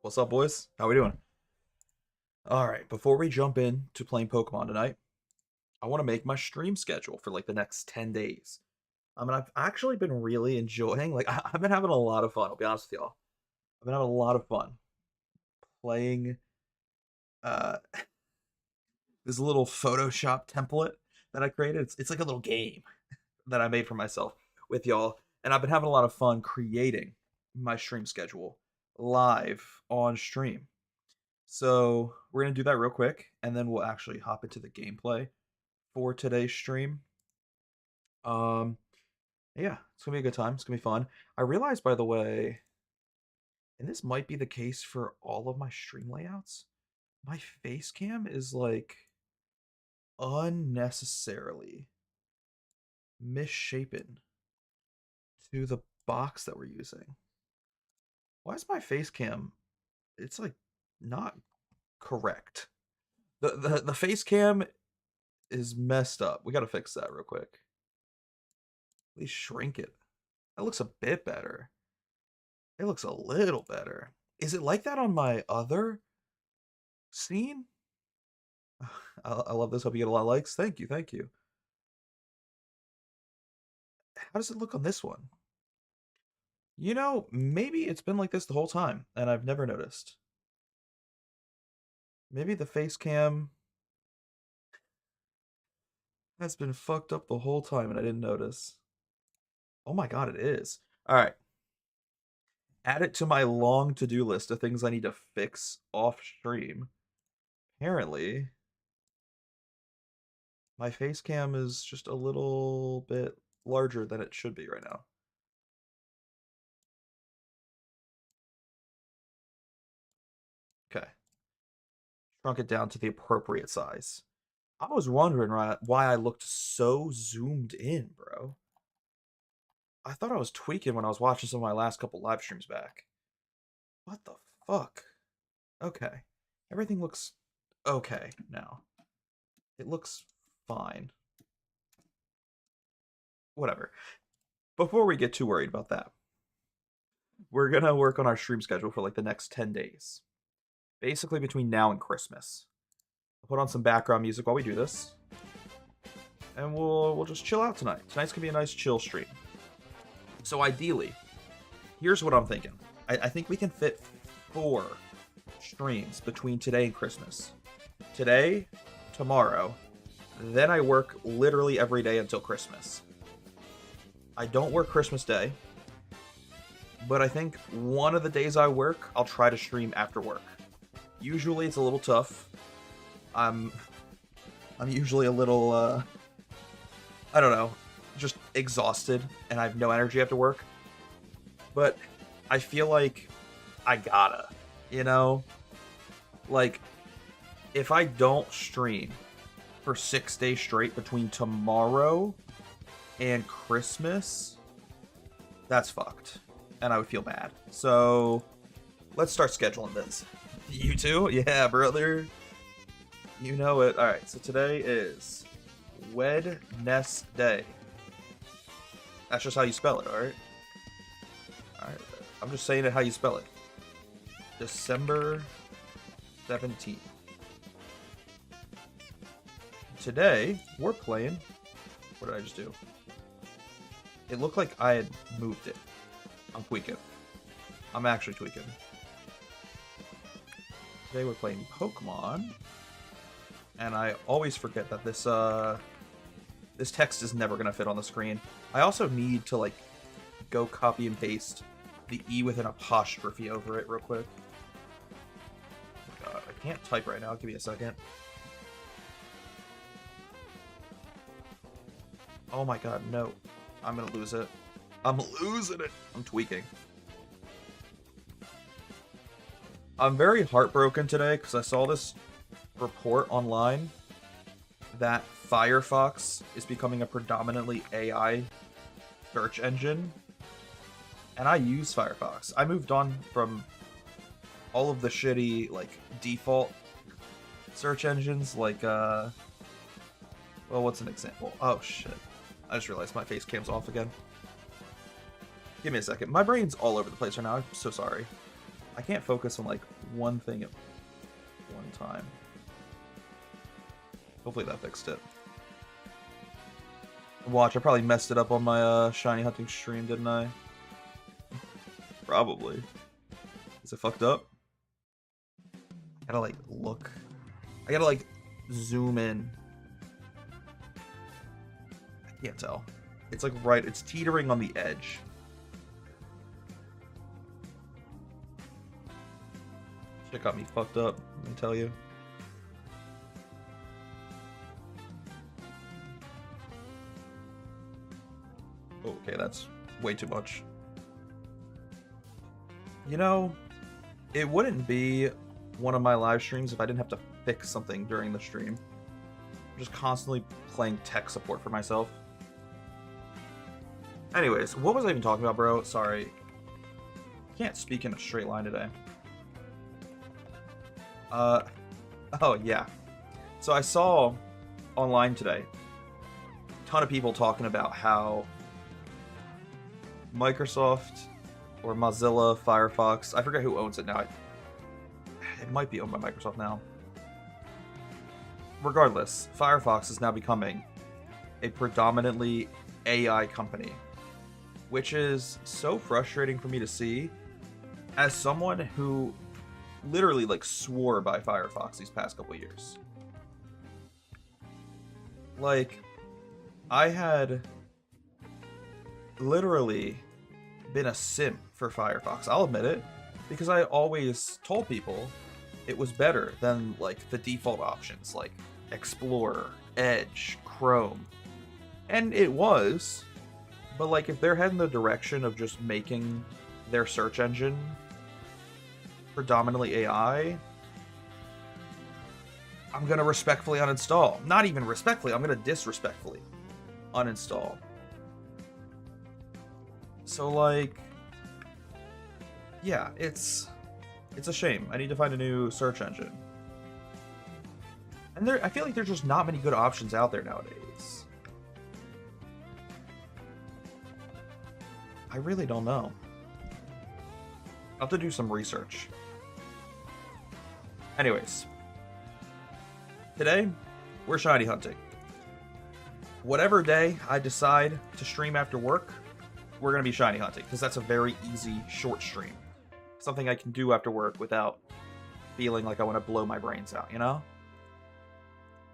What's up, boys? How we doing? All right, before we jump in to playing Pokemon tonight, I want to make my stream schedule for like the next 10 days. I've actually been really enjoying, I've been having a lot of fun, I'll be honest with y'all. I've been having a lot of fun playing uh this little Photoshop template that I created. It's like a little game that I made for myself with y'all, and I've been having a lot of fun creating my stream schedule live on stream. So we're gonna do that real quick, and then we'll actually hop into the gameplay for today's stream. Um, yeah, it's gonna be a good time. It's gonna be fun. I realized, by the way, and this might be the case for all of my stream layouts, my face cam is like unnecessarily misshapen to the box that we're using. Why is my face cam? It's like not correct. The face cam is messed up. We gotta fix that real quick. At least shrink it. That looks a bit better. It looks a little better. Is it like that on my other scene? I love this. Hope you get a lot of likes. Thank you. Thank you. How does it look on this one? You know, maybe it's been like this the whole time and I've never noticed. Maybe the face cam has been fucked up the whole time and I didn't notice. Oh my god, it is. All right. Add it to my long to-do list of things I need to fix off stream. Apparently, my face cam is just a little bit larger than it should be right now. Okay. Shrunk it down to the appropriate size. I was wondering why I looked so zoomed in, bro. I thought I was tweaking when I was watching some of my last couple live streams back. What the fuck? Okay. Everything looks okay now. It looks fine. Whatever. Before we get too worried about that, we're gonna work on our stream schedule for like the next 10 days. Basically between now and Christmas. I'll put on some background music while we do this. And we'll just chill out tonight. Tonight's gonna be a nice chill stream. So ideally, here's what I'm thinking. I think we can fit 4 streams between today and Christmas. Today, tomorrow, then I work literally every day until Christmas. I don't work Christmas Day, but I think one of the days I work, I'll try to stream after work. Usually it's a little tough. I'm usually a little, I don't know, just exhausted and I have no energy after work. But I feel like I gotta, you know? Like, if I don't stream for 6 days straight between tomorrow and Christmas, that's fucked. And I would feel bad. So, let's start scheduling this. You too? Yeah, brother. You know it. Alright, so today is Wednesday. That's just how you spell it, alright? Alright, I'm just saying it how you spell it. December 17th. Today, we're playing... What did I just do? It looked like I had moved it. I'm tweaking. I'm actually tweaking. Today we're playing Pokemon. And I always forget that this text is never going to fit on the screen. I also need to, like, go copy and paste the E with an apostrophe over it real quick. Oh my god, I can't type right now. Give me a second. Oh my god, no. I'm going to lose it. I'm losing it. I'm tweaking. I'm very heartbroken today because I saw this report online that Firefox is becoming a predominantly AI search engine. And I use Firefox. I moved on from all of the shitty, like, default search engines, like, well, what's an example? Oh, shit. I just realized my face cam's off again. Give me a second. My brain's all over the place right now. I'm so sorry. I can't focus on, like, one thing at one time. Hopefully that fixed it. Watch, I probably messed it up on my shiny hunting stream, didn't I? Probably. Is it fucked up? I gotta, like, look. I gotta, like, zoom in. I can't tell. It's, like, right. It's teetering on the edge. Shit got me fucked up, I can tell you. Okay, that's way too much. You know, it wouldn't be one of my live streams if I didn't have to fix something during the stream. I'm just constantly playing tech support for myself. Anyways, what was I even talking about, bro? Sorry. I can't speak in a straight line today. Oh, yeah. So I saw online today a ton of people talking about how Microsoft or Mozilla Firefox, I forget who owns it now. It might be owned by Microsoft now. Regardless, Firefox is now becoming a predominantly AI company, which is so frustrating for me to see as someone who literally like swore by Firefox these past couple years. Like, I had literally been a simp for Firefox, I'll admit it, because I always told people it was better than like the default options like Explorer, Edge, Chrome. And it was, but like if they're heading the direction of just making their search engine predominantly AI, I'm gonna respectfully uninstall. Not even respectfully, I'm gonna disrespectfully uninstall. So like, yeah, it's a shame. I need to find a new search engine. And I feel like there's just not many good options out there nowadays. I really don't know. I'll have to do some research. Anyways, today we're shiny hunting. Whatever day I decide to stream after work, we're going to be shiny hunting, because that's a very easy, short stream. Something I can do after work without feeling like I want to blow my brains out, you know?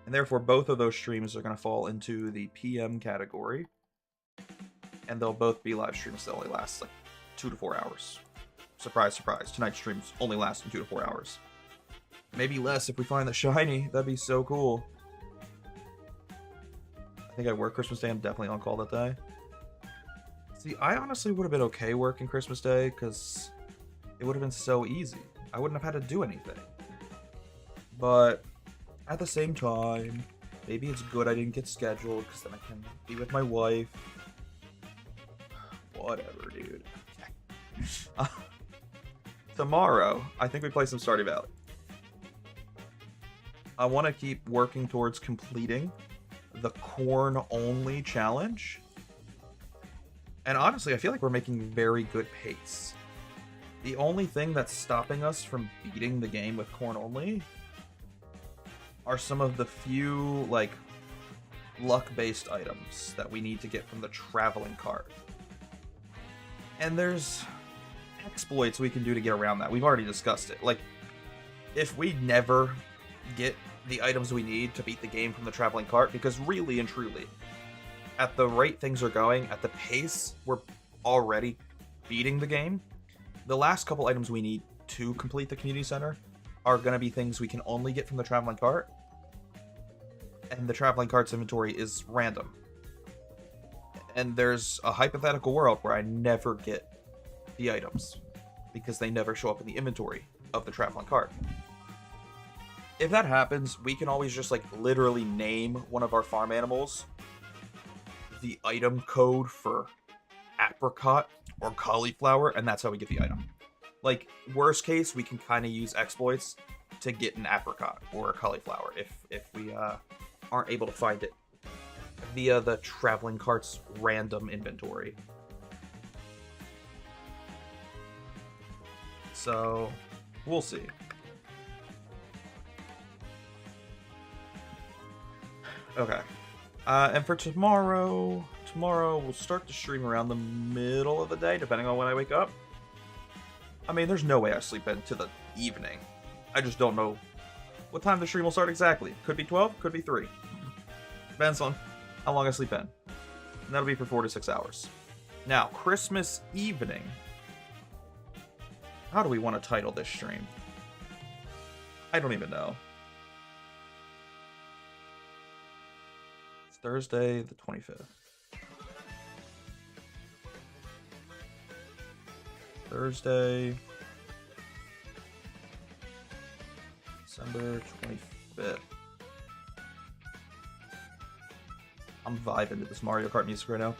And therefore, both of those streams are going to fall into the PM category. And they'll both be live streams that only last like 2 to 4 hours. Surprise, surprise. Tonight's streams only last 2 to 4 hours. Maybe less if we find the shiny. That'd be so cool. I think I work Christmas Day. I'm definitely on call that day. See, I honestly would have been okay working Christmas Day because it would have been so easy. I wouldn't have had to do anything. But at the same time, maybe it's good I didn't get scheduled because then I can be with my wife. Whatever, dude. Tomorrow, I think we play some Stardew Valley. I want to keep working towards completing the corn-only challenge. And honestly, I feel like we're making very good pace. The only thing that's stopping us from beating the game with corn only are some of the few, like, luck-based items that we need to get from the traveling cart. And there's exploits we can do to get around that. We've already discussed it. Like, if we never get the items we need to beat the game from the traveling cart, because really and truly, at the rate things are going, at the pace we're already beating the game, the last couple items we need to complete the community center are going to be things we can only get from the traveling cart, and the traveling cart's inventory is random. And there's a hypothetical world where I never get the items because they never show up in the inventory of the traveling cart. If that happens, we can always just like literally name one of our farm animals the item code for apricot or cauliflower, and that's how we get the item. Like, worst case, we can kind of use exploits to get an apricot or a cauliflower if we aren't able to find it via the traveling cart's random inventory. So, we'll see. Okay. And for tomorrow we'll start the stream around the middle of the day, depending on when I wake up. I mean, there's no way I sleep into the evening. I just don't know what time the stream will start exactly. Could be 12, could be 3. Depends on how long I sleep in. And that'll be for 4 to 6 hours. Now, Christmas evening. How do we want to title this stream? I don't even know. It's Thursday the 25th. Thursday, December 25th. I'm vibing to this Mario Kart music right now.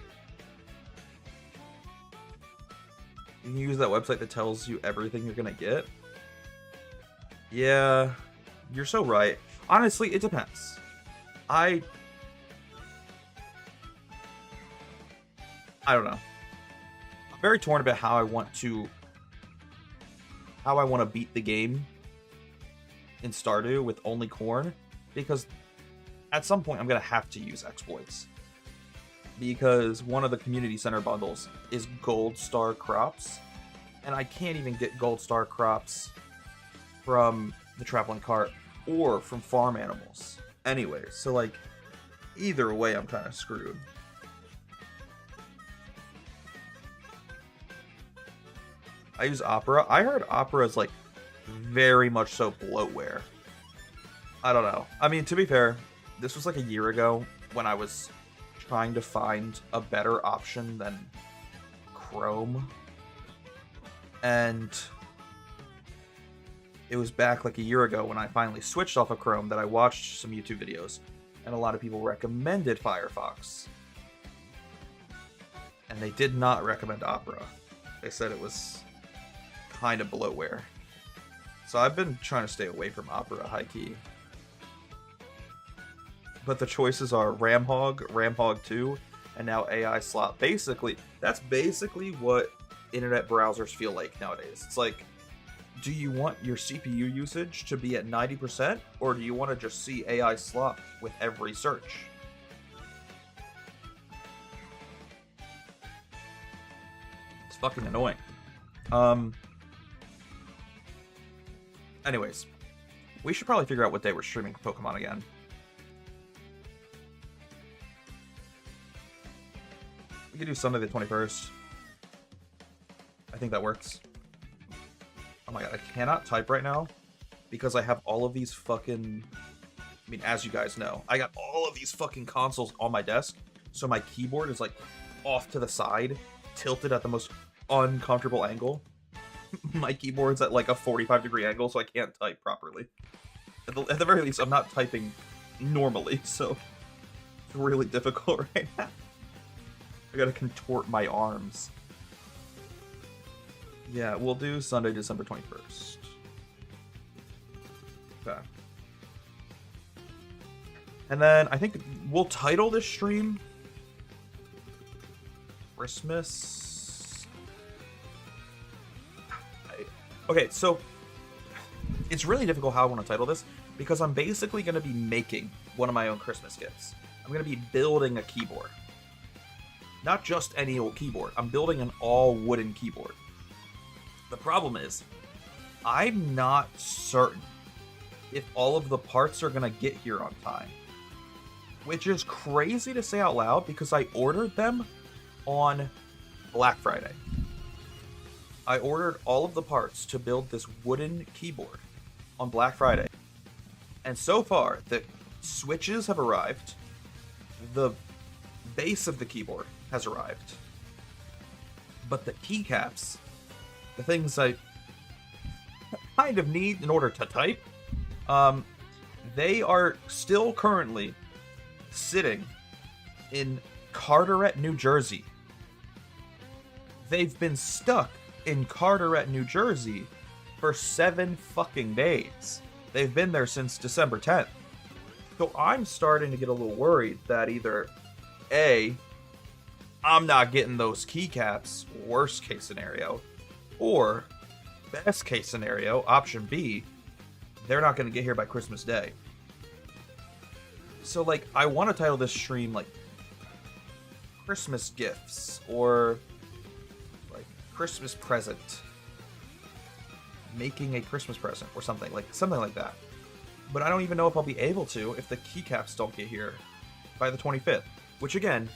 You can use that website that tells you everything you're gonna get. Yeah, you're so right. Honestly, it depends. I don't know. I'm very torn about how I want to beat the game in Stardew with only corn, because at some point I'm gonna have to use exploits, because one of the community center bundles is gold star crops, and I can't even get gold star crops from the traveling cart or from farm animals anyway. So like, either way I'm kind of screwed. I use Opera. I heard Opera is like very much so bloatware. I don't know. I mean, to be fair, this was like a year ago when I was trying to find a better option than Chrome. And it was back like a year ago when I finally switched off of Chrome that I watched some YouTube videos, and a lot of people recommended Firefox. And they did not recommend Opera. They said it was kind of bloatware. So I've been trying to stay away from Opera high-key. But the choices are Ramhog, Ramhog 2, and now AI Slot. Basically, that's basically what internet browsers feel like nowadays. It's like, do you want your CPU usage to be at 90%, or do you want to just see AI Slot with every search? It's fucking annoying. Anyways, we should probably figure out what day we're streaming Pokemon again. We could do Sunday the 21st. I think that works. Oh my god, I cannot type right now because I have all of these fucking... I mean, as you guys know, I got all of these fucking consoles on my desk, so my keyboard is like off to the side, tilted at the most uncomfortable angle. My keyboard's at like a 45-degree angle, so I can't type properly. At the very least, I'm not typing normally, so it's really difficult right now. I gotta contort my arms. Yeah, we'll do Sunday, December 21st. Okay. And then I think we'll title this stream Christmas. Okay, so it's really difficult how I want to title this, because I'm basically going to be making one of my own Christmas gifts. I'm going to be building a keyboard. Not just any old keyboard. I'm building an all-wooden keyboard. The problem is, I'm not certain if all of the parts are going to get here on time. Which is crazy to say out loud, because I ordered them on Black Friday. I ordered all of the parts to build this wooden keyboard on Black Friday. And so far, the switches have arrived. The base of the keyboard has arrived. But the keycaps, the things I kind of need in order to type, they are still currently sitting in Carteret, New Jersey. They've been stuck in Carteret, New Jersey for 7 fucking days. They've been there since December 10th. So I'm starting to get a little worried that either A, I'm not getting those keycaps, worst case scenario, or best case scenario, option B, they're not going to get here by Christmas Day. So, like, I want to title this stream, like, Christmas Gifts, or, like, Christmas Present. Making a Christmas present, or something like that. But I don't even know if I'll be able to if the keycaps don't get here by the 25th. Which, again,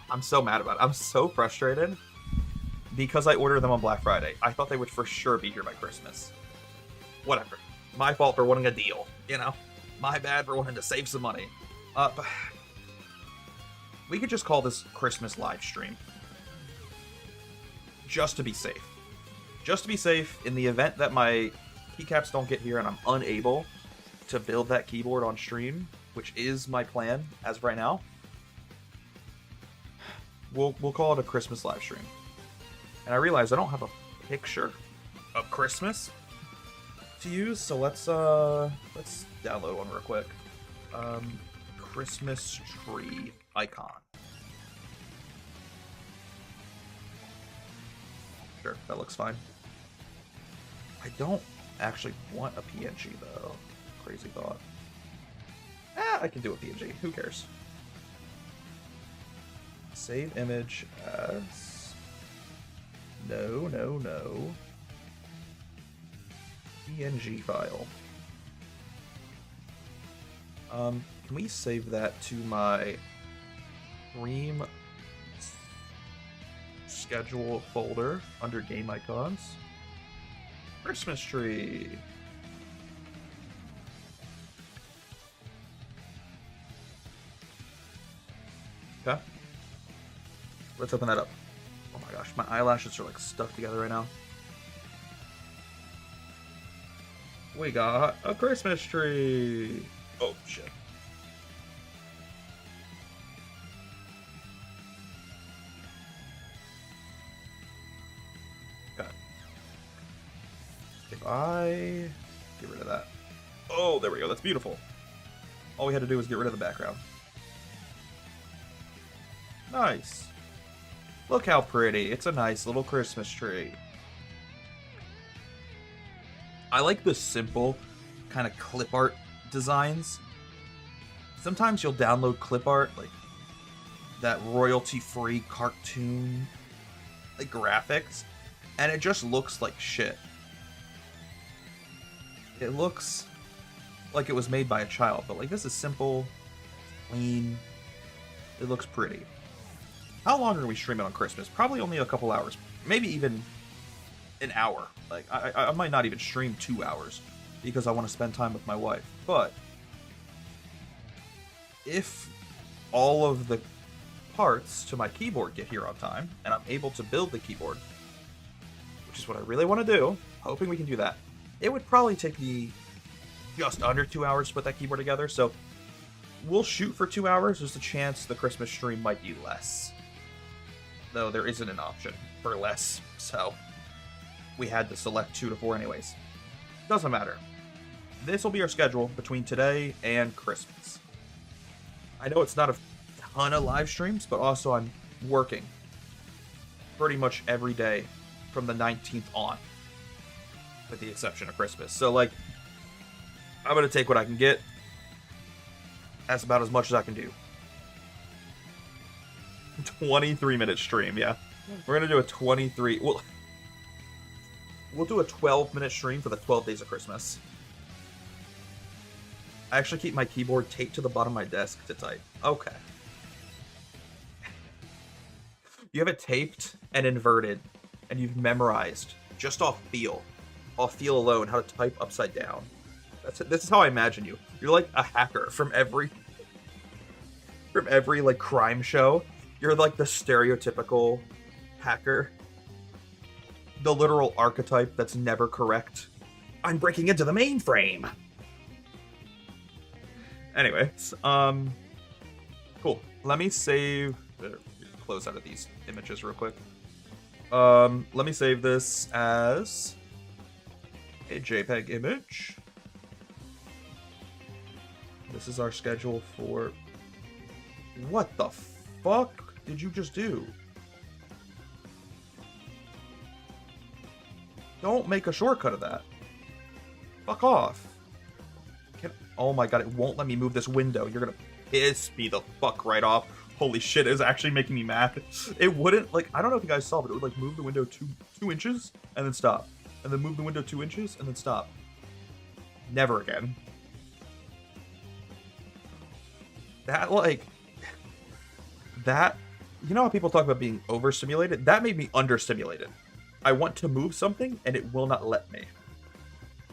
I'm so mad about it. I'm so frustrated because I ordered them on Black Friday. I thought they would for sure be here by Christmas. Whatever. My fault for wanting a deal, you know? My bad for wanting to save some money. But we could just call this Christmas live stream. just to be safe. Just to be safe, in the event that my keycaps don't get here and I'm unable to build that keyboard on stream, which is my plan as of right now, we'll call it a Christmas live stream. And I realize I don't have a picture of Christmas to use, so let's download one real quick. Christmas tree icon. Sure, that looks fine. I don't actually want a PNG though. Crazy thought. I can do a PNG. Who cares? Save image as... No. PNG file. Can we save that to my stream schedule folder under game icons? Christmas tree. Okay. Let's open that up. Oh my gosh, my eyelashes are like stuck together right now. We got a Christmas tree. Oh shit. Okay. If I get rid of that. Oh, there we go. That's beautiful. All we had to do was get rid of the background. Nice. Look how pretty. It's a nice little Christmas tree. I like the simple kind of clip art designs. Sometimes you'll download clip art, like that royalty-free cartoon like graphics, and it just looks like shit. It looks like it was made by a child, but like this is simple, clean. It looks pretty. How long are we streaming on Christmas? Probably only a couple hours. Maybe even an hour. Like, I might not even stream 2 hours because I want to spend time with my wife. But if all of the parts to my keyboard get here on time and I'm able to build the keyboard, which is what I really want to do, hoping we can do that, it would probably take me just under 2 hours to put that keyboard together. So we'll shoot for 2 hours. There's a chance the Christmas stream might be less. Though there isn't an option for less, so we had to select 2 to 4 anyways. Doesn't matter. This will be our schedule between today and Christmas. I know it's not a ton of live streams, but also I'm working pretty much every day from the 19th on, with the exception of Christmas. So, like, I'm going to take what I can get. That's about as much as I can do. 23-minute stream, yeah. We're gonna do a 23... We'll do a 12-minute stream for the 12 days of Christmas. I actually keep my keyboard taped to the bottom of my desk to type. Okay. You have it taped and inverted, and you've memorized, just off feel alone, how to type upside down. This is how I imagine you. You're like a hacker from every like crime show. You're like the stereotypical hacker. The literal archetype that's never correct. I'm breaking into the mainframe! Anyways, cool. Let me save... Close out of these images real quick. Let me save this as a JPEG image. This is our schedule for... What the fuck did you just do? Don't make a shortcut of that. Fuck off. Oh my god, it won't let me move this window. You're gonna piss me the fuck right off. Holy shit, it's actually making me mad. It wouldn't, like, I don't know if you guys saw, but it would, like, move the window two inches and then stop. And then move the window 2 inches and then stop. Never again. That, like... That... You know how people talk about being overstimulated? That made me understimulated. I want to move something, and it will not let me.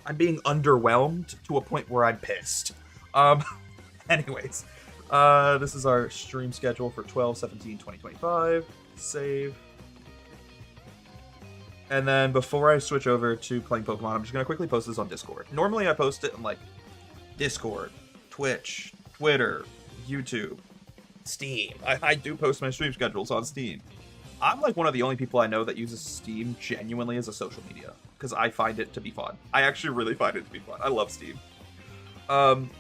I'm being underwhelmed to a point where I'm pissed. Anyways. This is our stream schedule for 12/17/2025. Save. And then before I switch over to playing Pokemon, I'm just going to quickly post this on Discord. Normally I post it on like Discord, Twitch, Twitter, YouTube, Steam. I do post my stream schedules on Steam. I'm like one of the only people I know that uses Steam genuinely as a social media because I find it to be fun. I actually really find it to be fun. I love Steam. But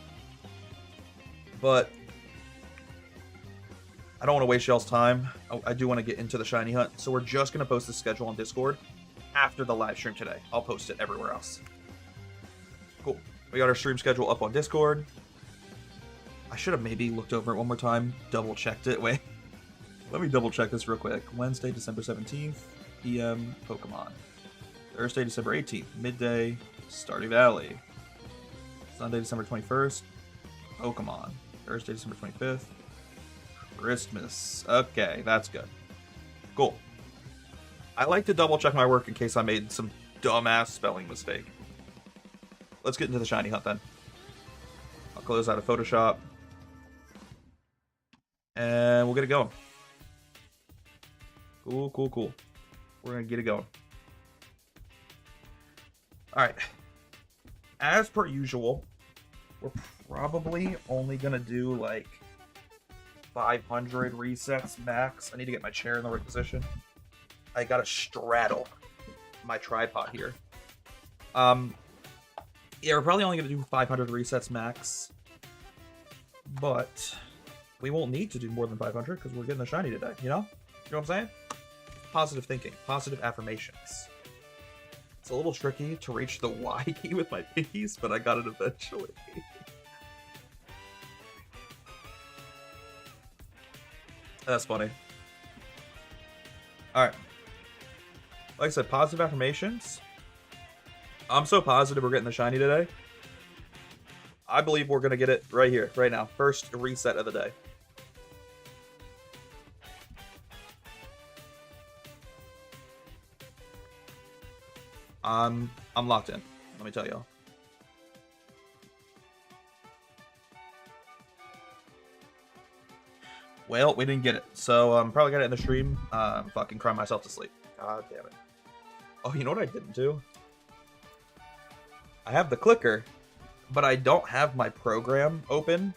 I don't want to waste y'all's time. I do want to get into the shiny hunt, so we're just going to post the schedule on Discord after the live stream today. I'll post it everywhere else. Cool. We got our stream schedule up on Discord. I should have maybe looked over it one more time, double-checked it. Wait. Let me double-check this real quick. Wednesday, December 17th, PM, Pokemon. Thursday, December 18th, midday, Stardew Valley. Sunday, December 21st, Pokemon. Thursday, December 25th, Christmas. Okay, that's good. Cool. I like to double-check my work in case I made some dumbass spelling mistake. Let's get into the shiny hunt then. I'll close out of Photoshop. And we'll get it going. Cool, cool, cool. We're going to get it going. Alright. As per usual, we're probably only going to do like 500 resets max. I need to get my chair in the right position. I got to straddle my tripod here. Yeah, we're probably only going to do 500 resets max. But we won't need to do more than 500 because we're getting the shiny today, you know? You know what I'm saying? Positive thinking, positive affirmations. It's a little tricky to reach the Y key with my pinkies, but I got it eventually. That's funny. Alright. Like I said, positive affirmations. I'm so positive we're getting the shiny today. I believe we're going to get it right here, right now. First reset of the day. I'm locked in. Let me tell y'all. Well, we didn't get it. So I'm probably got it in the stream. Fucking crying myself to sleep. God damn it. Oh, you know what I didn't do? I have the clicker, but I don't have my program open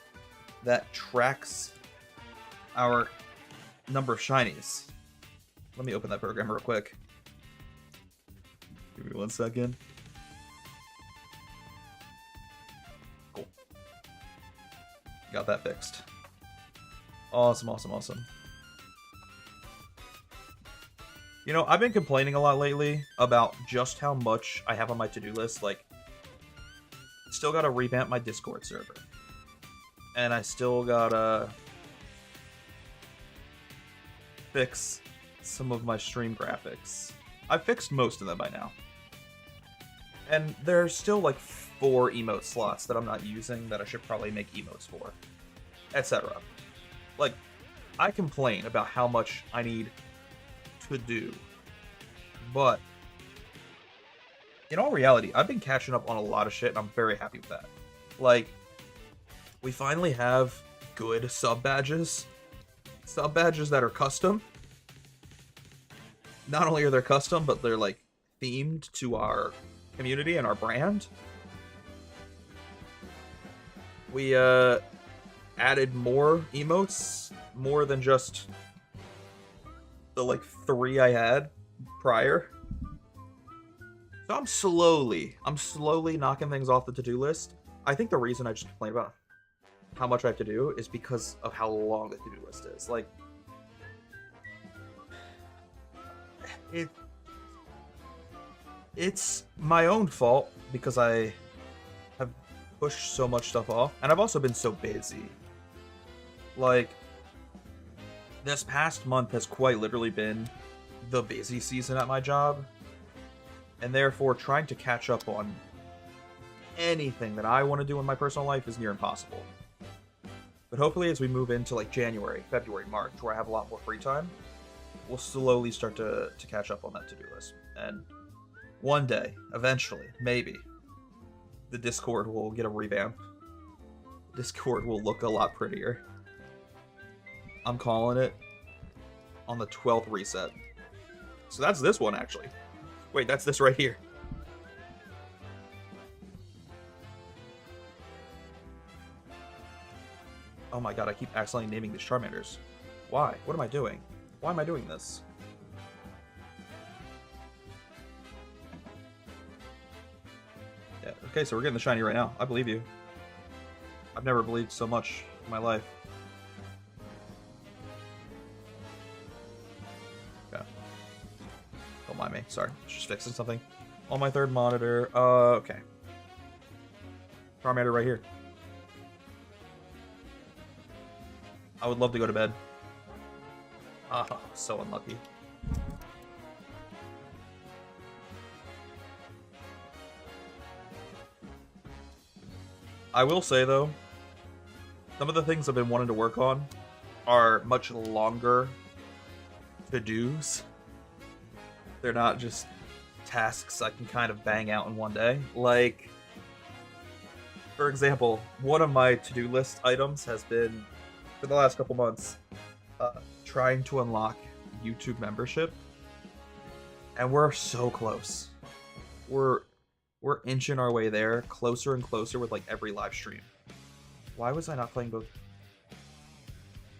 that tracks our number of shinies. Let me open that program real quick. Give me 1 second. Cool. Got that fixed. Awesome, awesome, awesome. You know, I've been complaining a lot lately about just how much I have on my to-do list. Like, still gotta revamp my Discord server. And I still gotta fix some of my stream graphics. I've fixed most of them by now. And there's still like 4 emote slots that I'm not using that I should probably make emotes for, etc. Like, I complain about how much I need to do, but in all reality, I've been catching up on a lot of shit, and I'm very happy with that. Like, we finally have good sub badges that are custom. Not only are they custom, but they're like themed to our community and our brand. We added more emotes, more than just the like 3 I had prior. So I'm slowly knocking things off the to-do list. I think the reason I just complain about how much I have to do is because of how long the to-do list is. Like, it's my own fault because I have pushed so much stuff off, and I've also been so busy. Like, this past month has quite literally been the busy season at my job, and therefore trying to catch up on anything that I want to do in my personal life is near impossible. But hopefully as we move into like January, February, March, where I have a lot more free time, we'll slowly start to catch up on that to-do list. And one day, eventually, maybe, the Discord will get a revamp. Discord will look a lot prettier. I'm calling it on the 12th reset. So that's this one, actually. Wait, that's this right here. Oh my god, I keep accidentally naming these Charmanders. Why? What am I doing? Why am I doing this? Yeah, okay, so we're getting the shiny right now. I believe you. I've never believed so much in my life. Okay. Don't mind me. Sorry. Just fixing something. On my third monitor. Okay. Charmander right here. I would love to go to bed. Oh, so unlucky. I will say, though, some of the things I've been wanting to work on are much longer to-dos. They're not just tasks I can kind of bang out in one day. Like, for example, one of my to-do list items has been, for the last couple months, trying to unlock YouTube membership. And we're so close. We're inching our way there, closer and closer with like every live stream. Why was I not playing both?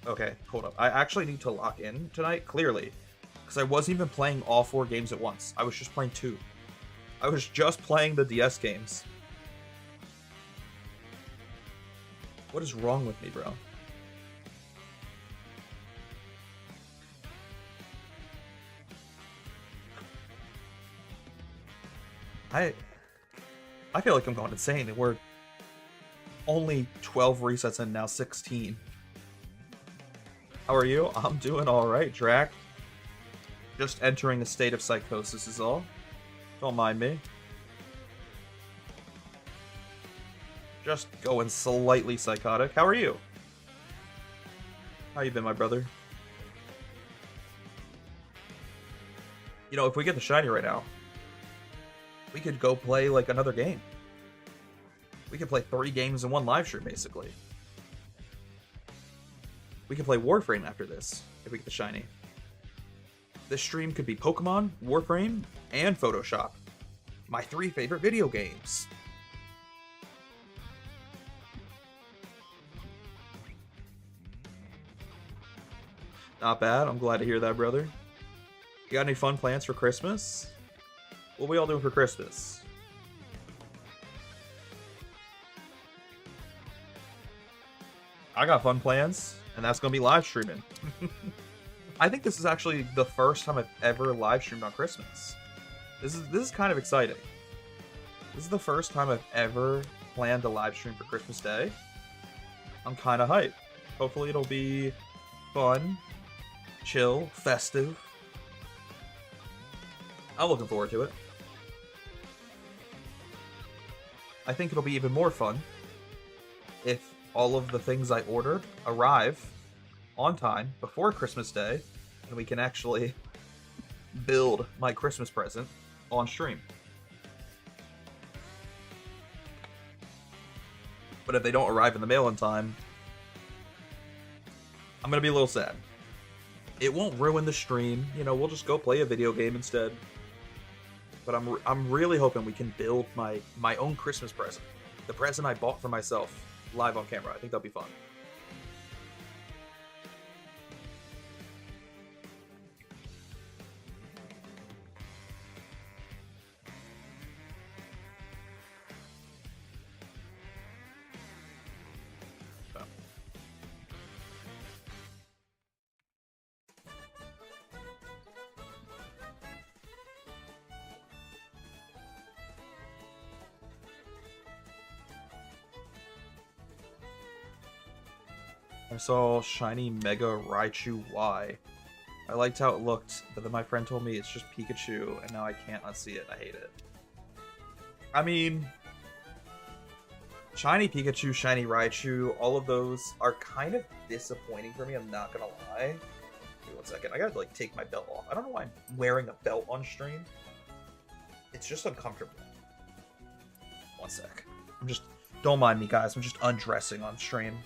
Okay, hold up. I actually need to lock in tonight, clearly. Because I wasn't even playing all 4 games at once. I was just playing 2. I was just playing the DS games. What is wrong with me, bro? I feel like I'm going insane, and we're only 12 resets in now, 16. How are you? I'm doing alright, Drac. Just entering a state of psychosis is all. Don't mind me. Just going slightly psychotic. How are you? How you been, my brother? You know, if we get the shiny right now, we could go play, like, another game. We could play 3 games in one live stream, basically. We could play Warframe after this, if we get the shiny. This stream could be Pokemon, Warframe, and Photoshop. My 3 favorite video games. Not bad. I'm glad to hear that, brother. You got any fun plans for Christmas? What are we all doing for Christmas? I got fun plans, and that's going to be live streaming. I think this is actually the first time I've ever live streamed on Christmas. This is kind of exciting. This is the first time I've ever planned a live stream for Christmas Day. I'm kind of hyped. Hopefully it'll be fun, chill, festive. I'm looking forward to it. I think it'll be even more fun if all of the things I ordered arrive on time before Christmas Day, and we can actually build my Christmas present on stream. But if they don't arrive in the mail in time, I'm gonna be a little sad. It won't ruin the stream, you know, we'll just go play a video game instead. But I'm really hoping we can build my own Christmas present. The present I bought for myself live on camera. I think that'll be fun. I saw shiny Mega Raichu Y. I liked how it looked, but then my friend told me it's just Pikachu, and now I can't unsee it. I hate it. I mean, shiny Pikachu, shiny Raichu, all of those are kind of disappointing for me, I'm not gonna lie. Give me 1 second. I gotta, like, take my belt off. I don't know why I'm wearing a belt on stream. It's just uncomfortable. 1 sec. Don't mind me, guys. I'm just undressing on stream.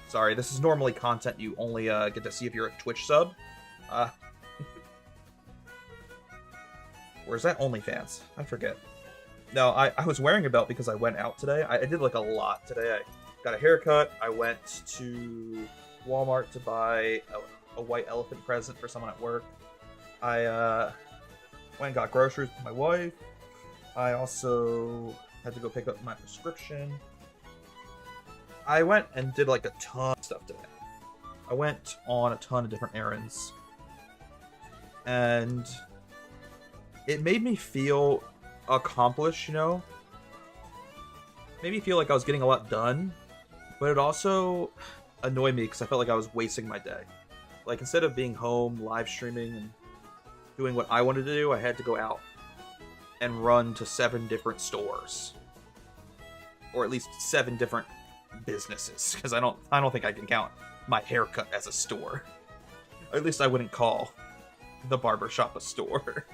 Sorry, this is normally content you only get to see if you're a Twitch sub. Or is that OnlyFans? I forget. No, I was wearing a belt because I went out today. I did like a lot today. I got a haircut. I went to Walmart to buy a white elephant present for someone at work. I went and got groceries with my wife. I also had to go pick up my prescription. I went and did like a ton of stuff today. I went on a ton of different errands. And it made me feel accomplished, you know? Made me feel like I was getting a lot done. But it also annoyed me because I felt like I was wasting my day. Like, instead of being home, live streaming, and doing what I wanted to do, I had to go out and run to 7 different stores. Or at least 7 different businesses. Because I don't think I can count my haircut as a store. Or at least I wouldn't call the barbershop a store.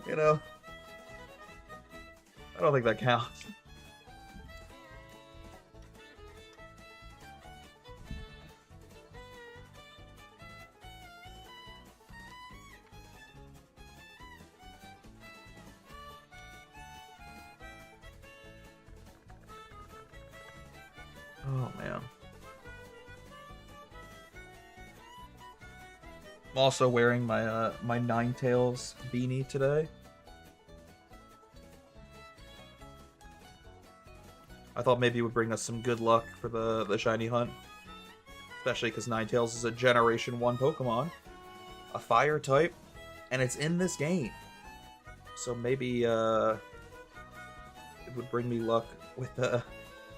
You know? I don't think that counts. Oh, man. I'm also wearing my my Ninetales beanie today. I thought maybe it would bring us some good luck for the shiny hunt. Especially because Ninetales is a Generation 1 Pokemon. A fire type. And it's in this game. So maybe it would bring me luck with a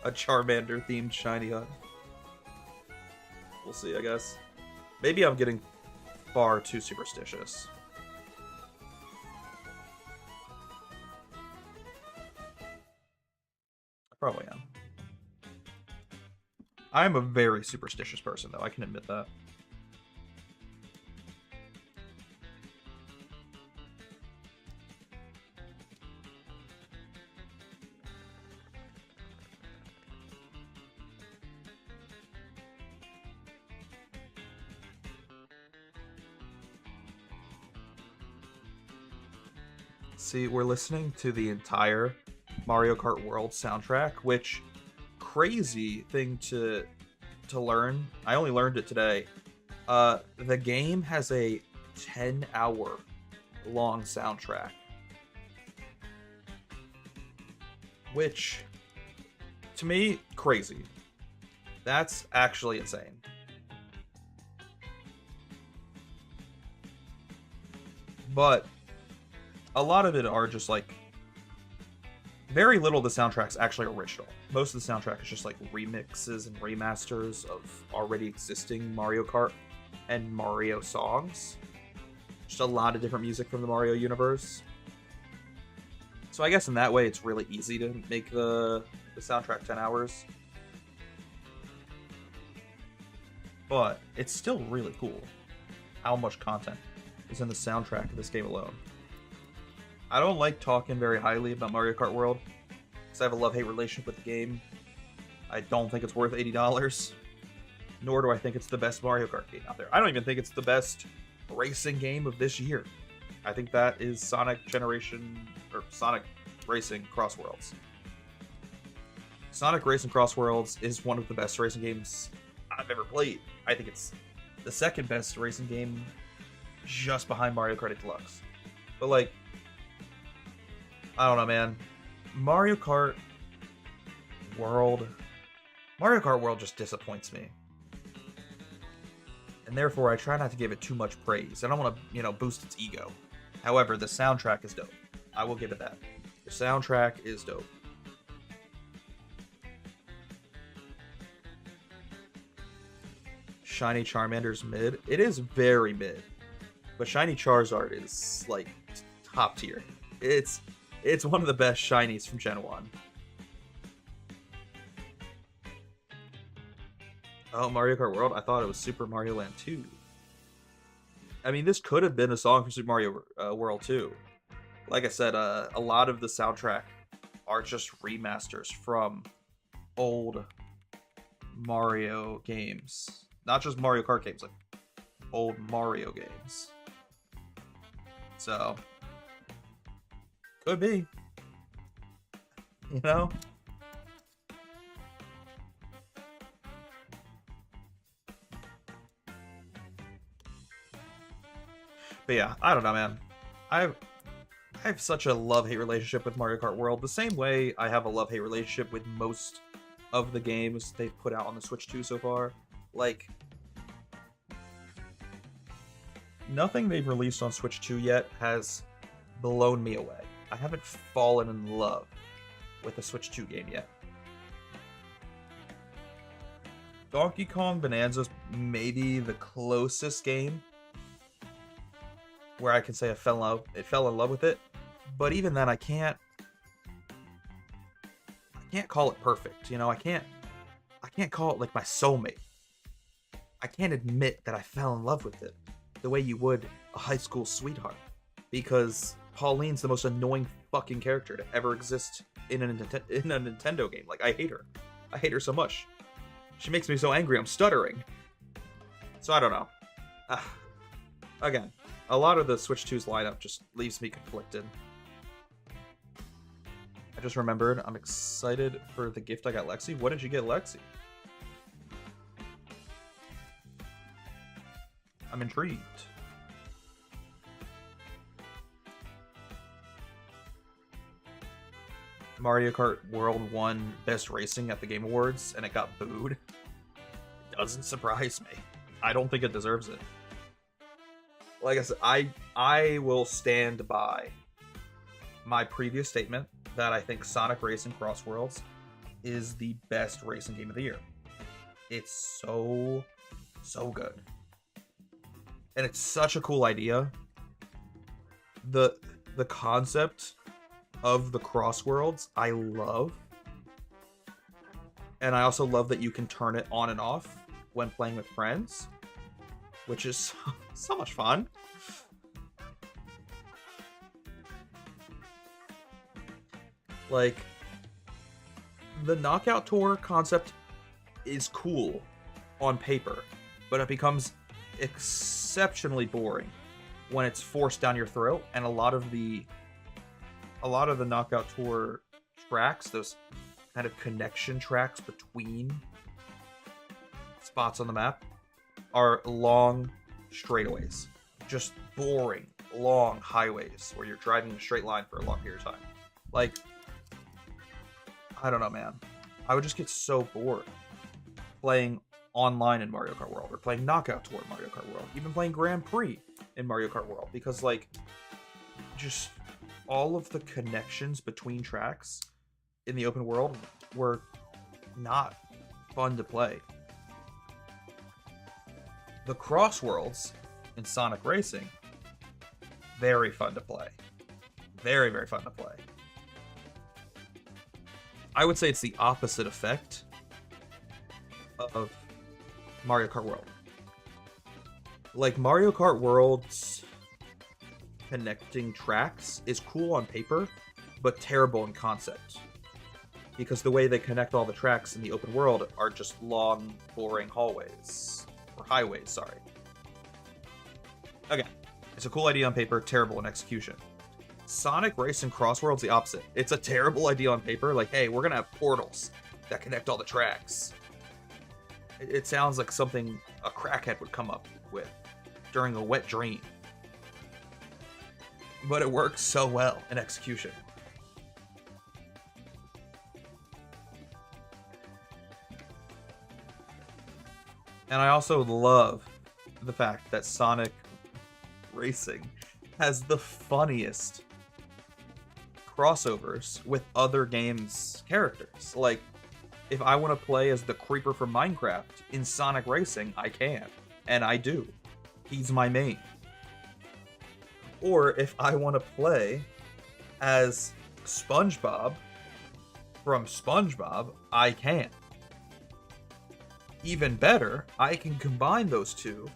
Charmander themed shiny hunt. We'll see, I guess. Maybe I'm getting far too superstitious. I probably am. I'm a very superstitious person, though. I can admit that. See, we're listening to the entire Mario Kart World soundtrack, which crazy thing to learn. I only learned it today. The game has a 10-hour long soundtrack, which to me, crazy. That's actually insane. But a lot of it are just like very little of the soundtrack's actually original. Most of the soundtrack is just like remixes and remasters of already existing Mario Kart and Mario songs. Just a lot of different music from the Mario universe. So I guess in that way it's really easy to make the soundtrack 10 hours. But it's still really cool how much content is in the soundtrack of this game alone. I don't like talking very highly about Mario Kart World, because I have a love-hate relationship with the game. I don't think it's worth $80, nor do I think it's the best Mario Kart game out there. I don't even think it's the best racing game of this year. I think that is Sonic Racing Cross Worlds. Sonic Racing Cross Worlds is one of the best racing games I've ever played. I think it's the second best racing game, just behind Mario Kart 8 Deluxe. But like, I don't know, man. Mario Kart World just disappoints me. And therefore, I try not to give it too much praise. I don't want to, boost its ego. However, the soundtrack is dope. I will give it that. The soundtrack is dope. Shiny Charmander's mid. It is very mid. But Shiny Charizard is, like, top tier. It's one of the best shinies from Gen 1. Oh, Mario Kart World? I thought it was Super Mario Land 2. I mean, this could have been a song for Super Mario World 2. Like I said, a lot of the soundtrack are just remasters from old Mario games. Not just Mario Kart games, like old Mario games. So, Could be. You know? But yeah, I don't know, man. I have such a love-hate relationship with Mario Kart World. The same way I have a love-hate relationship with most of the games they've put out on the Switch 2 so far. Like, nothing they've released on Switch 2 yet has blown me away. I haven't fallen in love with a Switch 2 game yet. Donkey Kong Bonanza's maybe the closest game where I can say I fell in love with it, but even then I can't call it perfect. You know, I can't call it like my soulmate. I can't admit that I fell in love with it the way you would a high school sweetheart, because Pauline's the most annoying fucking character to ever exist in a Nintendo game. Like, I hate her. I hate her so much. She makes me so angry I'm stuttering. So I don't know. Again, a lot of the Switch 2's lineup just leaves me conflicted. I just remembered I'm excited for the gift I got Lexi. What did you get Lexi? I'm intrigued. Mario Kart World won Best Racing at the Game Awards, and it got booed. It doesn't surprise me. I don't think it deserves it. Like I said, I will stand by my previous statement that I think Sonic Racing Cross Worlds is the best racing game of the year. It's so good. And it's such a cool idea. The concept of the Cross Worlds, I love. And I also love that you can turn it on and off when playing with friends, which is so much fun. Like, the Knockout Tour concept is cool on paper, but it becomes exceptionally boring when it's forced down your throat, and a lot of the Knockout Tour tracks, those kind of connection tracks between spots on the map, are long straightaways. Just boring, long highways where you're driving in a straight line for a long period of time. Like, I don't know, man. I would just get so bored playing online in Mario Kart World, or playing Knockout Tour in Mario Kart World, even playing Grand Prix in Mario Kart World, because, like, just all of the connections between tracks in the open world were not fun to play. The Cross Worlds in Sonic Racing, very fun to play. Very, very fun to play. I would say it's the opposite effect of Mario Kart World. Like, Mario Kart World's connecting tracks is cool on paper, but terrible in concept. Because the way they connect all the tracks in the open world are just long, boring hallways. Or highways, sorry. Again, it's a cool idea on paper, terrible in execution. Sonic Racing Cross World's the opposite. It's a terrible idea on paper, like, hey, we're gonna have portals that connect all the tracks. It sounds like something a crackhead would come up with during a wet dream. But it works so well in execution. And I also love the fact that Sonic Racing has the funniest crossovers with other games' characters. Like, if I want to play as the Creeper from Minecraft in Sonic Racing, I can. And I do. He's my main. Or if I want to play as SpongeBob from SpongeBob, I can. Even better, I can combine those two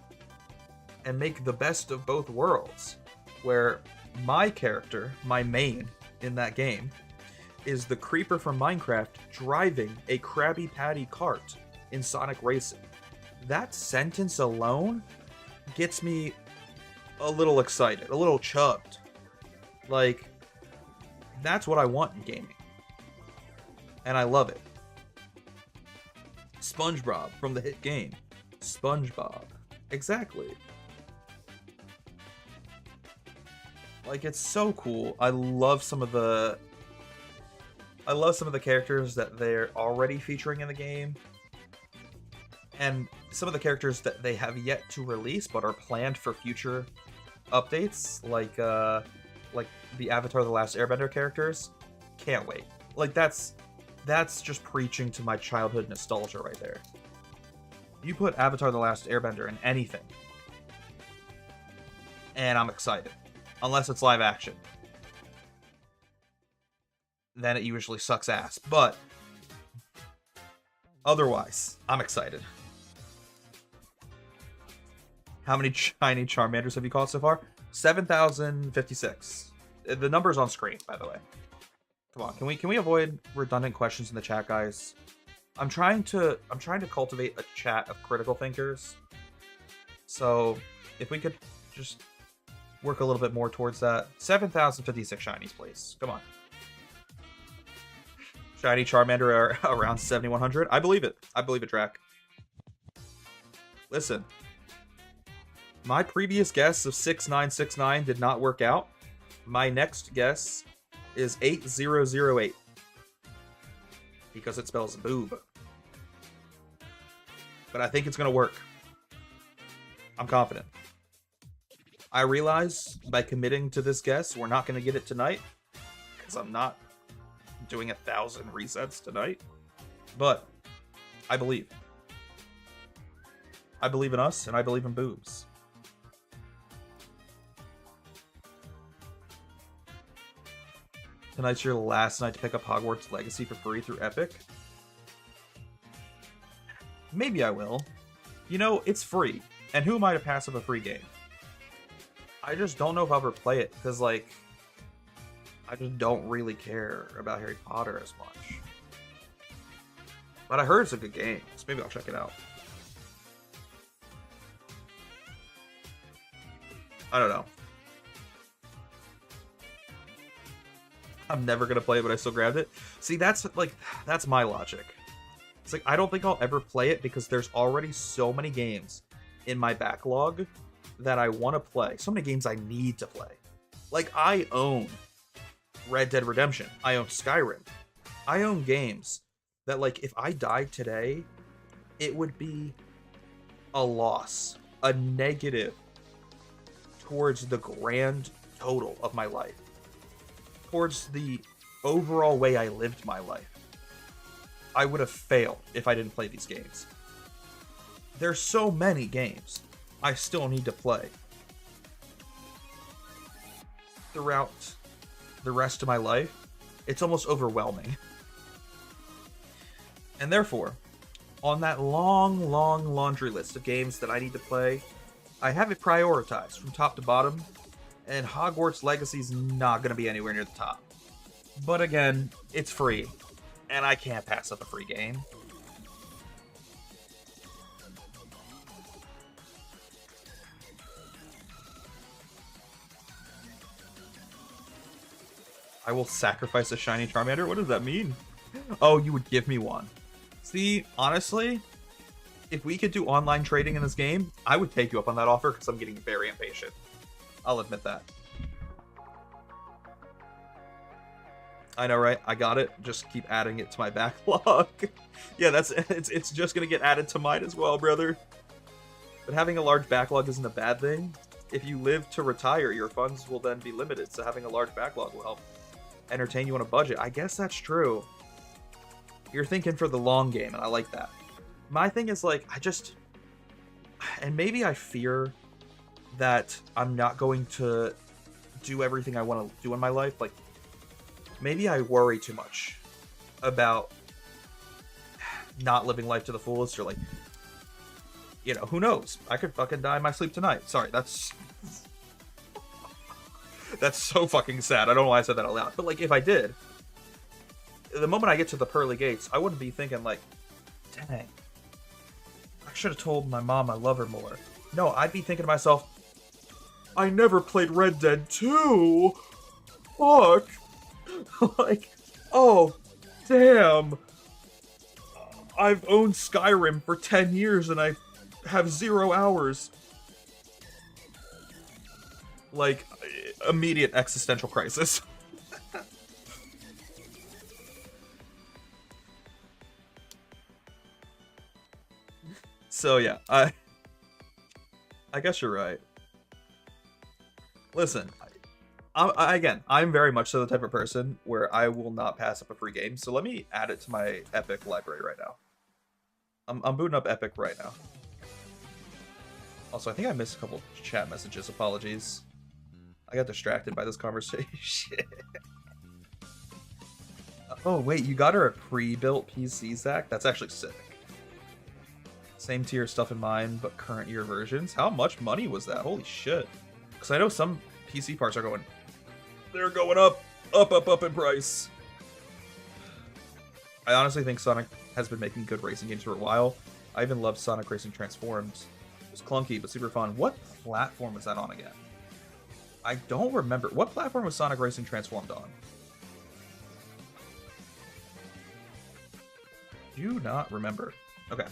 and make the best of both worlds, where my character, my main in that game, is the Creeper from Minecraft driving a Krabby Patty cart in Sonic Racing. That sentence alone gets me a little excited, a little chubbed. Like, That's what I want in gaming. And I love it. SpongeBob from the hit game. SpongeBob. Exactly. Like, it's so cool. I love some of the characters that they're already featuring in the game. And some of the characters that they have yet to release but are planned for future updates, like the Avatar: The Last Airbender characters. Can't wait. Like, that's just preaching to my childhood nostalgia right there. You put Avatar: The Last Airbender in anything, and I'm excited. Unless it's live action. Then it usually sucks ass. But otherwise, I'm excited. How many shiny Charmanders have you caught so far? 7,056. The number's on screen, by the way. Come on, can we avoid redundant questions in the chat, guys? I'm trying to cultivate a chat of critical thinkers. So if we could just work a little bit more towards that. 7,056 shinies, please. Come on. Shiny Charmander are around 7,100. I believe it. I believe it, Drac. Listen. My previous guess of 6969 did not work out. My next guess is 8008. Because it spells boob. But I think it's going to work. I'm confident. I realize by committing to this guess, we're not going to get it tonight. Because I'm not doing 1,000 resets tonight. But I believe. I believe in us, and I believe in boobs. Tonight's your last night to pick up Hogwarts Legacy for free through Epic. Maybe I will. You know, it's free. And who am I to pass up a free game? I just don't know if I'll ever play it, because, like, I just don't really care about Harry Potter as much. But I heard it's a good game, so maybe I'll check it out. I don't know. I'm never going to play it, but I still grabbed it. See, that's my logic. It's like, I don't think I'll ever play it because there's already so many games in my backlog that I want to play. So many games I need to play. Like, I own Red Dead Redemption. I own Skyrim. I own games that, like, if I died today, it would be a loss, a negative towards the grand total of my life, towards the overall way I lived my life. I would have failed if I didn't play these games. There's so many games I still need to play throughout the rest of my life. It's almost overwhelming. And therefore, on that long, long laundry list of games that I need to play, I have it prioritized from top to bottom, and Hogwarts Legacy's not going to be anywhere near the top. But again, it's free, and I can't pass up a free game. I will sacrifice a shiny Charmander? What does that mean? Oh, you would give me one. See, honestly, if we could do online trading in this game, I would take you up on that offer because I'm getting very impatient. I'll admit that. I know, right? I got it. Just keep adding it to my backlog. Yeah, it's just gonna get added to mine as well, brother. But having a large backlog isn't a bad thing. If you live to retire, your funds will then be limited, so having a large backlog will help entertain you on a budget. I guess that's true. You're thinking for the long game, and I like that. My thing is, like, and maybe I fear that I'm not going to do everything I want to do in my life. Like, maybe I worry too much about not living life to the fullest, or, like, you know, who knows? I could fucking die in my sleep tonight. Sorry, that's so fucking sad. I don't know why I said that out loud. But, like, if I did, the moment I get to the pearly gates, I wouldn't be thinking, like, dang, I should have told my mom I love her more. No, I'd be thinking to myself, I never played Red Dead 2. Fuck. Like, oh, damn. I've owned Skyrim for 10 years and I have 0 hours. Like, immediate existential crisis. So yeah, I guess you're right. Listen, again, I'm very much so the type of person where I will not pass up a free game. So let me add it to my Epic library right now. I'm booting up Epic right now. Also, I think I missed a couple chat messages. Apologies. I got distracted by this conversation. Oh, wait, you got her a pre-built PC, Zach? That's actually sick. Same tier stuff in mind, but current year versions. How much money was that? Holy shit. Because I know some PC parts are going... They're going up in price. I honestly think Sonic has been making good racing games for a while. I even loved Sonic Racing Transformed. It was clunky, but super fun. What platform was that on again? I don't remember. What platform was Sonic Racing Transformed on? Do not remember. Okay.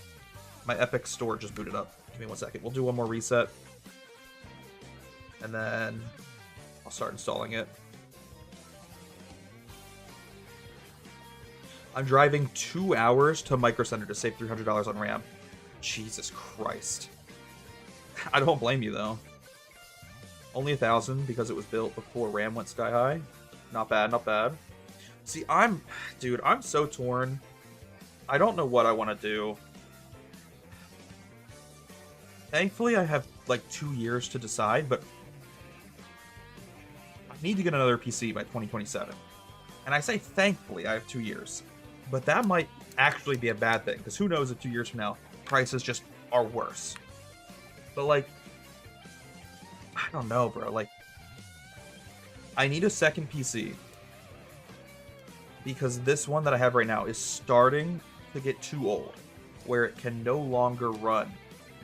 My Epic store just booted up. Give me 1 second. We'll do one more reset. And then I'll start installing it. I'm driving 2 hours to Micro Center to save $300 on RAM. Jesus Christ. I don't blame you, though. Only 1,000 because it was built before RAM went sky high. Not bad, not bad. See, dude, I'm so torn. I don't know what I want to do. Thankfully, I have, like, 2 years to decide, but I need to get another PC by 2027. And I say thankfully I have 2 years. But that might actually be a bad thing, because who knows if 2 years from now, prices just are worse. But, like, I don't know, bro. Like, I need a second PC. Because this one that I have right now is starting to get too old, where it can no longer run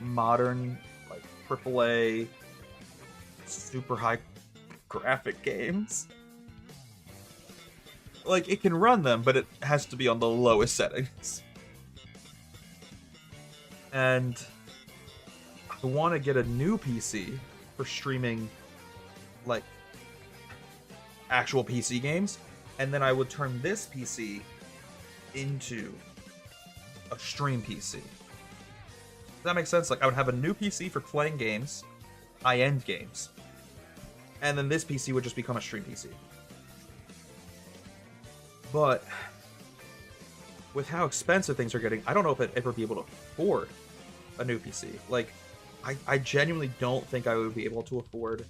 modern, like, AAA, super high graphic games. Like, it can run them, but it has to be on the lowest settings. And I want to get a new PC for streaming, like, actual PC games, and then I would turn this PC into a stream PC. Does that make sense? Like, I would have a new PC for playing games, high-end games, and then this PC would just become a stream PC. But with how expensive things are getting, I don't know if I'd ever be able to afford a new PC. Like, I genuinely don't think I would be able to afford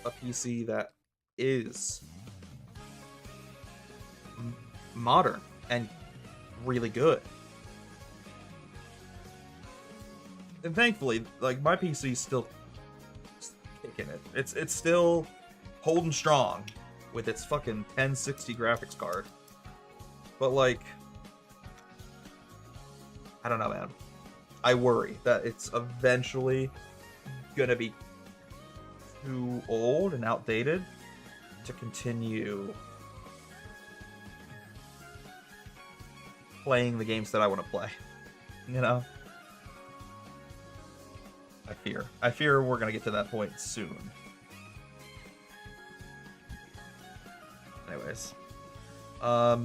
a PC that is modern and really good. And thankfully, like, my PC's still kicking it. It's still holding strong with its fucking 1060 graphics card. But, like, I don't know, man. I worry that it's eventually gonna be too old and outdated to continue playing the games that I want to play. You know? I fear we're gonna get to that point soon. Anyways. Let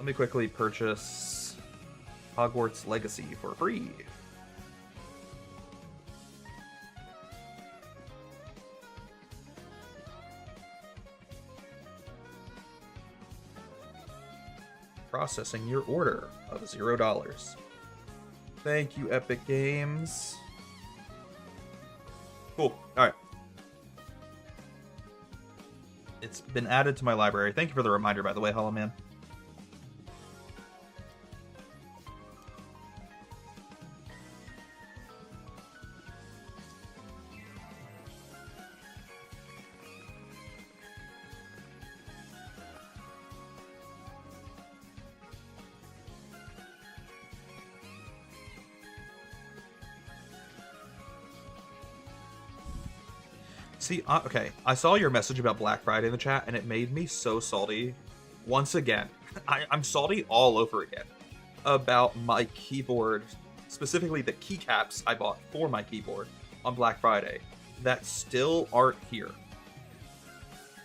me quickly purchase Hogwarts Legacy for free. Processing your order of $0. Thank you, Epic Games. Cool. Alright. It's been added to my library. Thank you for the reminder, by the way, Hollow Man. See, okay, I saw your message about Black Friday in the chat, and it made me so salty. Once again, I'm salty all over again about my keyboard, specifically the keycaps I bought for my keyboard on Black Friday that still aren't here.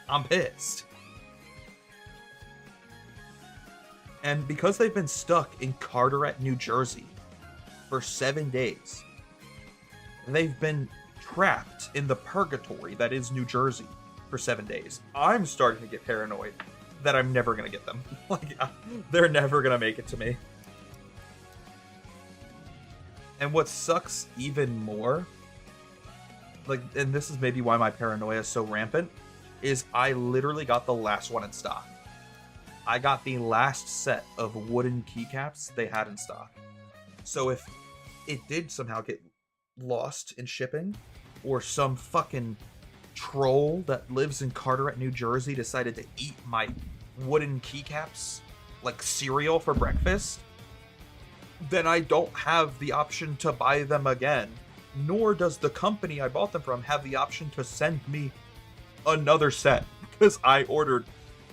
I'm pissed. And because they've been stuck in Carteret, New Jersey for 7 days, they've been trapped in the purgatory that is New Jersey for 7 days. I'm starting to get paranoid that I'm never going to get them. Like, they're never going to make it to me. And what sucks even more, like, and this is maybe why my paranoia is so rampant, is I literally got the last one in stock. I got the last set of wooden keycaps they had in stock. So if it did somehow get lost in shipping, or some fucking troll that lives in Carteret, New Jersey decided to eat my wooden keycaps like cereal for breakfast, then I don't have the option to buy them again. Nor does the company I bought them from have the option to send me another set, because I ordered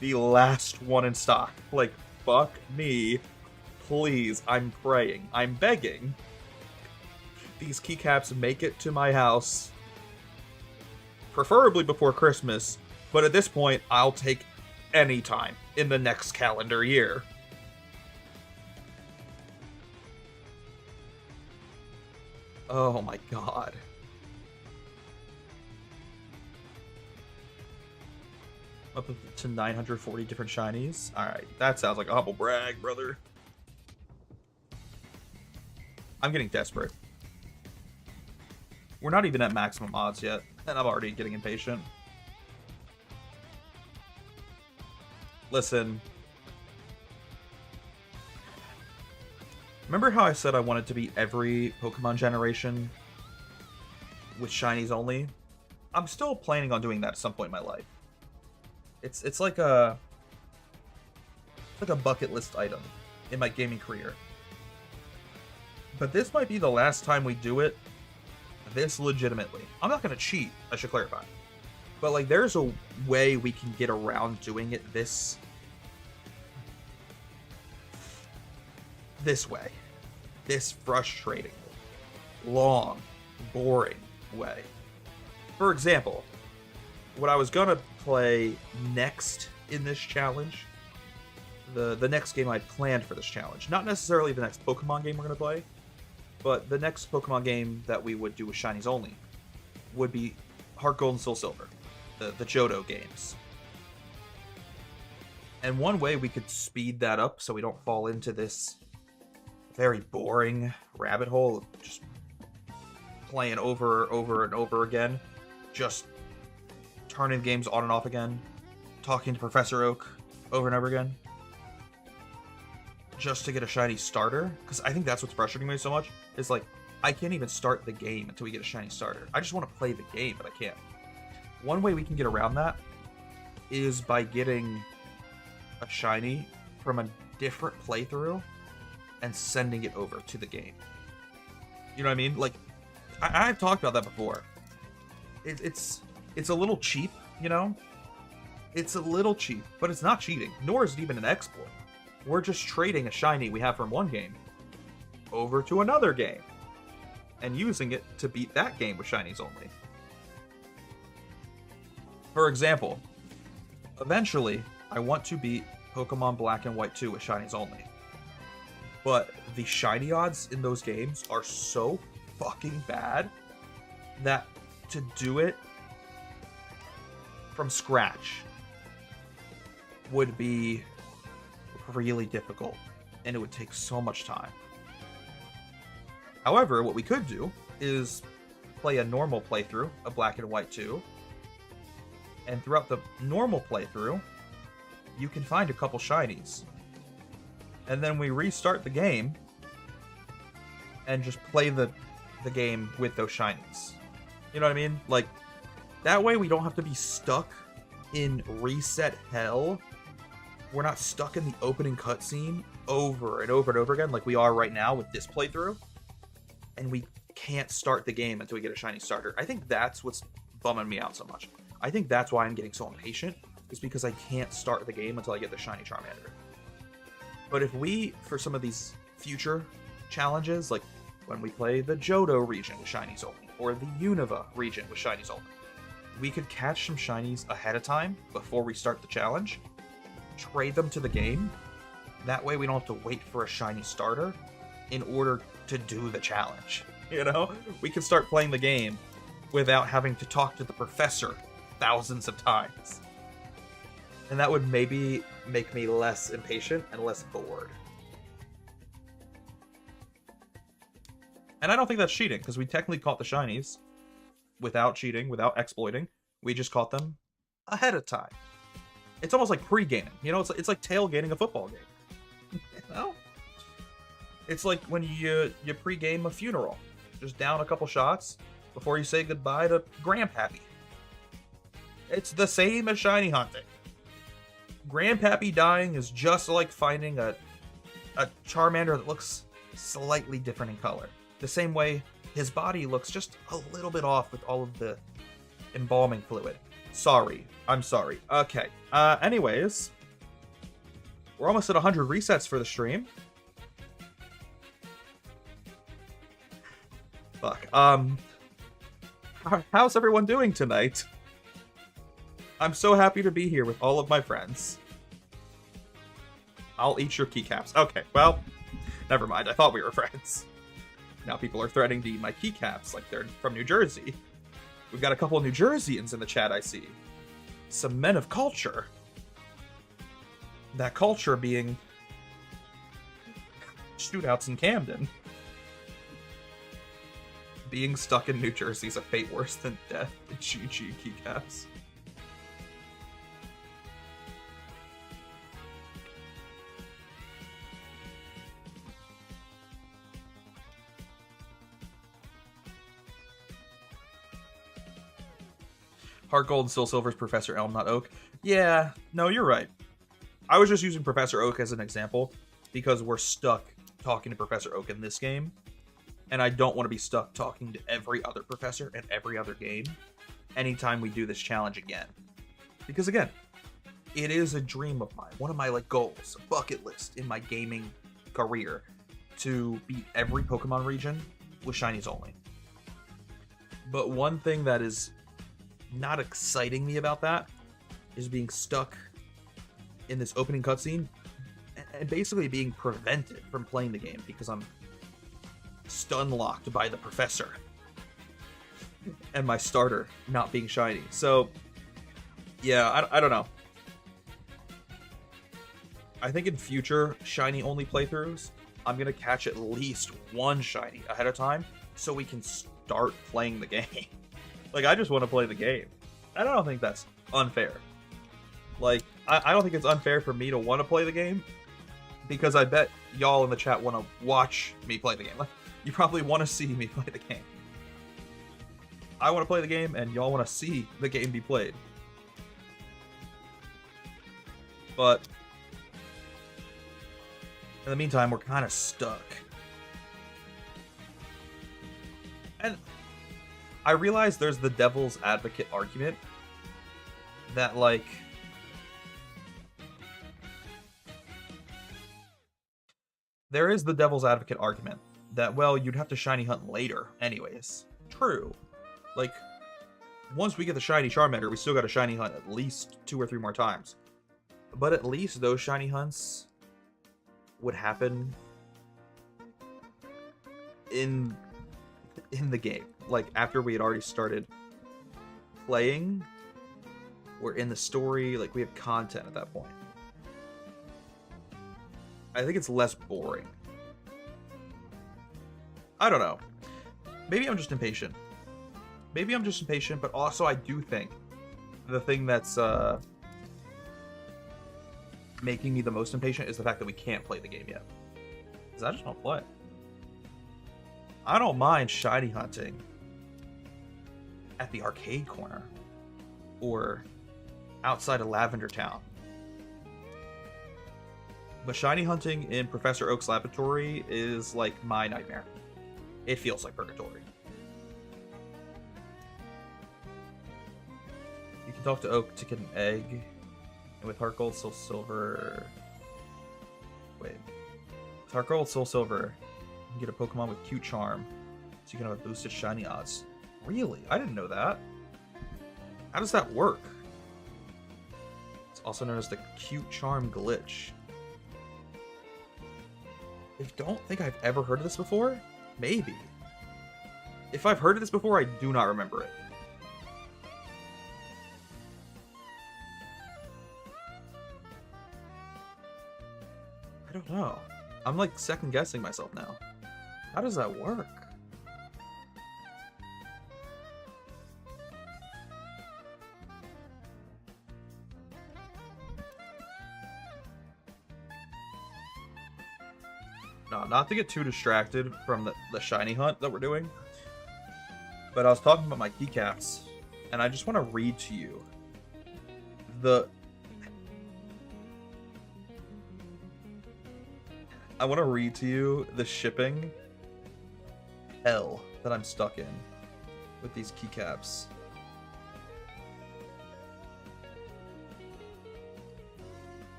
the last one in stock. Like, fuck me. Please, I'm praying. I'm begging. These keycaps make it to my house. Preferably before Christmas, but at this point, I'll take any time in the next calendar year. Oh my god. Up to 940 different shinies. Alright, that sounds like a humble brag, brother. I'm getting desperate. We're not even at maximum odds yet, and I'm already getting impatient. Listen. Remember how I said I wanted to beat every Pokemon generation with shinies only? I'm still planning on doing that at some point in my life. It's like a bucket list item in my gaming career. But this might be the last time we do it this legitimately. I'm not going to cheat, I should clarify. But like, there's a way we can get around doing it this way. This frustrating, long, boring way. For example, what I was gonna play next in this challenge, the next game I planned for this challenge, not necessarily the next Pokemon game we're gonna play, but the next Pokemon game that we would do with shinies only, would be Heart Gold and Soul Silver, the Johto games. And one way we could speed that up so we don't fall into this very boring rabbit hole of just playing over and over again, just turning games on and off again, talking to Professor Oak over and over again, just to get a shiny starter. Because I think that's what's frustrating me so much, is like, I can't even start the game until we get a shiny starter. I just want to play the game, but I can't. One way we can get around that is by getting a shiny from a different playthrough and sending it over to the game. You know what I mean? Like, I've talked about that before. It's a little cheap, you know? It's a little cheap, but it's not cheating, nor is it even an exploit. We're just trading a shiny we have from one game over to another game and using it to beat that game with shinies only. For example, eventually, I want to beat Pokemon Black and White 2 with shinies only. But the shiny odds in those games are so fucking bad that to do it from scratch would be really difficult, and it would take so much time. However, what we could do is play a normal playthrough of Black and White 2, and throughout the normal playthrough, you can find a couple shinies. And then we restart the game and just play the game with those shinies. You know what I mean? Like, that way we don't have to be stuck in reset hell. We're not stuck in the opening cutscene over and over and over again like we are right now with this playthrough. And we can't start the game until we get a shiny starter. I think that's what's bumming me out so much. I think that's why I'm getting so impatient, is because I can't start the game until I get the shiny Charmander. But if we, for some of these future challenges, like when we play the Johto region with shinies only, or the Unova region with shinies only, we could catch some shinies ahead of time before we start the challenge, trade them to the game. That way we don't have to wait for a shiny starter in order to do the challenge. You know? We can start playing the game without having to talk to the professor thousands of times. And that would maybe make me less impatient and less bored. And I don't think that's cheating, because we technically caught the shinies without cheating, without exploiting. We just caught them ahead of time. It's almost like pre-gaming. You know, it's like tailgating a football game. You know? It's like when you pre-game a funeral. Just down a couple shots before you say goodbye to Grandpappy. It's the same as shiny hunting. Grandpappy dying is just like finding a Charmander that looks slightly different in color. The same way his body looks just a little bit off with all of the embalming fluid. Sorry. I'm sorry. Okay. Anyways, we're almost at 100 resets for the stream. Fuck. How's everyone doing tonight? I'm so happy to be here with all of my friends. I'll eat your keycaps. Okay, well, never mind. I thought we were friends. Now people are threatening to eat my keycaps like they're from New Jersey. We've got a couple of New Jerseyans in the chat, I see. Some men of culture. That culture being shootouts in Camden. Being stuck in New Jersey is a fate worse than death. GG keycaps. Heart Gold and Still Silver's Professor Elm, not Oak. Yeah, no, you're right. I was just using Professor Oak as an example because we're stuck talking to Professor Oak in this game. And I don't want to be stuck talking to every other professor in every other game anytime we do this challenge again. Because again, it is a dream of mine. One of my goals, a bucket list in my gaming career to beat every Pokemon region with shinies only. But one thing that is not exciting me about that is being stuck in this opening cutscene and basically being prevented from playing the game because I'm stun locked by the professor and my starter not being shiny. So yeah, I don't know. I think in future shiny only playthroughs I'm gonna catch at least one shiny ahead of time so we can start playing the game. I just want to play the game. I don't think that's unfair. I don't think it's unfair for me to want to play the game because I bet y'all in the chat want to watch me play the game. You probably want to see me play the game. I want to play the game, and y'all want to see the game be played. But in the meantime, we're kind of stuck. And I realize there's the devil's advocate argument that, there is the devil's advocate argument that, well, you'd have to shiny hunt later anyways. True. Once we get the shiny Charmander, we still got to shiny hunt at least 2 or 3 more times. But at least those shiny hunts would happen in the game. After we had already started playing, we're in the story, we have content at that point. I think it's less boring. I don't know. Maybe I'm just impatient. But also I do think the thing that's making me the most impatient is the fact that we can't play the game yet. Because I just don't play. I don't mind shiny hunting at the arcade corner or outside of Lavender Town. But shiny hunting in Professor Oak's laboratory is my nightmare. It feels like purgatory. You can talk to Oak to get an egg. And with Heart Gold, Soul Silver... Wait. With Heart Gold, Soul Silver, you can get a Pokemon with Cute Charm. So you can have a boosted shiny odds. Really? I didn't know that. How does that work? It's also known as the Cute Charm glitch. I don't think I've ever heard of this before. Maybe. If I've heard of this before, I do not remember it. I don't know. I'm like second guessing myself now. How does that work? No, not to get too distracted from the shiny hunt that we're doing. But I was talking about my keycaps, and I just want to read to you I want to read to you the shipping hell that I'm stuck in with these keycaps.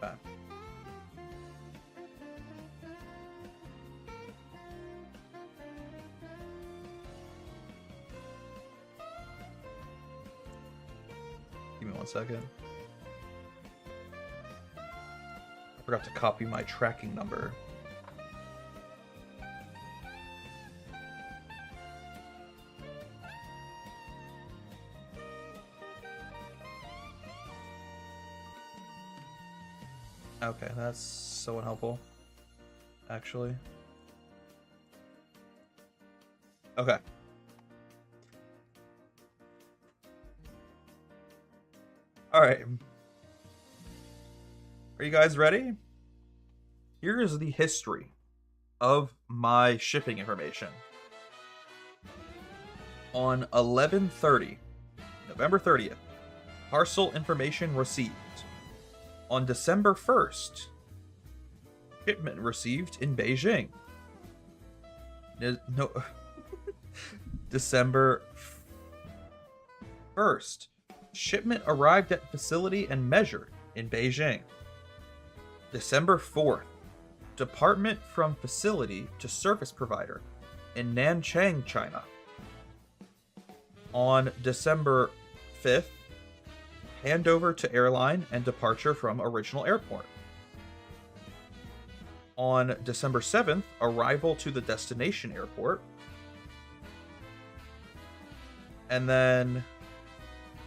Okay. Give me 1 second. I forgot to copy my tracking number. Okay, that's so unhelpful, actually. Okay. Alright. Are you guys ready? Here is the history of my shipping information. On 11/30, November 30th, parcel information received. On December 1st, shipment received in Beijing. No, December 1st, shipment arrived at facility and measured in Beijing. December 4th, department from facility to service provider in Nanchang, China. On December 5th, handover to airline and departure from original airport. On December 7th, arrival to the destination airport. And then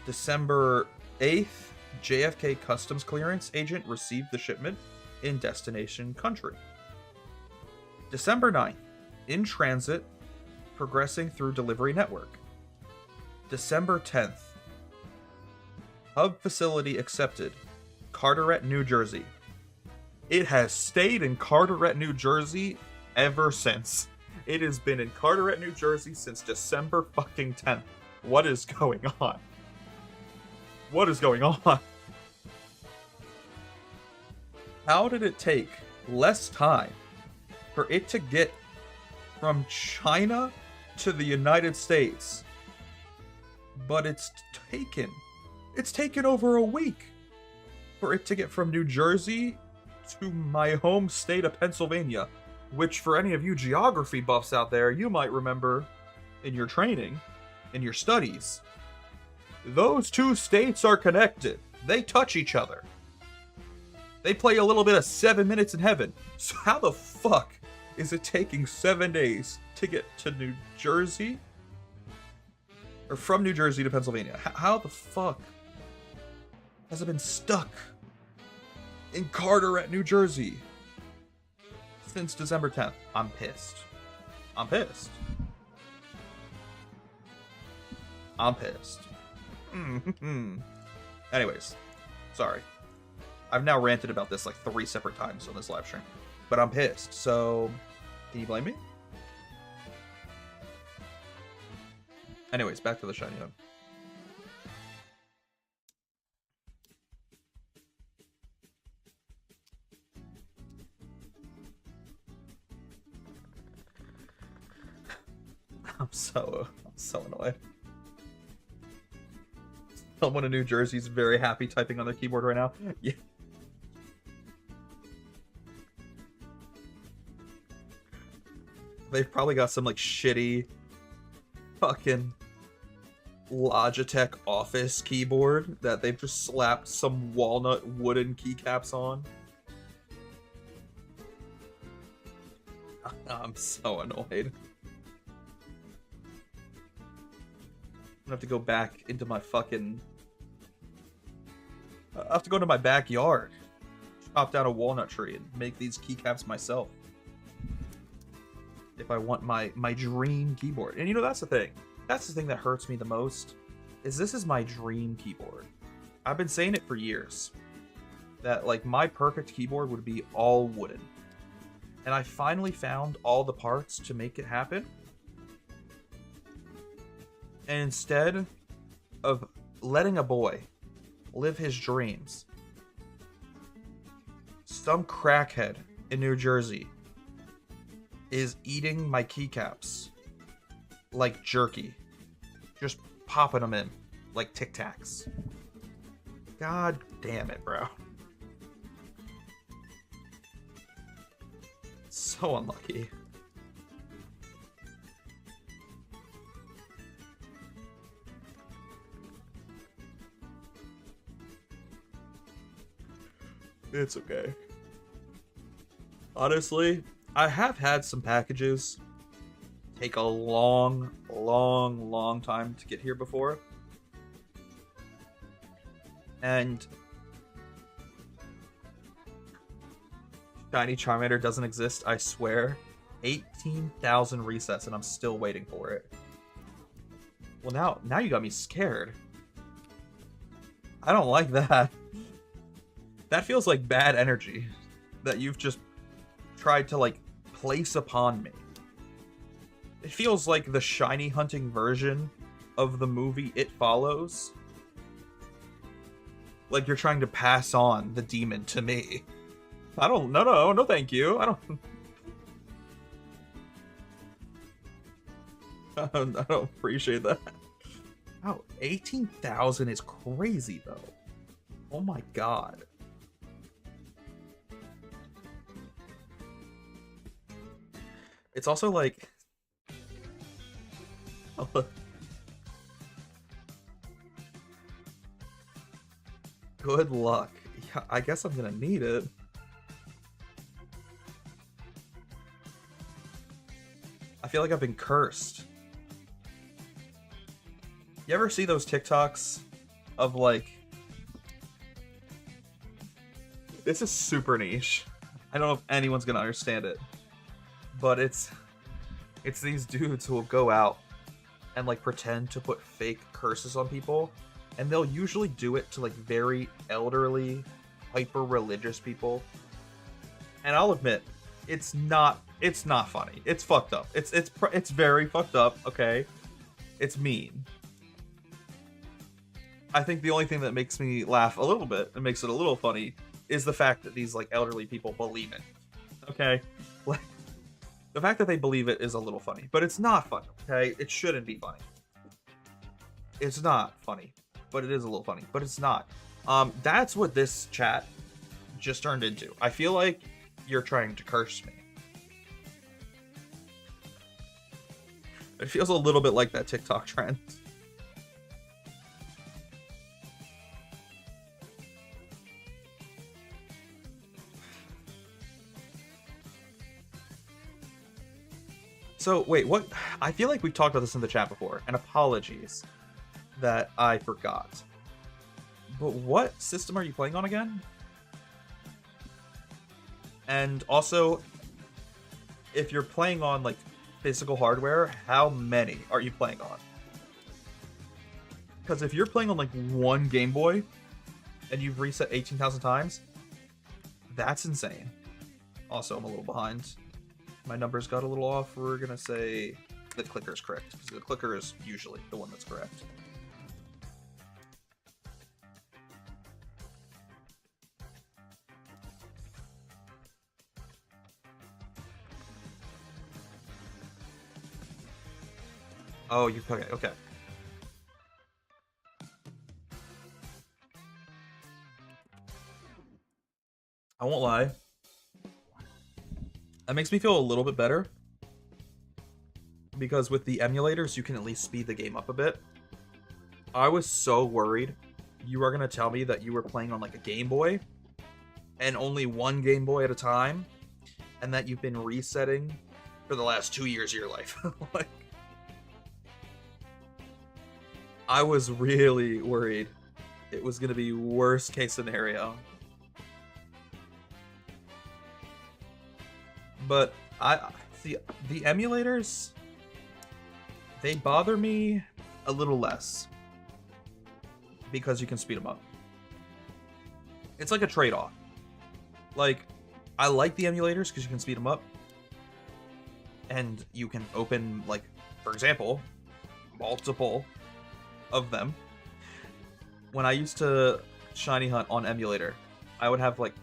December 8th, JFK Customs Clearance agent received the shipment in destination country. December 9th, in transit, progressing through delivery network. December 10th, hub facility accepted, Carteret, New Jersey. It has stayed in Carteret, New Jersey ever since. It has been in Carteret, New Jersey since December fucking 10th. What is going on? What is going on? How did it take less time for it to get from China to the United States? But it's taken over a week for it to get from New Jersey to my home state of Pennsylvania, which for any of you geography buffs out there, you might remember in your training, in your studies. Those two states are connected. They touch each other. They play a little bit of 7 Minutes in Heaven. So how the fuck is it taking 7 days to get to New Jersey? Or from New Jersey to Pennsylvania? How the fuck has it been stuck in Carteret, New Jersey since December 10th? I'm pissed. I'm pissed. I'm pissed. Anyways, sorry. I've now ranted about this like 3 separate times on this live stream. But I'm pissed, so can you blame me? Anyways, back to the shiny hub. I'm so annoyed. Someone in New Jersey is very happy typing on their keyboard right now. Yeah. They've probably got some like shitty fucking Logitech Office keyboard that they've just slapped some walnut wooden keycaps on. I'm so annoyed. I'm gonna have to go back into my fucking... I have to go to my backyard, chop down a walnut tree, and make these keycaps myself. If I want my dream keyboard. And you know, that's the thing. That's the thing that hurts me the most, is this is my dream keyboard. I've been saying it for years. That, like, my perfect keyboard would be all wooden. And I finally found all the parts to make it happen. And instead of letting a boy live his dreams, some crackhead in New Jersey is eating my keycaps like jerky. Just popping them in like Tic Tacs. God damn it, bro. So unlucky. It's okay. Honestly, I have had some packages take a long time to get here before. And Shiny Charmander doesn't exist, I swear. 18,000 resets and I'm still waiting for it. Well, now you got me scared. I don't like that. That feels like bad energy that you've just tried to, like, place upon me. It feels like the shiny hunting version of the movie It Follows. Like you're trying to pass on the demon to me. No, thank you. I don't appreciate that. Oh, 18,000 is crazy, though. Oh my god. It's also like... Good luck. Yeah, I guess I'm gonna need it. I feel like I've been cursed. You ever see those TikToks of, like... This is super niche. I don't know if anyone's gonna understand it. But it's these dudes who will go out and, like, pretend to put fake curses on people. And they'll usually do it to, like, very elderly, hyper-religious people. And I'll admit, it's not funny. It's fucked up. It's very fucked up, okay? It's mean. I think the only thing that makes me laugh a little bit and makes it a little funny is the fact that these, like, elderly people believe it. Okay? Like, the fact that they believe it is a little funny. But it's not funny, okay? It shouldn't be funny. It's not funny. But it is a little funny. But it's not. That's what this chat just turned into. I feel like you're trying to curse me. It feels a little bit like that TikTok trend. So, wait, what? I feel like we've talked about this in the chat before, and apologies that I forgot. But what system are you playing on again? And also, if you're playing on, like, physical hardware, how many are you playing on? Because if you're playing on, like, one Game Boy, and you've reset 18,000 times, that's insane. Also, I'm a little behind. My numbers got a little off. We're gonna say the clicker's correct, because the clicker is usually the one that's correct. Oh, you okay? Okay. I won't lie. That makes me feel a little bit better. Because with the emulators, you can at least speed the game up a bit. I was so worried you were going to tell me that you were playing on like a Game Boy and only one Game Boy at a time, and that you've been resetting for the last 2 years of your life. Like, I was really worried it was going to be worst case scenario. But I see the emulators, they bother me a little less because you can speed them up. It's like a trade-off. Like, I like the emulators because you can speed them up, and you can open, like, for example, multiple of them. When I used to shiny hunt on emulator, I would have like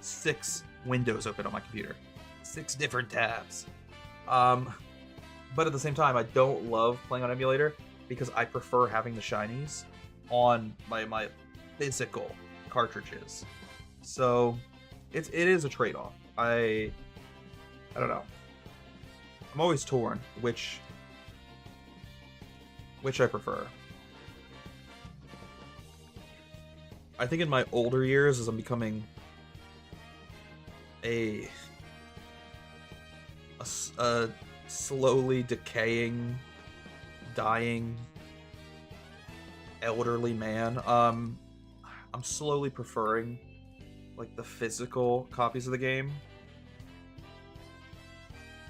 6 windows open on my computer, 6 different tabs. But at the same time, I don't love playing on emulator because I prefer having the shinies on my physical cartridges. So it is a trade-off. I don't know. I'm always torn which I prefer. I think in my older years, as I'm becoming a slowly decaying, dying, elderly man, I'm slowly preferring like the physical copies of the game.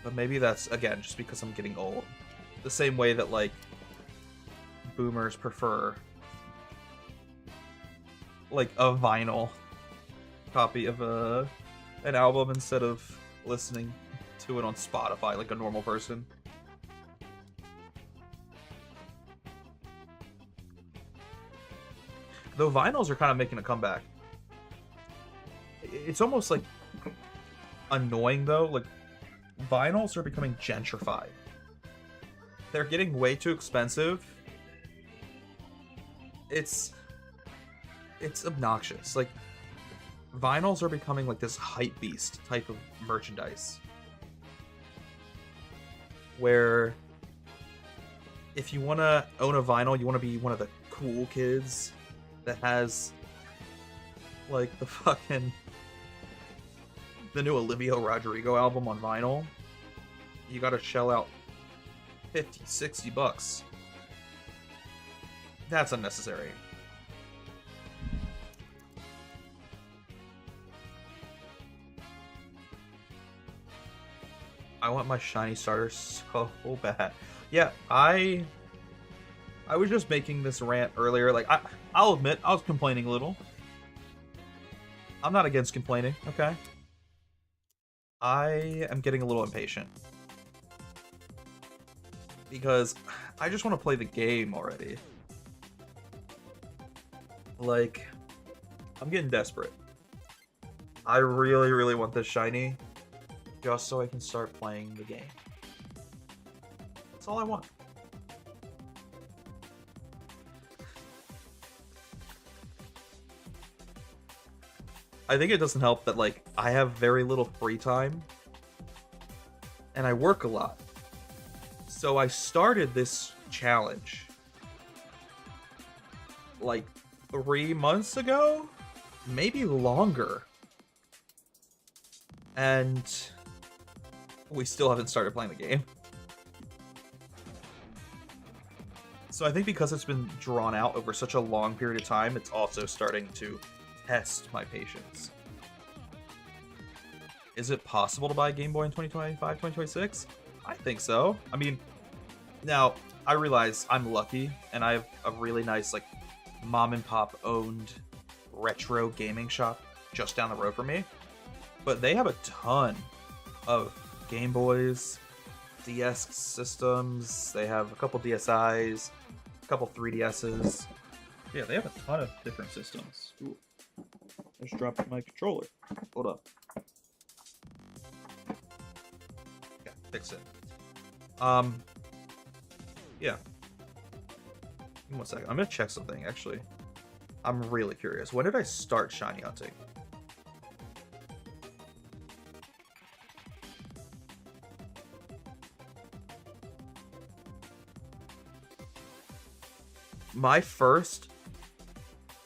But maybe that's, again, just because I'm getting old. The same way that like boomers prefer like a vinyl copy of an album instead of listening to it on Spotify like a normal person. Though vinyls are kind of making a comeback. It's almost like annoying though, like vinyls are becoming gentrified. They're getting way too expensive. It's obnoxious. Like, vinyls are becoming like this hype beast type of merchandise. Where if you want to own a vinyl, you want to be one of the cool kids that has like the new Olivia Rodrigo album on vinyl. You gotta shell out 50, 60 bucks. That's unnecessary. I want my shiny starter so bad. Yeah, I was just making this rant earlier. Like, I'll admit, I was complaining a little. I'm not against complaining, okay? I am getting a little impatient. Because I just want to play the game already. Like, I'm getting desperate. I really, really want this shiny. Just so I can start playing the game. That's all I want. I think it doesn't help that, like, I have very little free time. And I work a lot. So I started this challenge like 3 months ago? Maybe longer. And we still haven't started playing the game. So I think because it's been drawn out over such a long period of time, it's also starting to test my patience. Is it possible to buy a Game Boy in 2025, 2026? I think so. I mean, now, I realize I'm lucky, and I have a really nice, like, mom and pop owned retro gaming shop just down the road from me. But they have a ton of Game Boys, DS systems, they have a couple DSIs, a couple 3DSs. Yeah, they have a ton of different systems. Ooh. I just dropped my controller. Hold up. Yeah, fix it. Yeah. Give me 1 second. I'm gonna check something, actually. I'm really curious. When did I start shiny hunting? My first...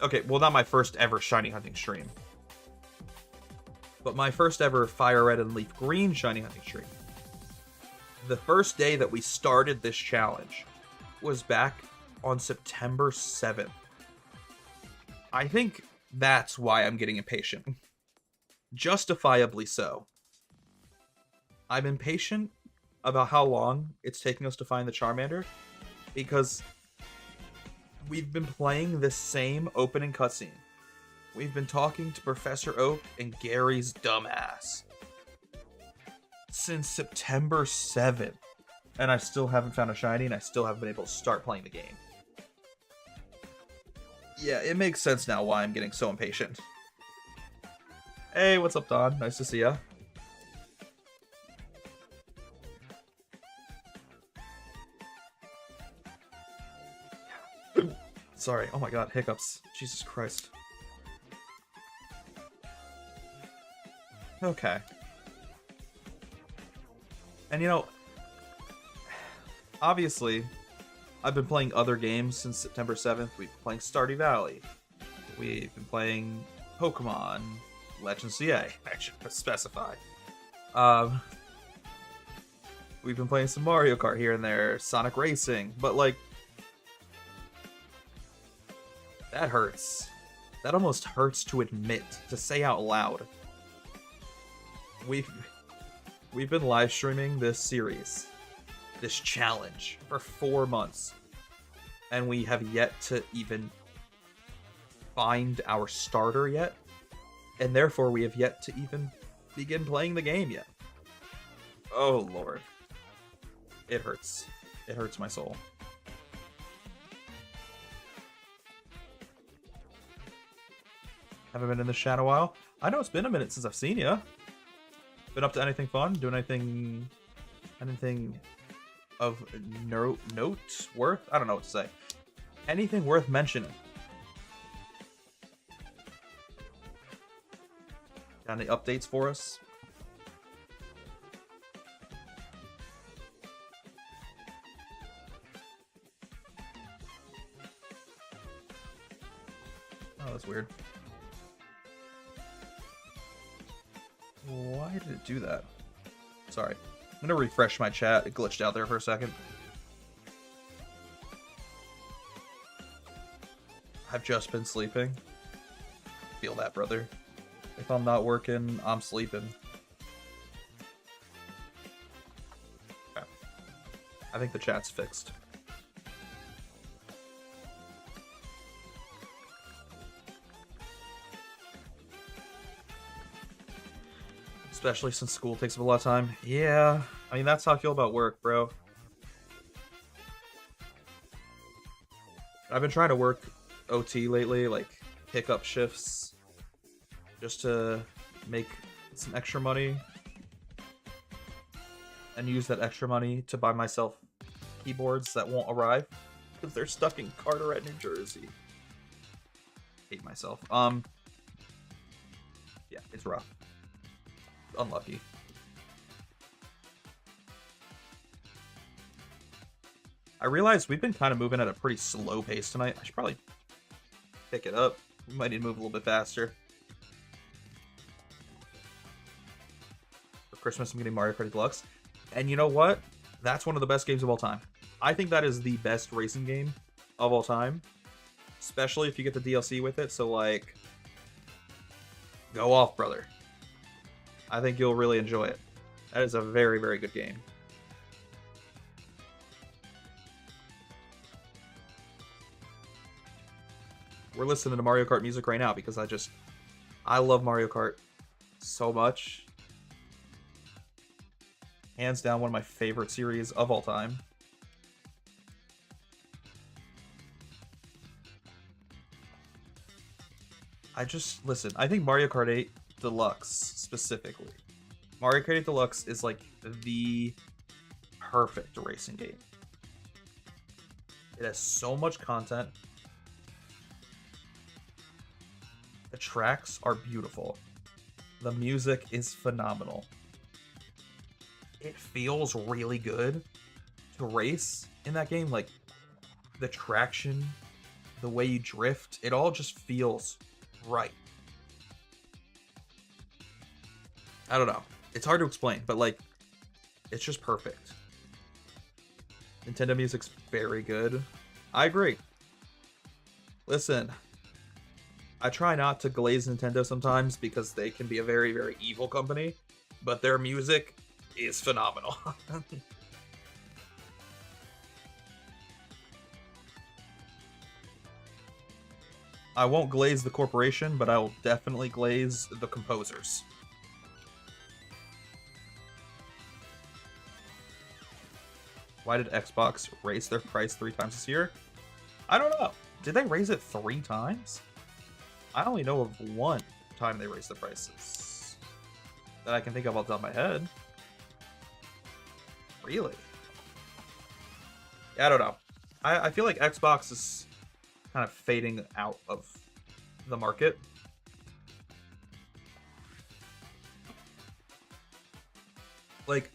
Okay, well, not my first ever shiny hunting stream. But my first ever fire red and leaf green shiny hunting stream. The first day that we started this challenge was back on September 7th. I think that's why I'm getting impatient. Justifiably so. I'm impatient about how long it's taking us to find the Charmander, because we've been playing the same opening cutscene. We've been talking to Professor Oak and Gary's dumbass since September 7th. And I still haven't found a shiny, and I still haven't been able to start playing the game. Yeah, it makes sense now why I'm getting so impatient. Hey, what's up, Don? Nice to see ya. Sorry. Oh my god, hiccups. Jesus Christ. Okay. And you know, obviously, I've been playing other games since September 7th. We've been playing Stardew Valley. We've been playing Pokemon Legends CA. I should specify. We've been playing some Mario Kart here and there, Sonic Racing, but like, that hurts. That almost hurts to admit, to say out loud. We've been live streaming this series, this challenge, for 4 months, and we have yet to even find our starter yet, and therefore we have yet to even begin playing the game yet. Oh lord. It hurts. It hurts my soul. Haven't been in this chat in a while. I know it's been a minute since I've seen you. Been up to anything fun? Doing anything of note worth? I don't know what to say. Anything worth mentioning? Got any updates for us? Oh, that's weird. Why did it do that? Sorry. I'm gonna refresh my chat. It glitched out there for a second. I've just been sleeping. Feel that, brother. If I'm not working, I'm sleeping. Okay. I think the chat's fixed. Especially since school takes up a lot of time. Yeah, I mean, that's how I feel about work, bro. I've been trying to work OT lately, like pick up shifts, just to make some extra money, and use that extra money to buy myself keyboards that won't arrive because they're stuck in Carteret, New Jersey. Hate myself. Yeah, it's rough. Unlucky. I realized we've been kind of moving at a pretty slow pace tonight. I should probably pick it up. We might need to move a little bit faster. For Christmas, I'm getting Mario Kart Deluxe. And you know what? That's one of the best games of all time. I think that is the best racing game of all time. Especially if you get the DLC with it. So, like, go off, brother. I think you'll really enjoy it. That is a very, very good game. We're listening to Mario Kart music right now because I love Mario Kart so much. Hands down, one of my favorite series of all time. Listen, I think Mario Kart 8 Deluxe, specifically. Mario Kart 8 Deluxe is like the perfect racing game. It has so much content. The tracks are beautiful. The music is phenomenal. It feels really good to race in that game. Like, the traction, the way you drift, it all just feels right. I don't know. It's hard to explain, but like, it's just perfect. Nintendo music's very good. I agree. Listen, I try not to glaze Nintendo sometimes because they can be a very, very evil company, but their music is phenomenal. I won't glaze the corporation, but I will definitely glaze the composers. Why did Xbox raise their price 3 times this year? I don't know. Did they raise it 3 times? I only know of one time they raised the prices that I can think of off the top of my head. Really? Yeah, I don't know. I feel like Xbox is kind of fading out of the market. Like,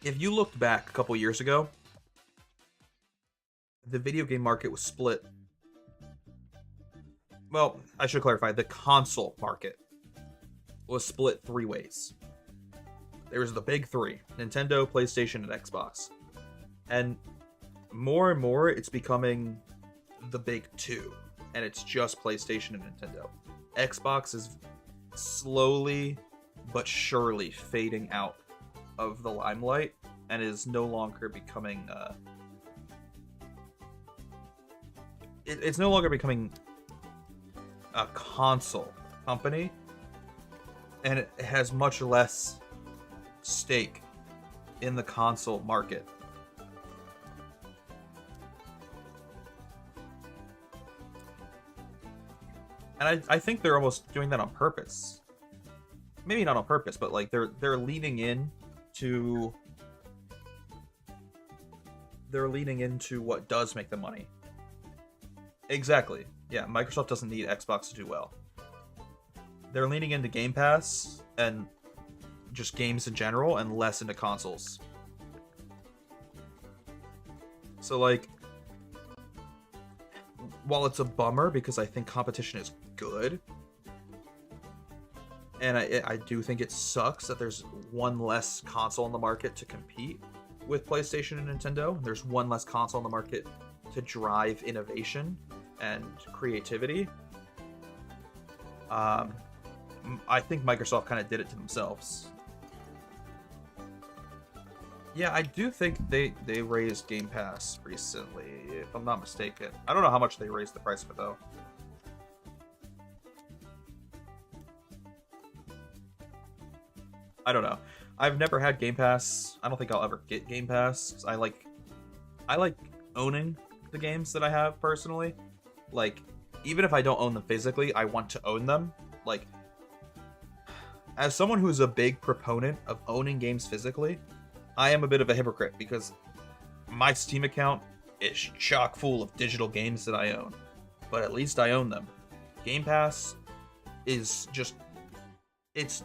if you looked back a couple years ago, the video game market was split. Well, I should clarify, the console market was split 3 ways. There was the big 3, Nintendo, PlayStation, and Xbox. And more, it's becoming the big 2, and it's just PlayStation and Nintendo. Xbox is slowly but surely fading out of the limelight and is no longer becoming it's no longer becoming a console company, and it has much less stake in the console market. And I think they're almost doing that on purpose. Maybe not on purpose, but like they're leaning in to what does make them money. Exactly. Yeah, Microsoft doesn't need Xbox to do well. They're leaning into Game Pass and just games in general and less into consoles. So like, while it's a bummer because I think competition is good, and I do think it sucks that there's one less console in the market to compete with PlayStation and Nintendo. There's one less console in the market to drive innovation and creativity. I think Microsoft kind of did it to themselves. Yeah, I do think they raised Game Pass recently, if I'm not mistaken. I don't know how much they raised the price of it, though. I don't know. I've never had Game Pass. I don't think I'll ever get Game Pass, 'cause I like owning the games that I have personally. Like, even if I don't own them physically, I want to own them. Like, as someone who's a big proponent of owning games physically, I am a bit of a hypocrite because my Steam account is chock full of digital games that I own, but at least I own them. Game Pass is just, it's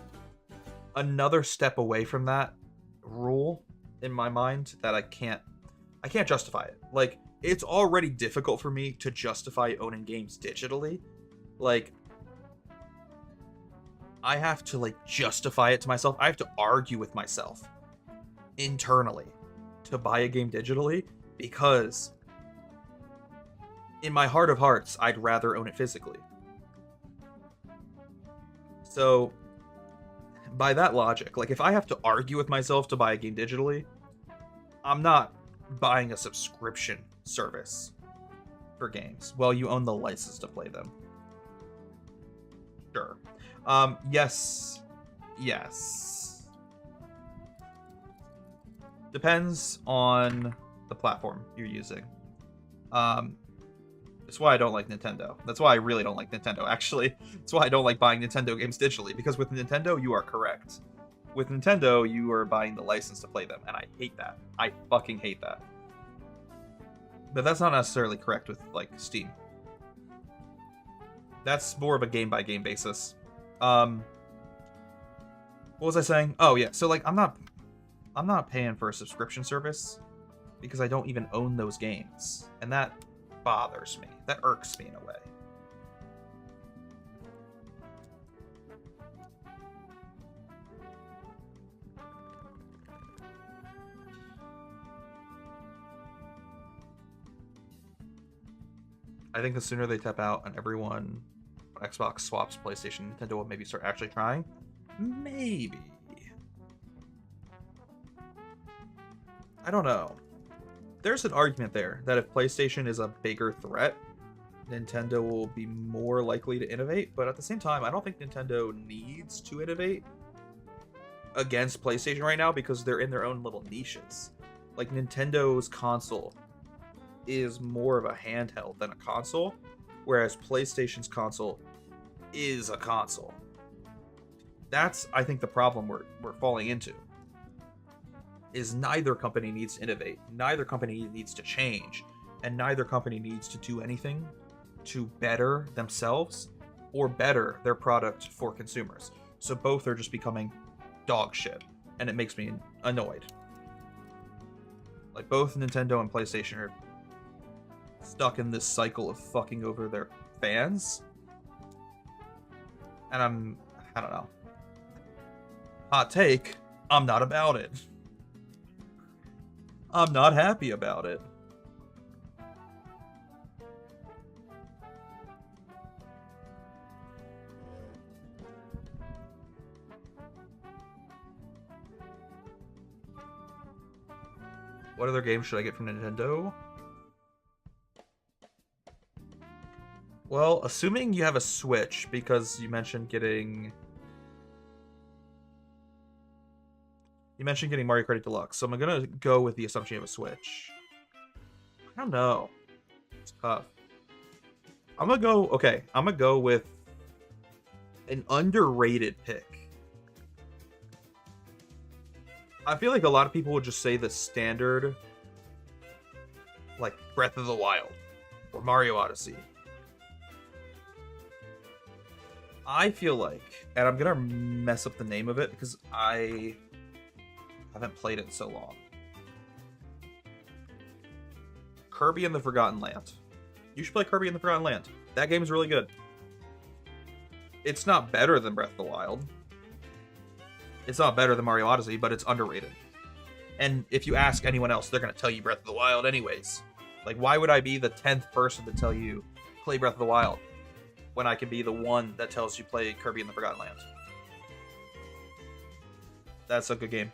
another step away from that rule in my mind that I can't justify it. Like, it's already difficult for me to justify owning games digitally. Like, I have to like justify it to myself. I have to argue with myself internally to buy a game digitally because in my heart of hearts, I'd rather own it physically. So by that logic, like if I have to argue with myself to buy a game digitally, I'm not buying a subscription service for games. Well, you own the license to play them. Sure. Yes. Depends on the platform you're using. That's why I don't like Nintendo. That's why I really don't like Nintendo, actually. That's why I don't like buying Nintendo games digitally, because with Nintendo, you are correct. With Nintendo, you are buying the license to play them, and I hate that. I fucking hate that. But that's not necessarily correct with, like, Steam. That's more of a game-by-game basis. What was I saying? Oh, yeah. So, like, I'm not paying for a subscription service because I don't even own those games. And that bothers me. That irks me in a way. I think the sooner they tap out and everyone on Xbox swaps PlayStation, Nintendo will maybe start actually trying. Maybe. I don't know. There's an argument there that if PlayStation is a bigger threat, Nintendo will be more likely to innovate. But at the same time, I don't think Nintendo needs to innovate against PlayStation right now because they're in their own little niches. Like, Nintendo's console is more of a handheld than a console, whereas PlayStation's console is a console. That's, I think, the problem we're falling into. Is neither company needs to innovate, neither company needs to change, and neither company needs to do anything to better themselves or better their product for consumers. So both are just becoming dog shit, and it makes me annoyed. Like, both Nintendo and PlayStation are stuck in this cycle of fucking over their fans. And I don't know. Hot take, I'm not about it. I'm not happy about it. What other games should I get from Nintendo? Well, assuming you have a Switch, because you mentioned getting Mario Kart Deluxe, so I'm gonna go with the assumption you have a Switch. I don't know. It's tough. I'm gonna go with an underrated pick. I feel like a lot of people would just say the standard, like Breath of the Wild or Mario Odyssey. I feel like, and I'm gonna mess up the name of it because I haven't played it in so long. Kirby and the Forgotten Land. You should play Kirby and the Forgotten Land. That game is really good. It's not better than Breath of the Wild. It's not better than Mario Odyssey, but it's underrated. And if you ask anyone else, they're going to tell you Breath of the Wild anyways. Like, why would I be the 10th person to tell you play Breath of the Wild when I can be the one that tells you play Kirby and the Forgotten Land? That's a good game.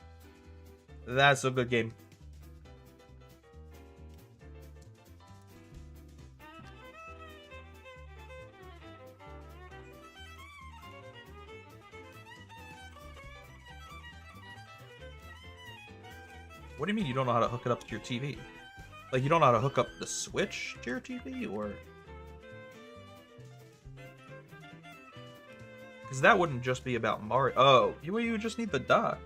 That's a good game. What do you mean you don't know how to hook it up to your TV? Like, you don't know how to hook up the Switch to your TV, or? Because that wouldn't just be about Mario. Oh, you just need the dock.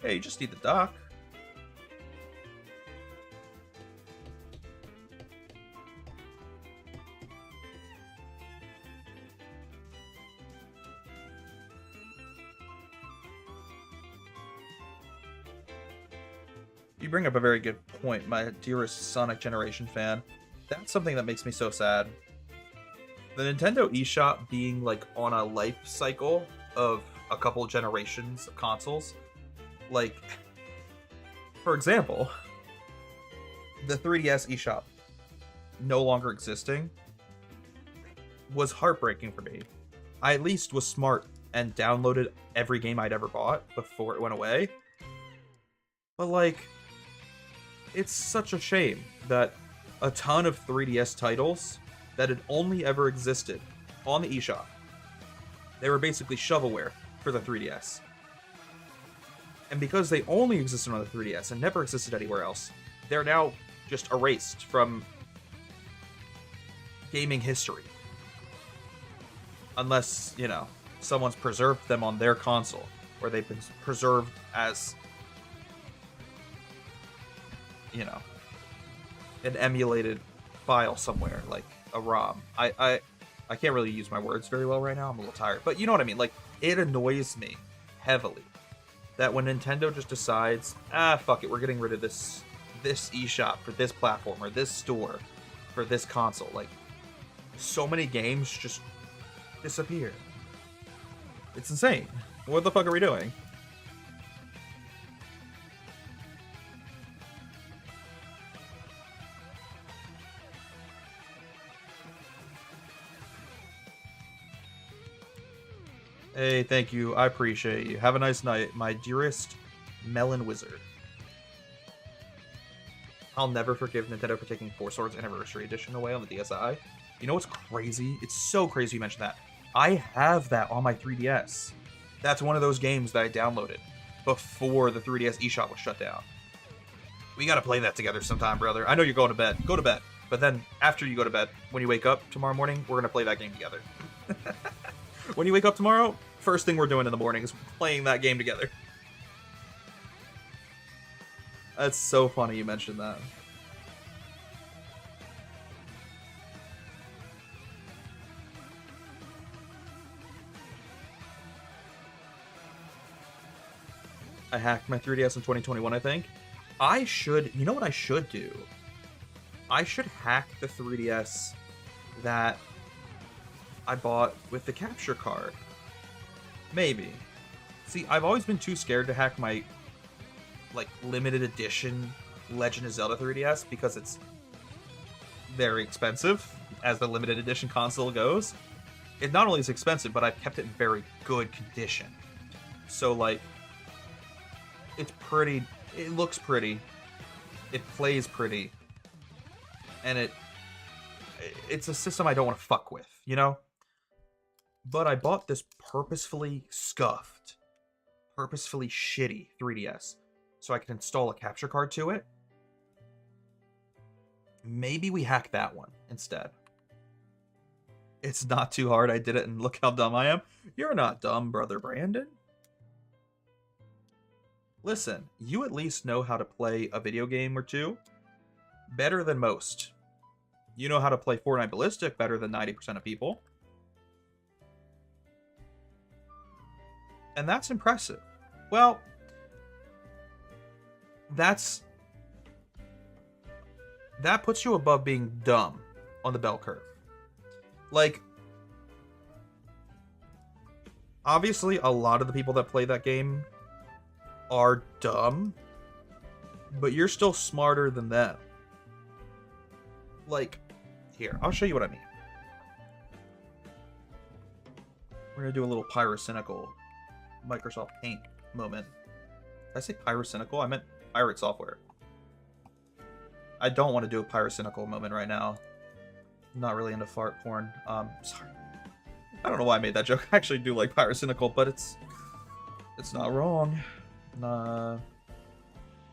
Yeah, you just need the dock. You bring up a very good point, my dearest Sonic Generation fan. That's something that makes me so sad. The Nintendo eShop being like on a life cycle of a couple generations of consoles. Like, for example, the 3DS eShop no longer existing was heartbreaking for me. I at least was smart and downloaded every game I'd ever bought before it went away. But like, it's such a shame that a ton of 3DS titles that had only ever existed on the eShop, they were basically shovelware for the 3DS. And because they only existed on the 3DS and never existed anywhere else, they're now just erased from gaming history. Unless, you know, someone's preserved them on their console, or they've been preserved as, you know, an emulated file somewhere, like a ROM. I can't really use my words very well right now. I'm a little tired, but you know what I mean. Like, it annoys me heavily that when Nintendo just decides, fuck it, we're getting rid of this eShop for this platform or this store for this console. Like, so many games just disappear. It's insane. What the fuck are we doing? Hey, thank you. I appreciate you. Have a nice night, my dearest Melon Wizard. I'll never forgive Nintendo for taking Four Swords Anniversary Edition away on the DSi. You know what's crazy? It's so crazy you mentioned that. I have that on my 3DS. That's one of those games that I downloaded before the 3DS eShop was shut down. We gotta play that together sometime, brother. I know you're going to bed. Go to bed. But then, after you go to bed, when you wake up tomorrow morning, we're gonna play that game together. When you wake up tomorrow, first thing we're doing in the morning is playing that game together. That's so funny you mentioned that. I hacked my 3DS in 2021, I think. I should... You know what I should do? I should hack the 3DS that I bought with the capture card. Maybe. See, I've always been too scared to hack my, like, limited edition Legend of Zelda 3DS because it's very expensive, as the limited edition console goes. It not only is expensive, but I've kept it in very good condition. So, like, it's pretty, it looks pretty, it plays pretty, and it's a system I don't want to fuck with, you know? But I bought this purposefully scuffed, purposefully shitty 3DS so I can install a capture card to it. Maybe we hack that one instead. It's not too hard. I did it, and look how dumb I am. You're not dumb, brother Brandon. Listen, you at least know how to play a video game or two better than most. You know how to play Fortnite Ballistic better than 90% of people. And that's impressive. Well, that puts you above being dumb on the bell curve. Like, obviously a lot of the people that play that game are dumb, but you're still smarter than them. Like, here, I'll show you what I mean. We're gonna do a little pyrocynical Microsoft Paint moment. Did I say pyrocynical? I meant pirate software. I don't want to do a pyrocynical moment right now. I'm not really into fart porn. Sorry. I don't know why I made that joke. I actually do like pyrocynical, but it's not wrong.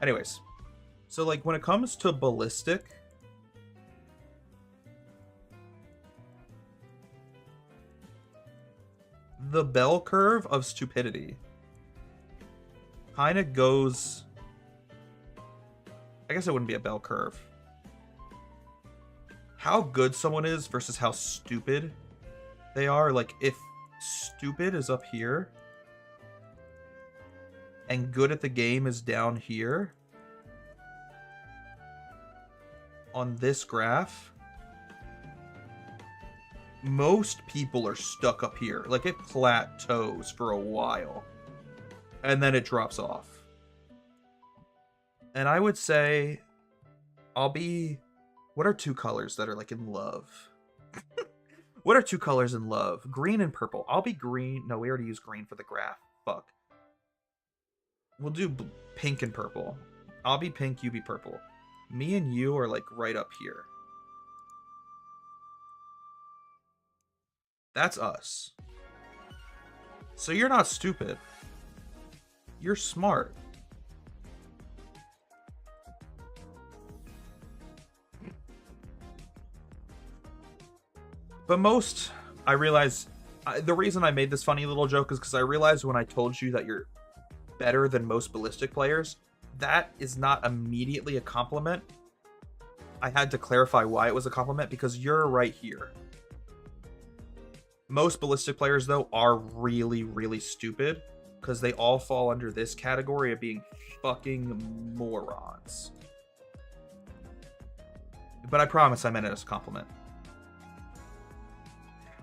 Anyways, so like when it comes to ballistic, the bell curve of stupidity kind of goes... I guess it wouldn't be a bell curve. How good someone is versus how stupid they are. Like, if stupid is up here and good at the game is down here on this graph, most people are stuck up here. Like, it plateaus for a while and then it drops off. And I would say I'll be... What are two colors that are like in love? What are two colors in love? Green and purple. I'll be green. No, we already used green for the graph. Fuck. We'll do pink and purple. I'll be pink, you be purple. Me and you are like right up here. That's us. So you're not stupid. You're smart. But most, I realize, the reason I made this funny little joke is because I realized when I told you that you're better than most ballistic players, that is not immediately a compliment. I had to clarify why it was a compliment, because you're right here. Most ballistic players, though, are really, really stupid, because they all fall under this category of being fucking morons. But I promise I meant it as a compliment.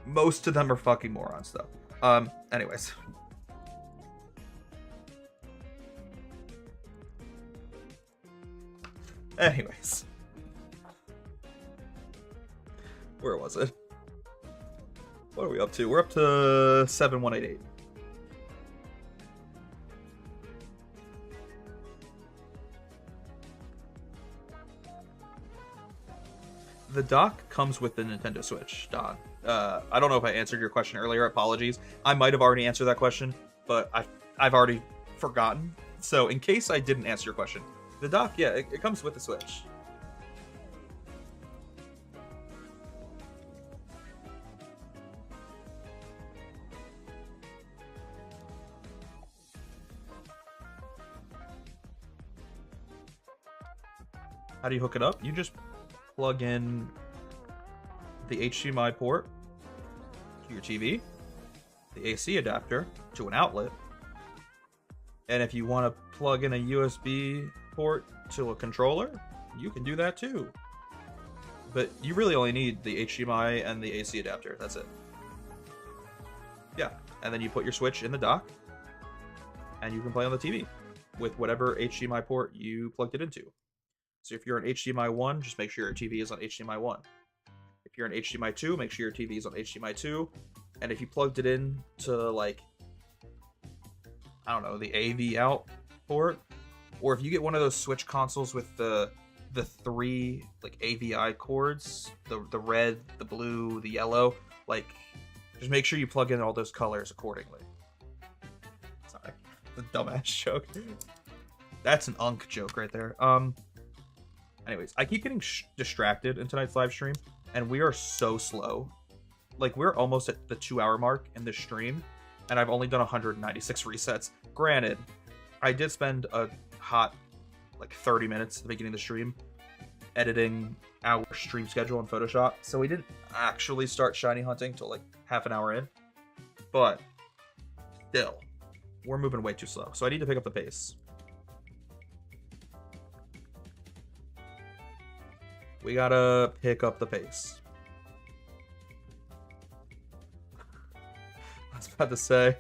Most of them are fucking morons, though. Anyways. Anyways. Where was it? What are we up to? We're up to 7188. The dock comes with the Nintendo Switch, Don. I don't know if I answered your question earlier. Apologies. I might have already answered that question, but I've already forgotten. So in case I didn't answer your question, the dock, yeah, it comes with the Switch. How do you hook it up? You just plug in the HDMI port to your TV, the AC adapter to an outlet, and if you want to plug in a USB port to a controller, you can do that too. But you really only need the HDMI and the AC adapter. That's it. Yeah, and then you put your Switch in the dock, and you can play on the TV with whatever HDMI port you plugged it into. So if you're an HDMI 1, just make sure your TV is on HDMI 1. If you're an HDMI 2, make sure your TV is on HDMI 2. And if you plugged it in to, like, I don't know, the AV out port, or if you get one of those Switch consoles with the three, like, AVI cords, the red, the blue, the yellow, like, just make sure you plug in all those colors accordingly. Sorry, the dumbass joke. That's an unk joke right there. Anyways, I keep getting distracted in tonight's live stream, and we are so slow. Like, we're almost at the 2-hour mark in this stream, and I've only done 196 resets. Granted, I did spend a hot, like, 30 minutes at the beginning of the stream editing our stream schedule in Photoshop, so we didn't actually start shiny hunting till, like, half an hour in. But, still, we're moving way too slow, so I need to pick up the pace. We gotta pick up the pace. I was about to say,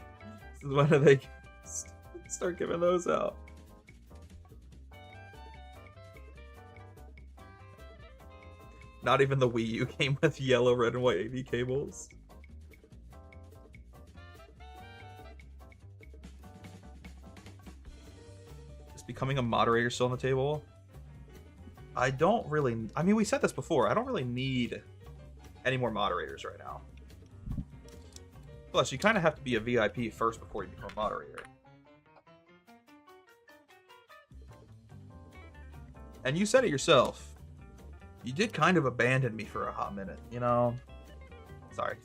when do they start giving those out? Not even the Wii U came with yellow, red, and white AV cables. Is becoming a moderator still on the table? I don't really... I mean, we said this before. I don't really need any more moderators right now. Plus, you kind of have to be a VIP first before you become a moderator. And you said it yourself. You did kind of abandon me for a hot minute, you know? Sorry.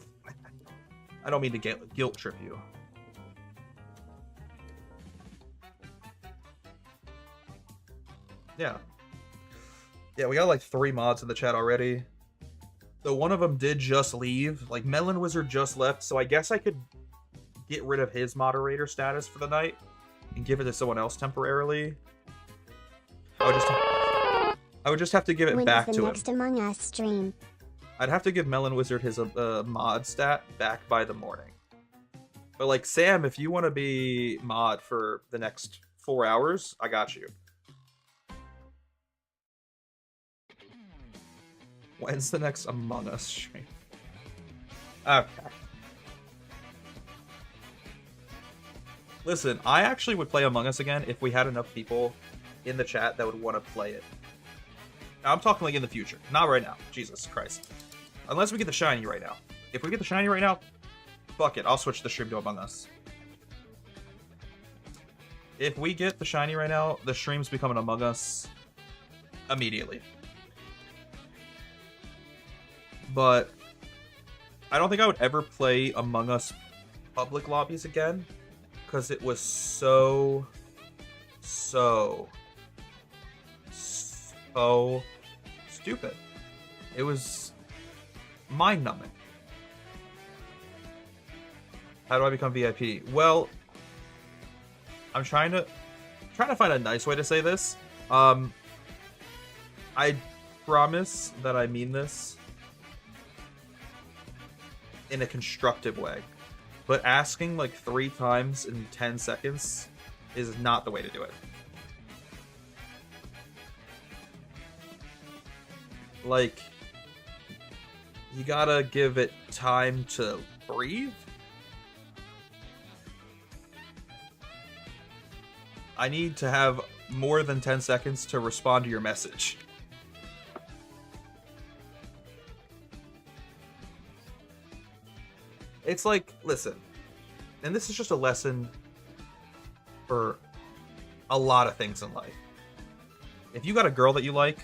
I don't mean to guilt trip you. Yeah. Yeah, we got like 3 mods in the chat already. Though one of them did just leave. Like, Melon Wizard just left, so I guess I could get rid of his moderator status for the night and give it to someone else temporarily. I would just have to give it back to him. When is the next Among Us stream? I'd have to give Melon Wizard his mod stat back by the morning. But, like, Sam, if you want to be mod for the next 4 hours, I got you. When's the next Among Us stream? Okay. Listen, I actually would play Among Us again if we had enough people in the chat that would want to play it. Now, I'm talking like in the future, not right now. Jesus Christ. Unless we get the shiny right now. If we get the shiny right now, fuck it. I'll switch the stream to Among Us. If we get the shiny right now, the stream's becoming Among Us immediately. But I don't think I would ever play Among Us public lobbies again, because it was so stupid. It was mind-numbing. How do I become VIP? Well, I'm trying to find a nice way to say this. I promise that I mean this in a constructive way. But asking like 3 times in 10 seconds is not the way to do it. Like, you gotta give it time to breathe. I need to have more than 10 seconds to respond to your message. It's like, listen, and this is just a lesson for a lot of things in life. If you got a girl that you like,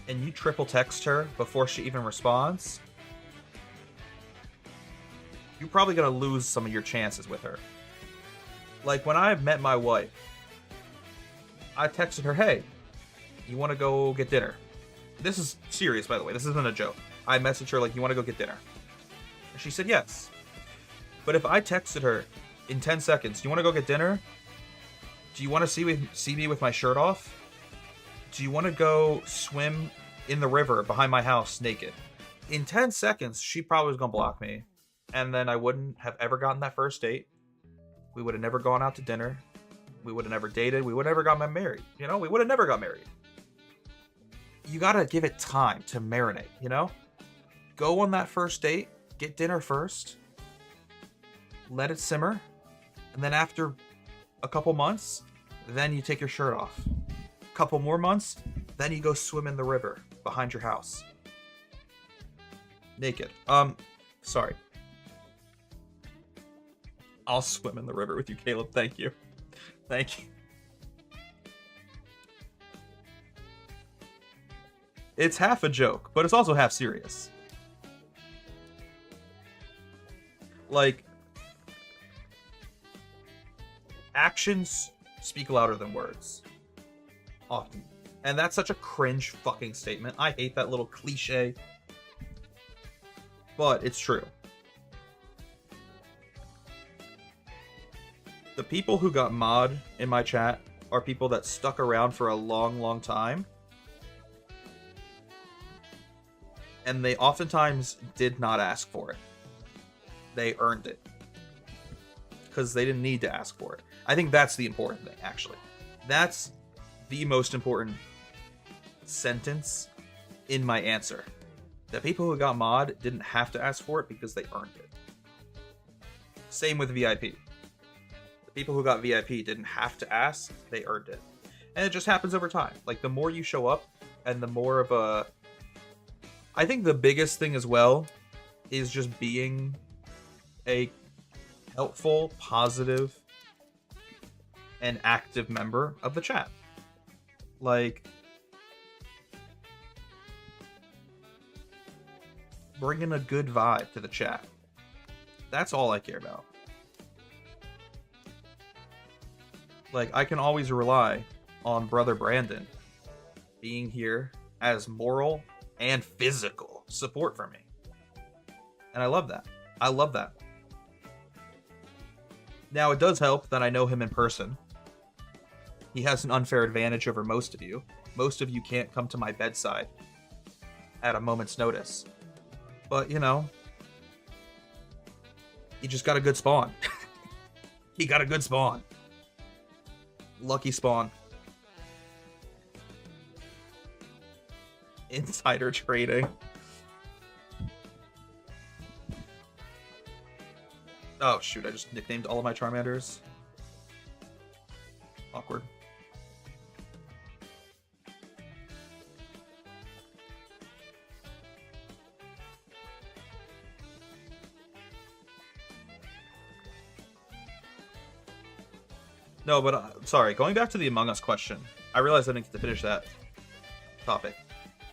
and you triple text her before she even responds, you're probably gonna lose some of your chances with her. Like, when I met my wife, I texted her, hey, you wanna go get dinner? This is serious, by the way, this isn't a joke. I messaged her like, you wanna go get dinner? And she said yes. But if I texted her in 10 seconds, do you wanna go get dinner? Do you wanna see me with my shirt off? Do you wanna go swim in the river behind my house naked? In 10 seconds, she probably was gonna block me. And then I wouldn't have ever gotten that first date. We would have never gone out to dinner. We would have never dated. We would have never got married. You know, we would have never got married. You gotta give it time to marinate, you know? Go on that first date, get dinner first, let it simmer, and then after a couple months, then you take your shirt off. A couple more months, then you go swim in the river behind your house. Naked. Sorry. I'll swim in the river with you, Caleb. Thank you. Thank you. It's half a joke, but it's also half serious. Like, actions speak louder than words. Often. And that's such a cringe fucking statement. I hate that little cliche. But it's true. The people who got mod in my chat are people that stuck around for a long, long time. And they oftentimes did not ask for it. They earned it. Because they didn't need to ask for it. I think that's the important thing, actually. That's the most important sentence in my answer. The people who got mod didn't have to ask for it because they earned it. Same with VIP. The people who got VIP didn't have to ask, they earned it. And it just happens over time. Like, the more you show up, and the more of a... I think the biggest thing as well is just being a helpful, positive, and active member of the chat. Like, bringing a good vibe to the chat. That's all I care about. Like, I can always rely on Brother Brandon being here as moral and physical support for me. And I love that. I love that. Now, it does help that I know him in person. He has an unfair advantage over most of you. Most of you can't come to my bedside at a moment's notice. But, you know, he just got a good spawn. He got a good spawn. Lucky spawn. Insider trading. Oh, shoot, I just nicknamed all of my Charmanders. Awkward. No, but sorry, going back to the Among Us question, I realized I didn't get to finish that topic.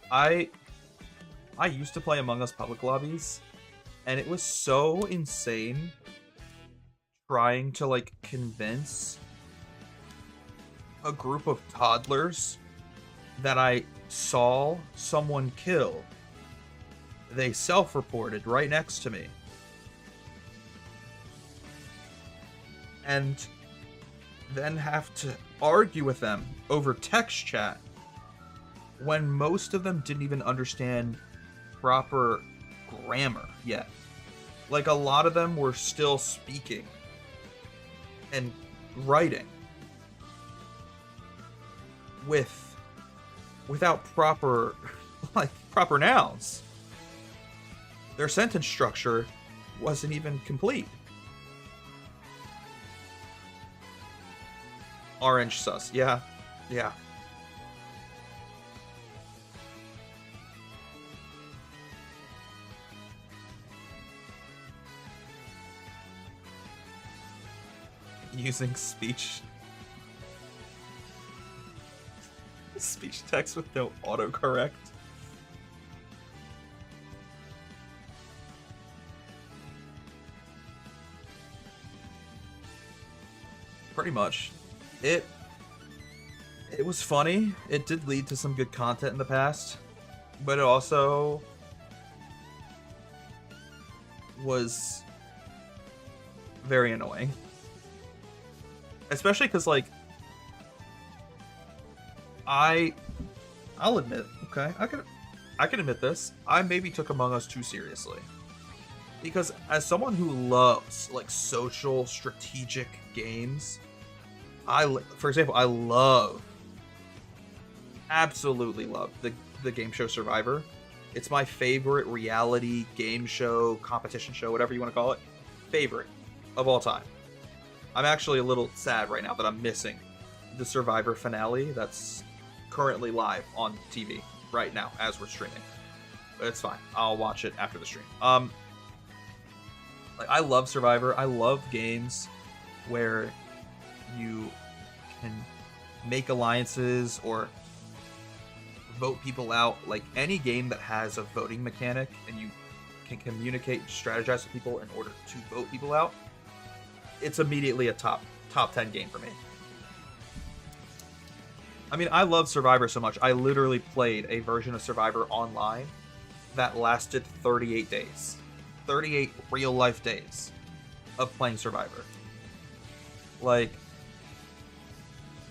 I used to play Among Us public lobbies, and it was so insane trying to, like, convince a group of toddlers that I saw someone kill, they self-reported right next to me. And then have to argue with them over text chat when most of them didn't even understand proper grammar yet. Like, a lot of them were still speaking and writing without proper proper nouns. Their sentence structure wasn't even complete. Orange sus. Yeah. Yeah. Using speech text with no autocorrect. Pretty much. It was funny. It did lead to some good content in the past, but it also was very annoying. Especially because, like, I'll admit, okay, I can admit this. I maybe took Among Us too seriously. Because as someone who loves, like, social strategic games, for example, I absolutely love the game show Survivor. It's my favorite reality game show, competition show, whatever you want to call it. Favorite of all time. I'm actually a little sad right now that I'm missing the Survivor finale that's currently live on TV right now as we're streaming. But it's fine. I'll watch it after the stream. Like, I love Survivor. I love games where you can make alliances or vote people out. Like, any game that has a voting mechanic and you can communicate and strategize with people in order to vote people out, it's immediately a top 10 game for me. I mean, I love Survivor so much. I literally played a version of Survivor online that lasted 38 days. 38 real-life days of playing Survivor. Like,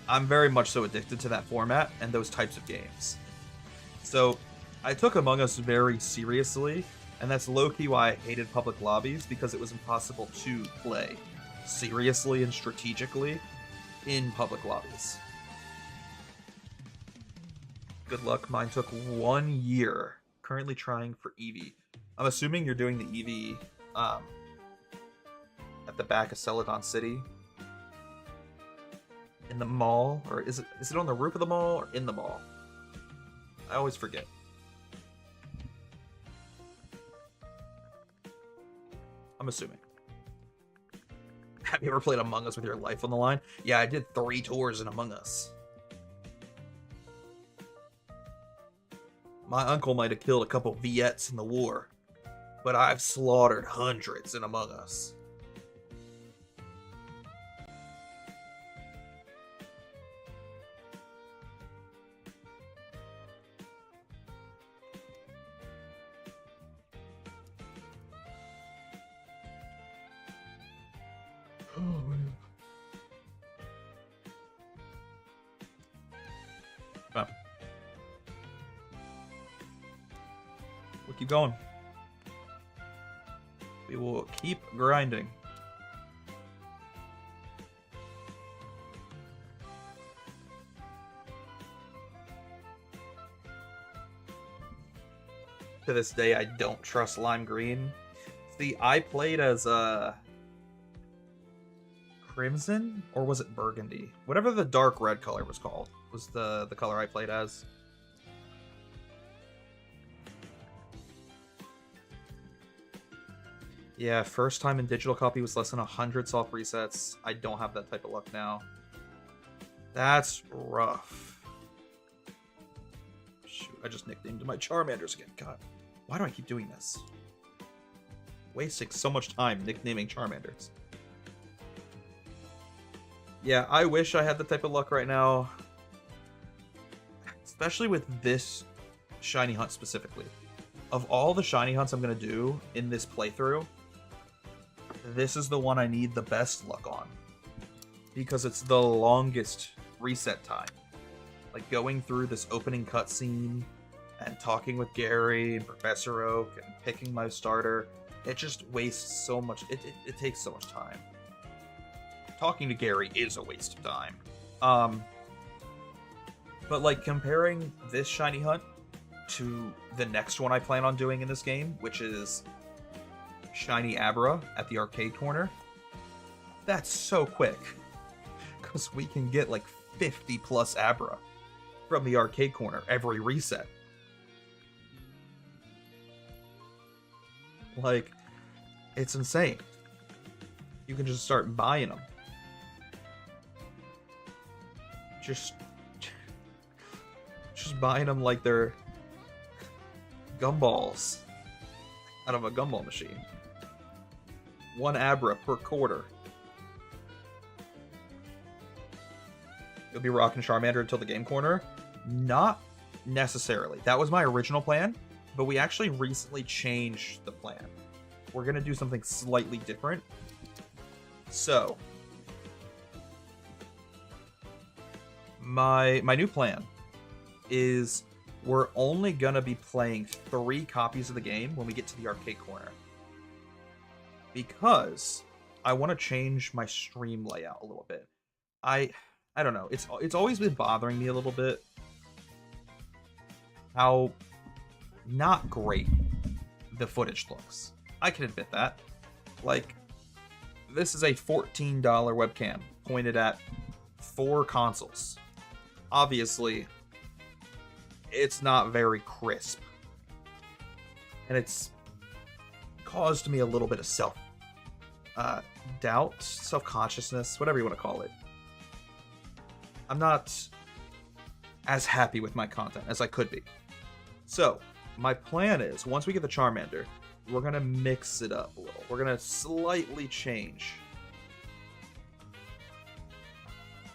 I'm very much so addicted to that format and those types of games. So, I took Among Us very seriously, and that's low-key why I hated public lobbies, because it was impossible to play seriously and strategically in public lobbies. Good luck. Mine took 1 year. Currently trying for Eevee. I'm assuming you're doing the Eevee at the back of Celadon City. In the mall? Or is it on the roof of the mall or in the mall? I always forget. I'm assuming. Have you ever played Among Us with your life on the line? Yeah, I did 3 tours in Among Us. My uncle might have killed a couple Viettes in the war, but I've slaughtered hundreds in Among Us. Oh, man. Oh. We'll keep going. We will keep grinding. To this day, I don't trust lime green. See, I played as Crimson, or was it Burgundy? Whatever the dark red color was called was the color I played as. Yeah, first time in digital copy was less than 100 soft resets. I don't have that type of luck now. That's rough. Shoot, I just nicknamed my Charmanders again. God, why do I keep doing this? Wasting so much time nicknaming Charmanders. Yeah, I wish I had the type of luck right now. especially with this shiny hunt specifically. Of all the shiny hunts I'm going to do in this playthrough, this is the one I need the best luck on. Because it's the longest reset time. Like going through this opening cutscene and talking with Gary and Professor Oak and picking my starter, it just wastes so much. It takes so much time. Talking to Gary is a waste of time. But like comparing this shiny hunt to the next one I plan on doing in this game, which is Shiny Abra at the arcade corner, that's so quick. Because we can get like 50 plus Abra from the arcade corner every reset. Like, it's insane. You can just start buying them. Just buying them like they're gumballs out of a gumball machine. 1 Abra per quarter. You'll be rocking Charmander until the game corner? Not necessarily. That was my original plan, but we actually recently changed the plan. We're going to do something slightly different. So, my new plan is we're only going to be playing 3 copies of the game when we get to the arcade corner. Because I want to change my stream layout a little bit. I don't know. It's always been bothering me a little bit how not great the footage looks. I can admit that. Like, this is a $14 webcam pointed at 4 consoles. Obviously, it's not very crisp. And it's caused me a little bit of doubt, self-consciousness, whatever you want to call it. I'm not as happy with my content as I could be. So, my plan is, once we get the Charmander, we're going to mix it up a little. We're going to slightly change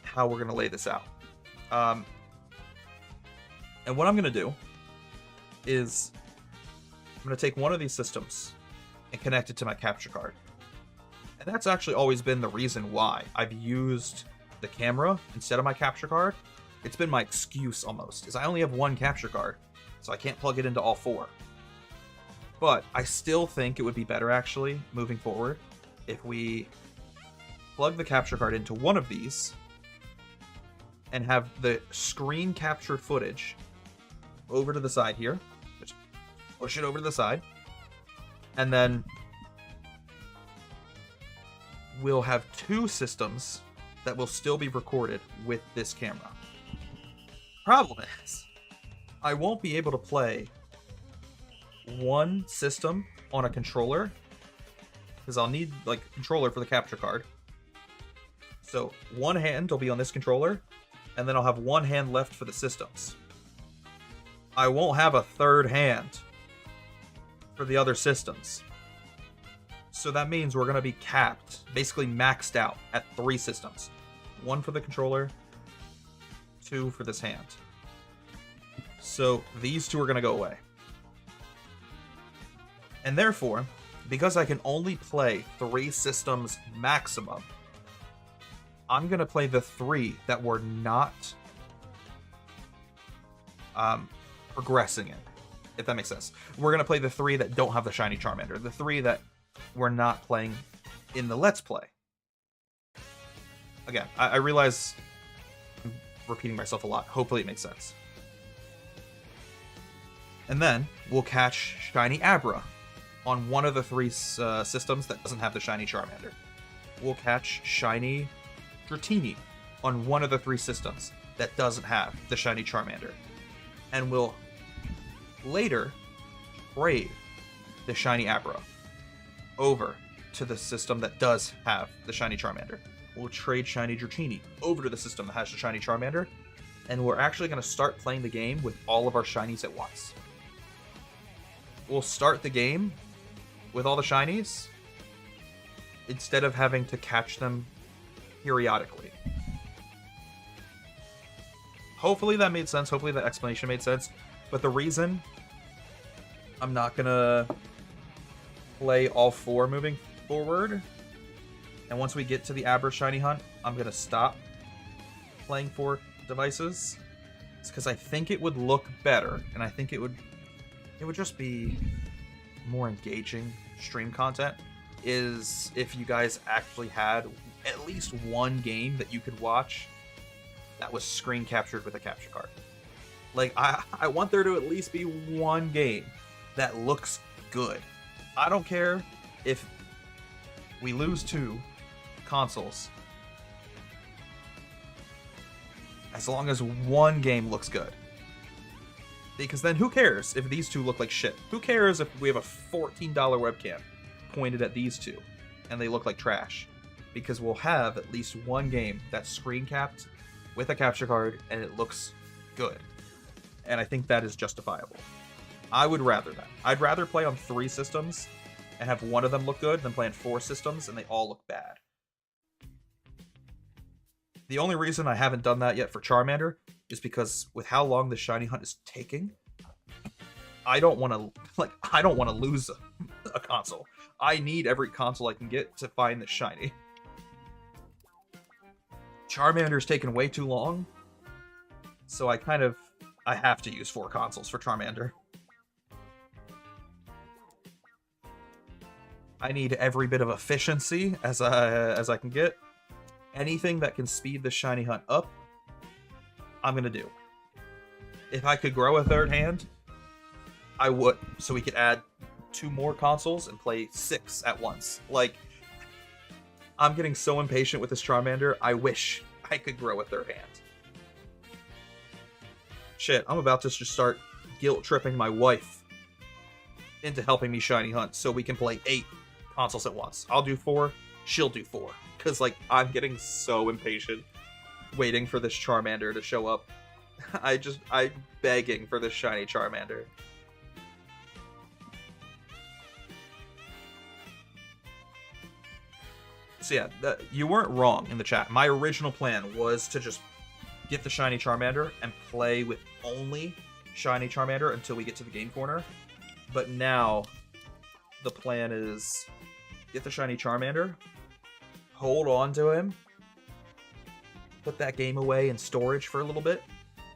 how we're going to lay this out. And what I'm going to do is I'm going to take one of these systems and connect it to my capture card. And that's actually always been the reason why I've used the camera instead of my capture card. It's been my excuse almost, is I only have 1 capture card, so I can't plug it into all 4. But I still think it would be better, actually, moving forward, if we plug the capture card into one of these and have the screen captured footage over to the side here. Just push it over to the side. And then we'll have 2 systems that will still be recorded with this camera. Problem is, I won't be able to play one system on a controller because I'll need like a controller for the capture card. So one hand will be on this controller, and then I'll have 1 hand left for the systems. I won't have a 3rd hand for the other systems. So that means we're going to be capped, basically maxed out at 3 systems. 1 for the controller, 2 for this hand. So these 2 are going to go away. And therefore, because I can only play 3 systems maximum, I'm going to play the 3 that we're not progressing in, if that makes sense. We're going to play the 3 that don't have the shiny Charmander, the 3 that we're not playing in the Let's Play. Again, I realize I'm repeating myself a lot. Hopefully it makes sense. And then we'll catch Shiny Abra on one of the 3 systems that doesn't have the shiny Charmander. We'll catch Shiny Dratini on one of the 3 systems that doesn't have the shiny Charmander. And we'll later trade the shiny Abra over to the system that does have the shiny Charmander. We'll trade shiny Dratini over to the system that has the shiny Charmander, and we're actually going to start playing the game with all of our shinies at once. We'll start the game with all the shinies instead of having to catch them periodically. Hopefully that made sense. Hopefully that explanation made sense. But the reason I'm not gonna play all 4 moving forward, and once we get to the Abra Shiny Hunt, I'm gonna stop playing 4 devices. It's because I think it would look better, and I think it would just be more engaging stream content, is if you guys actually had at least one game that you could watch that was screen captured with a capture card. Like, I want there to at least be one game that looks good. I don't care if we lose 2 consoles, as long as one game looks good. Because then who cares if these 2 look like shit? Who cares if we have a $14 webcam pointed at these 2 and they look like trash? Because we'll have at least one game that's screen capped with a capture card and it looks good. And I think that is justifiable. I would rather that. I'd rather play on 3 systems and have one of them look good than play on 4 systems and they all look bad. The only reason I haven't done that yet for Charmander is because with how long the shiny hunt is taking, I don't want to lose a console. I need every console I can get to find the shiny. Charmander's taken way too long, so I have to use 4 consoles for Charmander. I need every bit of efficiency as I can get. Anything that can speed the shiny hunt up, I'm gonna do. If I could grow a 3rd hand, I would, so we could add 2 more consoles and play 6 at once. Like, I'm getting so impatient with this Charmander, I wish I could grow a 3rd hand. Shit, I'm about to just start guilt-tripping my wife into helping me shiny hunt so we can play 8 consoles at once. I'll do 4, she'll do 4. Because, like, I'm getting so impatient waiting for this Charmander to show up. I'm begging for this shiny Charmander. So yeah, you weren't wrong in the chat. My original plan was to just get the shiny Charmander and play with only shiny Charmander until we get to the game corner. But now, the plan is get the shiny Charmander, hold on to him, put that game away in storage for a little bit,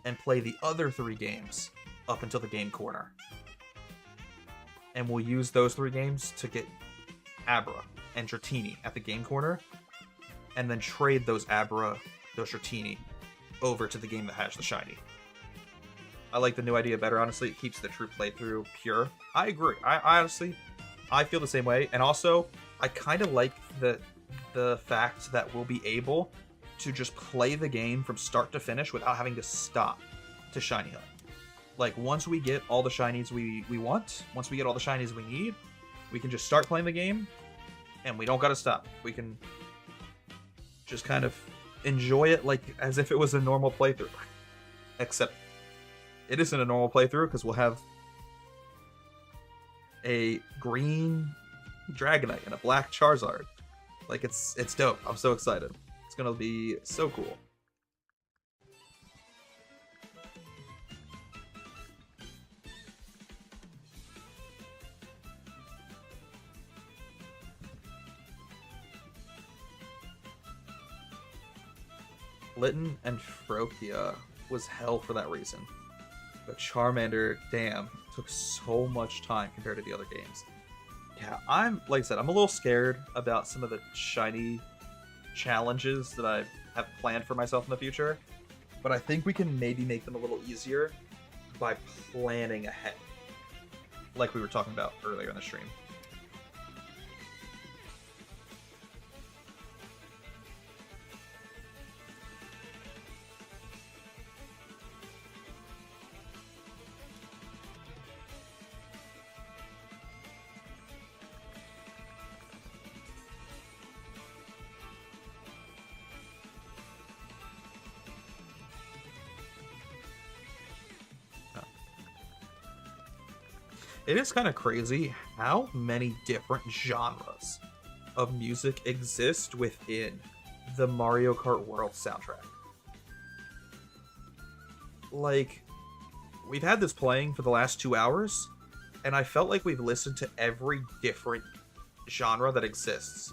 and play the other 3 games up until the game corner. And we'll use those 3 games to get Abra and Dratini at the game corner, and then trade those Abra, those Dratini, over to the game that has the shiny. I like the new idea better, honestly. It keeps the true playthrough pure. I agree. I honestly, I feel the same way. And also, I kind of like the fact that we'll be able to just play the game from start to finish without having to stop to shiny hunt. Like, once we get all the shinies we want, once we get all the shinies we need, we can just start playing the game, and we don't gotta stop. We can just kind of enjoy it like as if it was a normal playthrough. Except it isn't a normal playthrough, because we'll have a green Dragonite and a black Charizard. Like, it's dope. I'm so excited. It's gonna be so cool. Litten and Froakia was hell for that reason. But Charmander, damn, took so much time compared to the other games. Yeah, like I said, I'm a little scared about some of the shiny challenges that I have planned for myself in the future. But I think we can maybe make them a little easier by planning ahead. Like we were talking about earlier in the stream. It is kind of crazy how many different genres of music exist within the Mario Kart World soundtrack. like, we've had this playing for the last 2 hours, and I felt like we've listened to every different genre that exists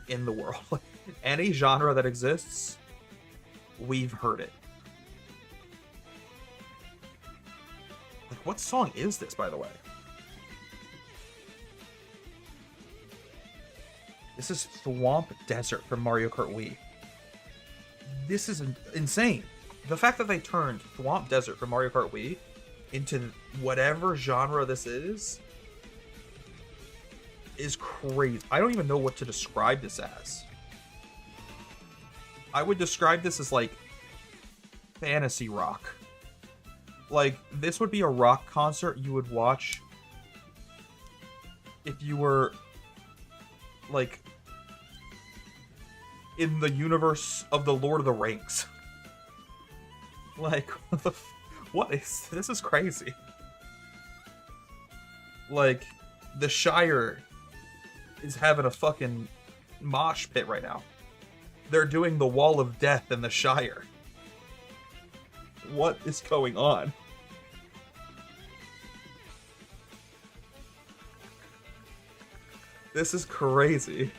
in the world. Any genre that exists, we've heard it. Like, what song is this, by the way? This is Thwomp Desert from Mario Kart Wii. This is insane. The fact that they turned Thwomp Desert from Mario Kart Wii into whatever genre this is crazy. I don't even know what to describe this as. I would describe this as, like, fantasy rock. Like, this would be a rock concert you would watch if you were, like, in the universe of the Lord of the Rings. Like, what is this? Is crazy. Like, the Shire is having a fucking mosh pit right now. They're doing the Wall of Death in the Shire. What is going on? This is crazy.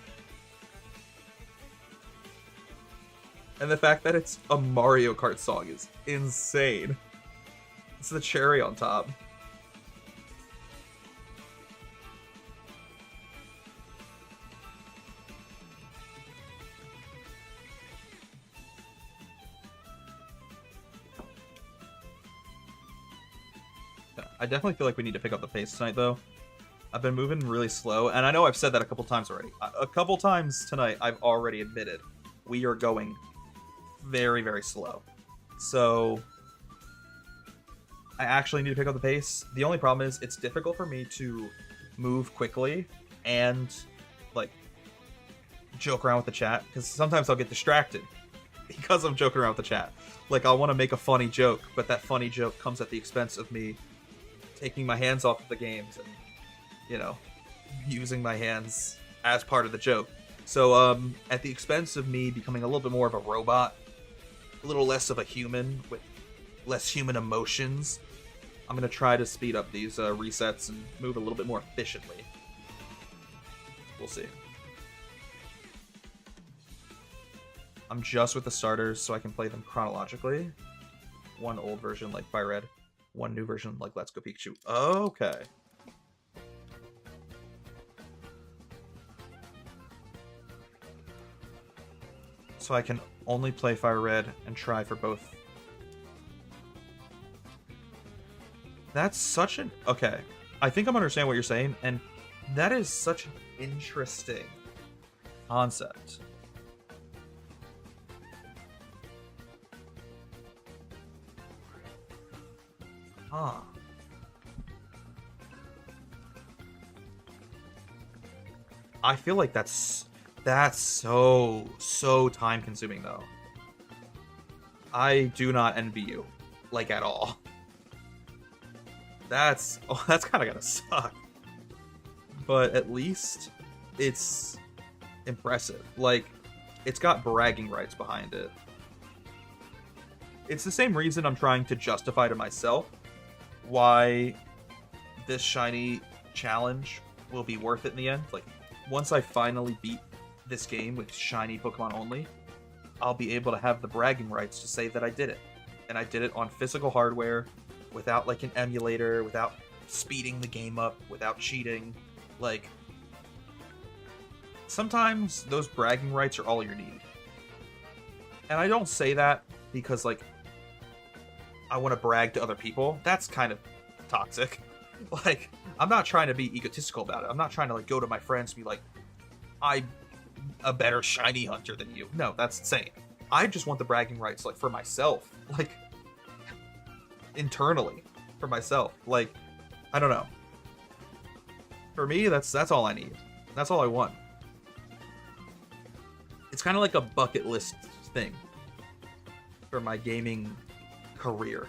And the fact that it's a Mario Kart song is insane. It's the cherry on top. I definitely feel like we need to pick up the pace tonight, though. I've been moving really slow, and I know I've said that a couple times already. A couple times tonight, I've already admitted we are going very, very slow. So I actually need to pick up the pace. The only problem is it's difficult for me to move quickly and, like, joke around with the chat, because sometimes I'll get distracted because I'm joking around with the chat. Like, I'll want to make a funny joke, but that funny joke comes at the expense of me taking my hands off of the games and, you know, using my hands as part of the joke. So, at the expense of me becoming a little bit more of a robot, a little less of a human with less human emotions, I'm going to try to speed up these resets and move a little bit more efficiently. We'll see. I'm just with the starters so I can play them chronologically. One old version like Fire Red, one new version like Let's Go Pikachu. Okay. So I can only play Fire Red and try for both. That's such an... Okay. I think I'm understanding what you're saying, and that is such an interesting concept. Huh. I feel like that's so time consuming though. I do not envy you, like, at all. That's kind of gotta suck. But at least it's impressive. Like, it's got bragging rights behind it. It's the same reason I'm trying to justify to myself why this shiny challenge will be worth it in the end. Like, once I finally beat this game with shiny Pokemon only, I'll be able to have the bragging rights to say that I did it. And I did it on physical hardware, without, like, an emulator, without speeding the game up, without cheating. Like, sometimes those bragging rights are all you need. And I don't say that because, like, I want to brag to other people. That's kind of toxic. Like, I'm not trying to be egotistical about it. I'm not trying to, like, go to my friends and be like, I'm a better shiny hunter than you. No, that's insane. I just want the bragging rights, like, for myself. Like, internally. For myself. Like, I don't know. For me, that's all I need. That's all I want. It's kind of like a bucket list thing for my gaming career.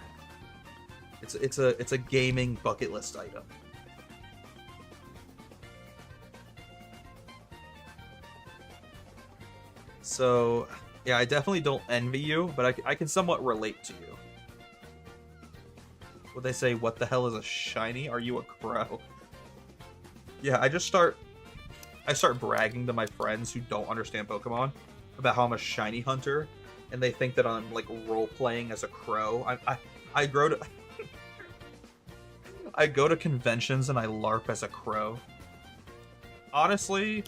It's a gaming bucket list item. So, yeah, I definitely don't envy you, but I can somewhat relate to you. Would they say, what the hell is a shiny? Are you a crow? Yeah, I start bragging to my friends who don't understand Pokemon about how I'm a shiny hunter, and they think that I'm, like, role-playing as a crow. I grow to... I go to conventions and I LARP as a crow. Honestly,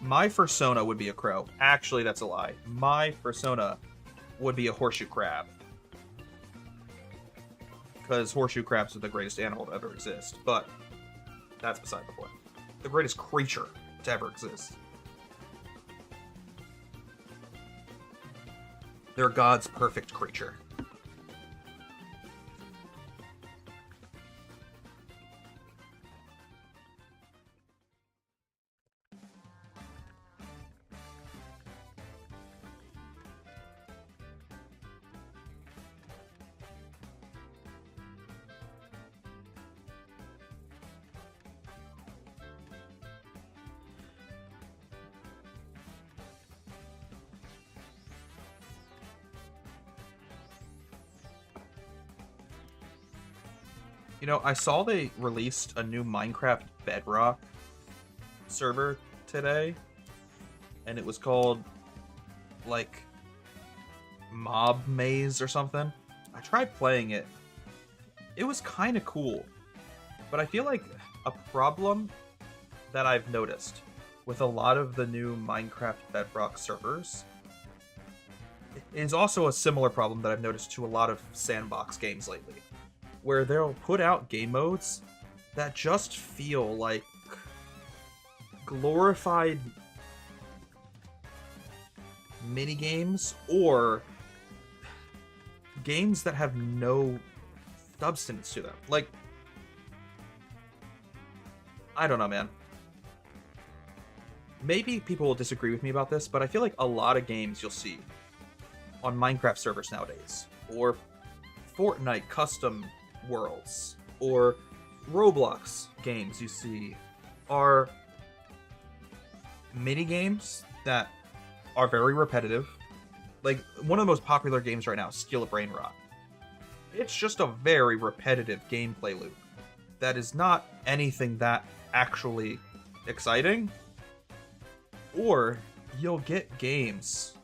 my fursona would be a crow. Actually, that's a lie. My fursona would be a horseshoe crab. Because horseshoe crabs are the greatest animal to ever exist. But that's beside the point. The greatest creature to ever exist. They're God's perfect creature. You know, I saw they released a new Minecraft Bedrock server today, and it was called, like, Mob Maze or something. I tried playing it. It was kind of cool, but I feel like a problem that I've noticed with a lot of the new Minecraft Bedrock servers is also a similar problem that I've noticed to a lot of sandbox games lately, where they'll put out game modes that just feel like glorified mini games or games that have no substance to them. Like, I don't know, man. Maybe people will disagree with me about this, but I feel like a lot of games you'll see on Minecraft servers nowadays, or Fortnite custom worlds, or Roblox games you see, are mini games that are very repetitive. Like, one of the most popular games right now is Steal a Brain Rot. It's just a very repetitive gameplay loop that is not anything that actually exciting. Or you'll get games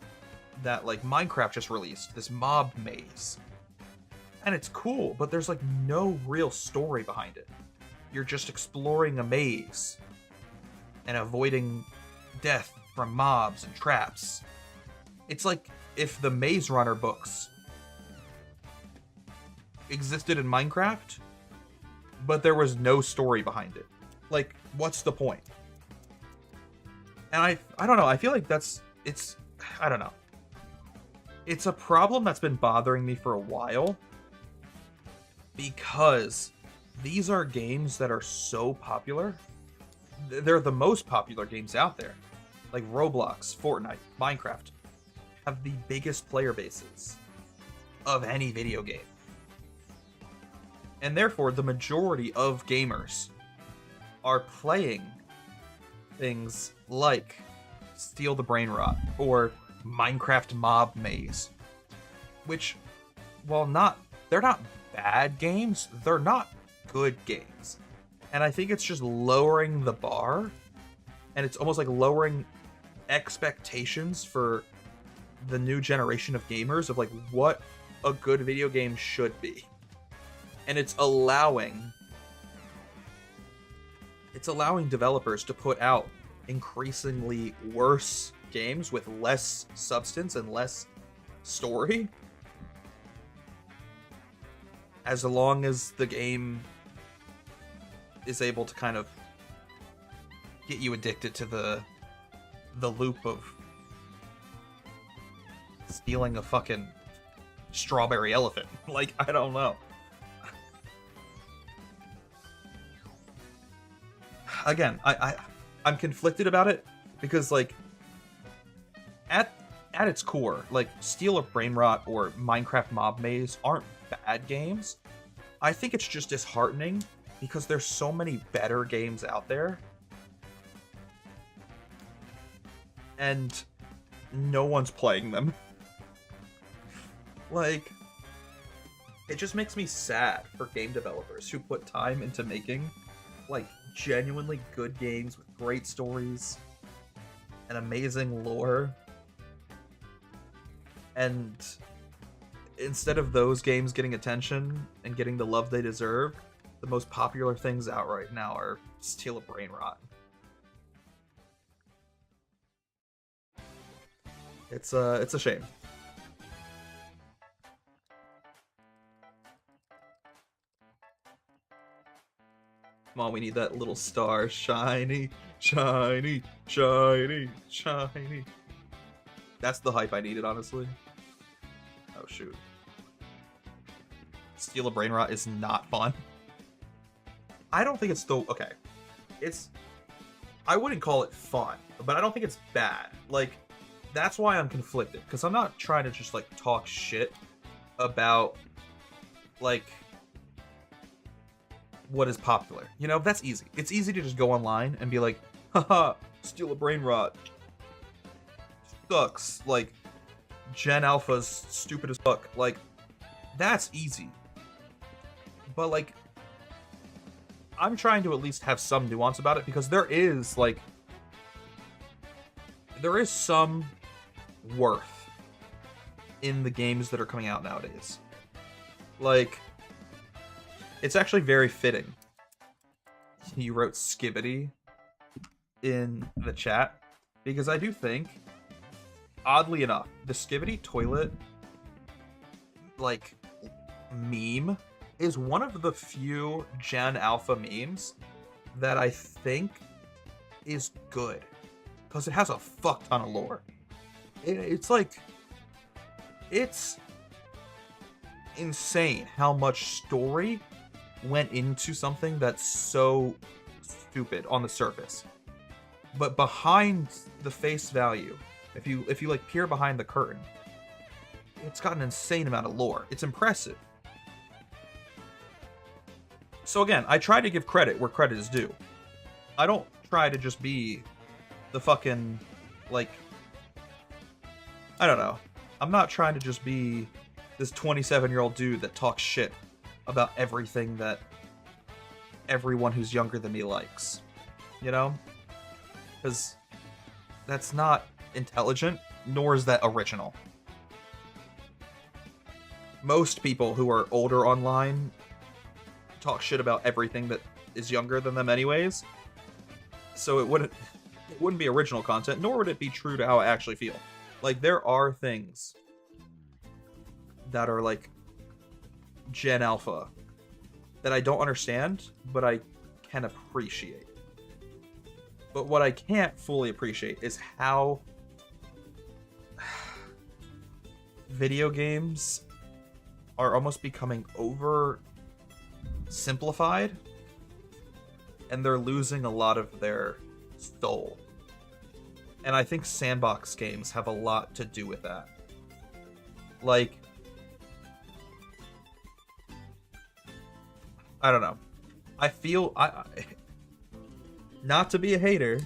that, like, Minecraft just released, this Mob Maze, and it's cool, but there's, like, no real story behind it. You're just exploring a maze and avoiding death from mobs and traps. It's like if the Maze Runner books existed in Minecraft, but there was no story behind it. Like, what's the point? And I don't know, I feel like I don't know. It's a problem that's been bothering me for a while, because these are games that are so popular. They're the most popular games out there. Like Roblox, Fortnite, Minecraft have the biggest player bases of any video game. And therefore, the majority of gamers are playing things like Steal the Brain Rot or Minecraft Mob Maze, which, while they're not bad games, they're not good games. And I think it's just lowering the bar, and it's almost like lowering expectations for the new generation of gamers of, like, what a good video game should be. And it's allowing developers to put out increasingly worse games with less substance and less story, as long as the game is able to kind of get you addicted to the loop of stealing a fucking strawberry elephant. Like, I don't know. Again, I'm conflicted about it, because, like, at its core, like, Steal a Brain Rot or Minecraft Mob Maze aren't bad games. I think it's just disheartening because there's so many better games out there, and no one's playing them. Like, it just makes me sad for game developers who put time into making like genuinely good games with great stories and amazing lore, and instead of those games getting attention and getting the love they deserve, the most popular things out right now are Steal a Brain Rot. It's a shame. Come on, we need that little star. Shiny, shiny, shiny, shiny. That's the hype I needed, honestly. Oh, shoot. Steal a Brain Rot is not fun. I don't think it's still... Okay. It's... I wouldn't call it fun, but I don't think it's bad. Like, that's why I'm conflicted. Because I'm not trying to just, like, talk shit about, like... what is popular. You know, that's easy. It's easy to just go online and be like, haha, Steal a Brain Rot sucks. Like, Gen Alpha's stupid as fuck. Like, that's easy. But, like, I'm trying to at least have some nuance about it, because there is, like, there is some worth in the games that are coming out nowadays. Like, it's actually very fitting. He wrote Skibbity in the chat, because I do think, oddly enough, the Skibbity toilet, like, meme is one of the few Gen Alpha memes that I think is good, because it has a fuck ton of lore. It's like, it's insane how much story went into something that's so stupid on the surface, but behind the face value, if you like peer behind the curtain, it's got an insane amount of lore. It's impressive. So again, I try to give credit where credit is due. I don't try to just be the fucking, like, I don't know. I'm not trying to just be this 27-year-old dude that talks shit about everything that everyone who's younger than me likes. You know? Because that's not intelligent, nor is that original. Most people who are older online talk shit about everything that is younger than them anyways. So it wouldn't be original content, nor would it be true to how I actually feel. Like, there are things that are like Gen Alpha that I don't understand, but I can appreciate. But what I can't fully appreciate is how video games are almost becoming over simplified, and they're losing a lot of their soul. And I think sandbox games have a lot to do with that. Like, I don't know. I feel I not to be a hater,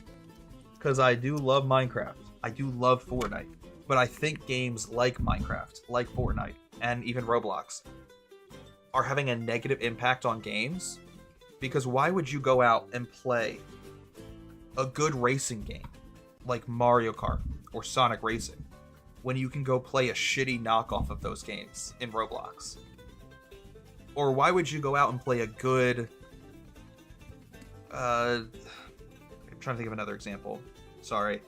because I do love Minecraft. I do love Fortnite. But I think games like Minecraft, like Fortnite, and even Roblox are having a negative impact on games, because why would you go out and play a good racing game like Mario Kart or Sonic Racing when you can go play a shitty knockoff of those games in Roblox? Or why would you go out and play a good I'm trying to think of another example. Sorry,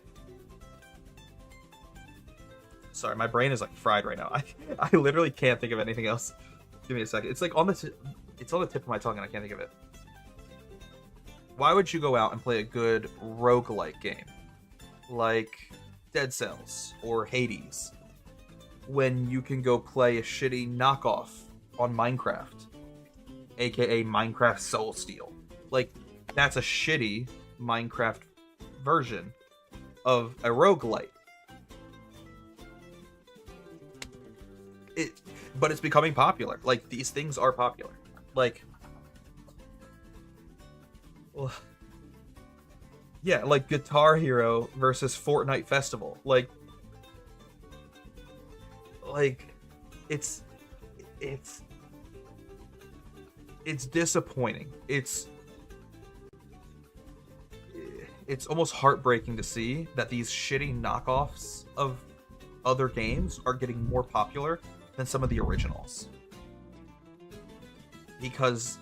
my brain is like fried right now. I literally can't think of anything else. Give me a second. It's like on the it's on the tip of my tongue and I can't think of it. Why would you go out and play a good roguelike game like Dead Cells or Hades when you can go play a shitty knockoff on Minecraft, aka Minecraft Soul Steel? Like, that's a shitty Minecraft version of a roguelite. But it's becoming popular. Like, these things are popular. Like, well, yeah, like Guitar Hero versus Fortnite Festival. Like it's it's disappointing. It's almost heartbreaking to see that these shitty knockoffs of other games are getting more popular than some of the originals. Because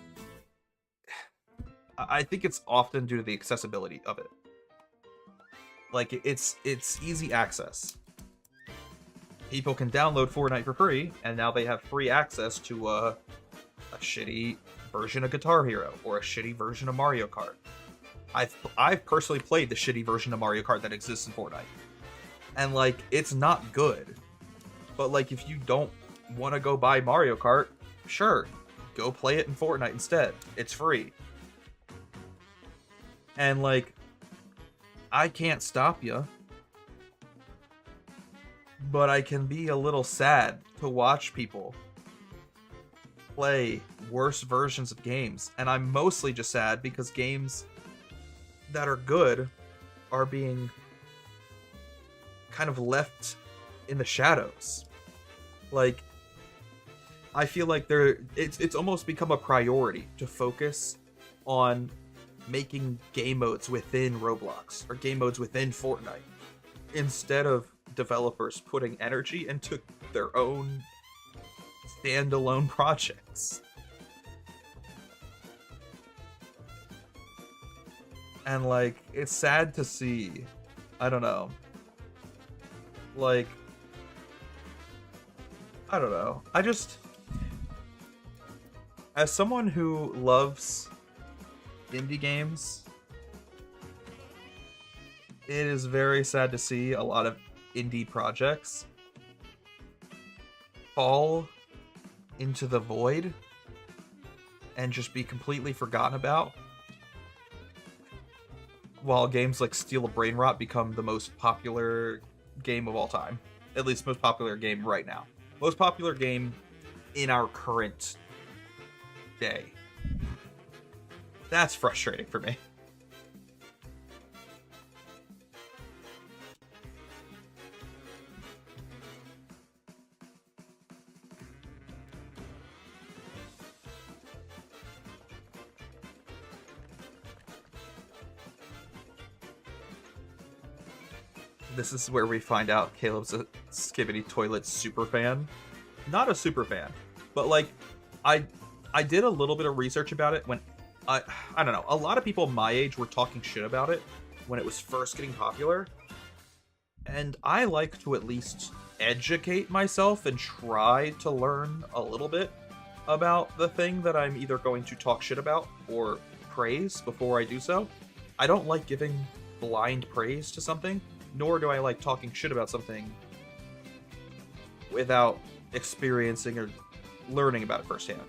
I think it's often due to the accessibility of it. Like, it's easy access. People can download Fortnite for free, and now they have free access to a shitty version of Guitar Hero or a shitty version of Mario Kart. I've personally played the shitty version of Mario Kart that exists in Fortnite. And, like, it's not good. But, like, if you don't want to go buy Mario Kart, sure, go play it in Fortnite instead. It's free. And, like, I can't stop you. But I can be a little sad to watch people play worse versions of games. And I'm mostly just sad because games that are good are being kind of left in the shadows. Like, I feel like it's almost become a priority to focus on making game modes within Roblox or game modes within Fortnite instead of developers putting energy into their own standalone projects. And, like, it's sad to see. I don't know. Like, I don't know. I just, as someone who loves indie games, it is very sad to see a lot of indie projects fall into the void and just be completely forgotten about, while games like Steel of Brain Rot become the most popular game of all time. At least most popular game right now. Most popular game in our current day. That's frustrating for me. This is where we find out Caleb's a Skibidi Toilet super fan. Not a super fan, but, like, I did a little bit of research about it when I don't know, a lot of people my age were talking shit about it when it was first getting popular. And I like to at least educate myself and try to learn a little bit about the thing that I'm either going to talk shit about or praise before I do so. I don't like giving blind praise to something, nor do I like talking shit about something without experiencing or learning about it firsthand.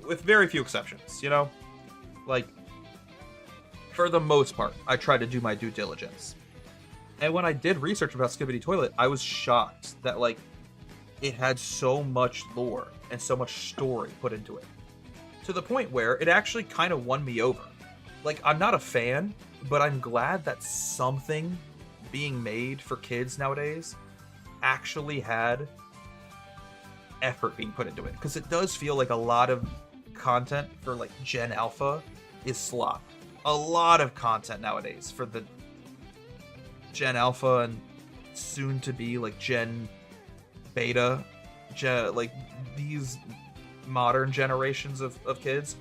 With very few exceptions, you know? Like, for the most part, I try to do my due diligence. And when I did research about Skibidi Toilet, I was shocked that, like, it had so much lore and so much story put into it. To the point where it actually kind of won me over. Like, I'm not a fan, but I'm glad that something being made for kids nowadays actually had effort being put into it. Because it does feel like a lot of content for, like, Gen Alpha is slop. A lot of content nowadays for the Gen Alpha and soon to be, like, Gen Beta, like, these modern generations of kids,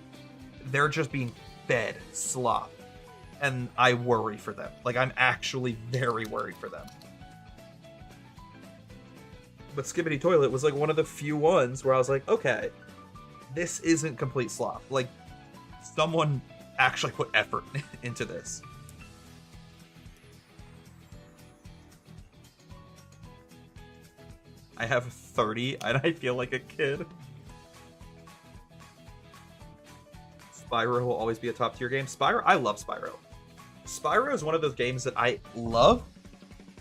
they're just being fed slop. And I worry for them. Like, I'm actually very worried for them. But Skibidi Toilet was, like, one of the few ones where I was like, okay, this isn't complete slop. Like, someone actually put effort into this. I have 30 and I feel like a kid. Spyro will always be a top tier game. Spyro, I love Spyro. Spyro is one of those games that I love,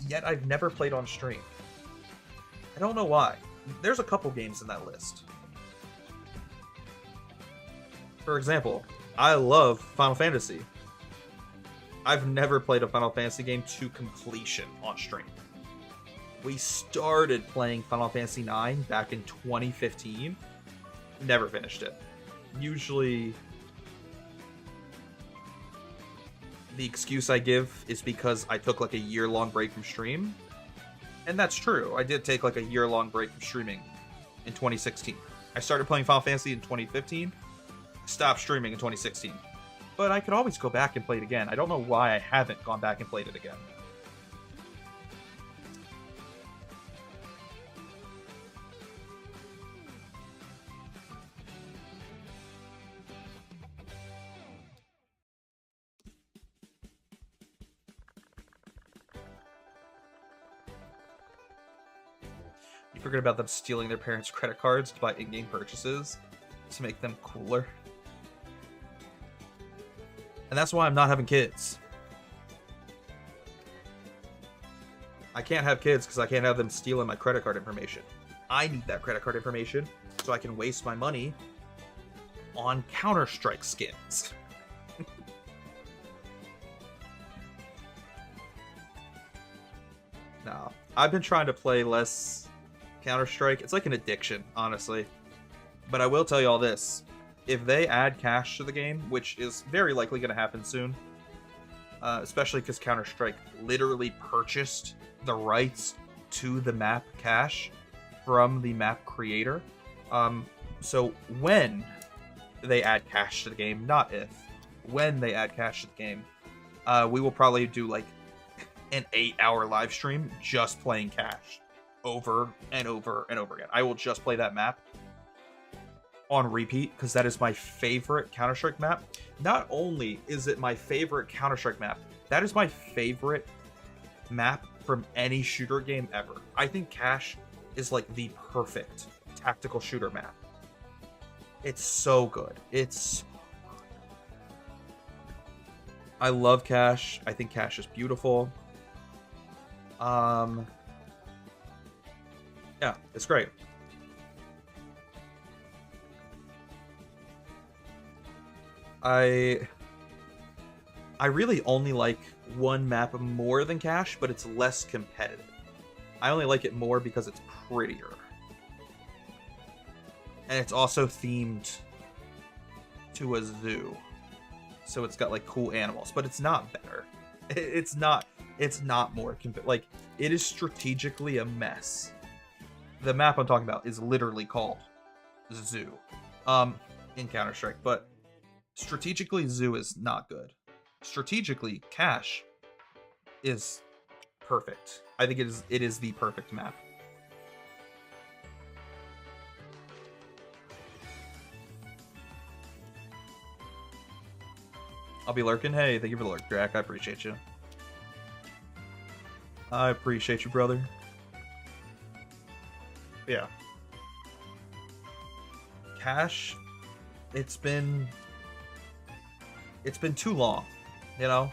yet I've never played on stream. I don't know why. There's a couple games in that list. For example, I love Final Fantasy. I've never played a Final Fantasy game to completion on stream. We started playing Final Fantasy IX back in 2015. Never finished it. usually the excuse I give is because I took like a year-long break from stream. And that's true. I did take like a year-long break from streaming in 2016. I started playing Final Fantasy in 2015, stopped streaming in 2016. But I could always go back and play it again. I don't know why I haven't gone back and played it again. You forget about them stealing their parents' credit cards to buy in-game purchases to make them cooler. And that's why I'm not having kids. I can't have kids because I can't have them stealing my credit card information. I need that credit card information so I can waste my money on Counter-Strike skins. No, I've been trying to play less Counter-Strike. It's like an addiction, honestly. But I will tell you all this. If they add cash to the game, which is very likely going to happen soon, especially because Counter-Strike literally purchased the rights to the map cache from the map creator. So when they add cash to the game, not if, when they add cash to the game, we will probably do like an 8-hour live stream just playing cash over and over and over again. I will just play that map on repeat because that is my favorite Counter-Strike map. Not only is it my favorite Counter-Strike map, that is my favorite map from any shooter game ever. I think Cash is like the perfect tactical shooter map. It's so good. I love Cash. I think Cash is beautiful. Yeah, it's great. I really only like one map more than Cash, but it's less competitive. I only like it more because it's prettier. And it's also themed to a zoo. So it's got like cool animals, but it's not better. It's not more like it is strategically a mess. The map I'm talking about is literally called Zoo in Counter-Strike, but strategically Zoo is not good. Strategically Cash is perfect. I think it is the perfect map. I'll be lurking. Hey, thank you for the lurk, Drac. I appreciate you. I appreciate you, brother. Yeah. Cash, it's been too long, you know?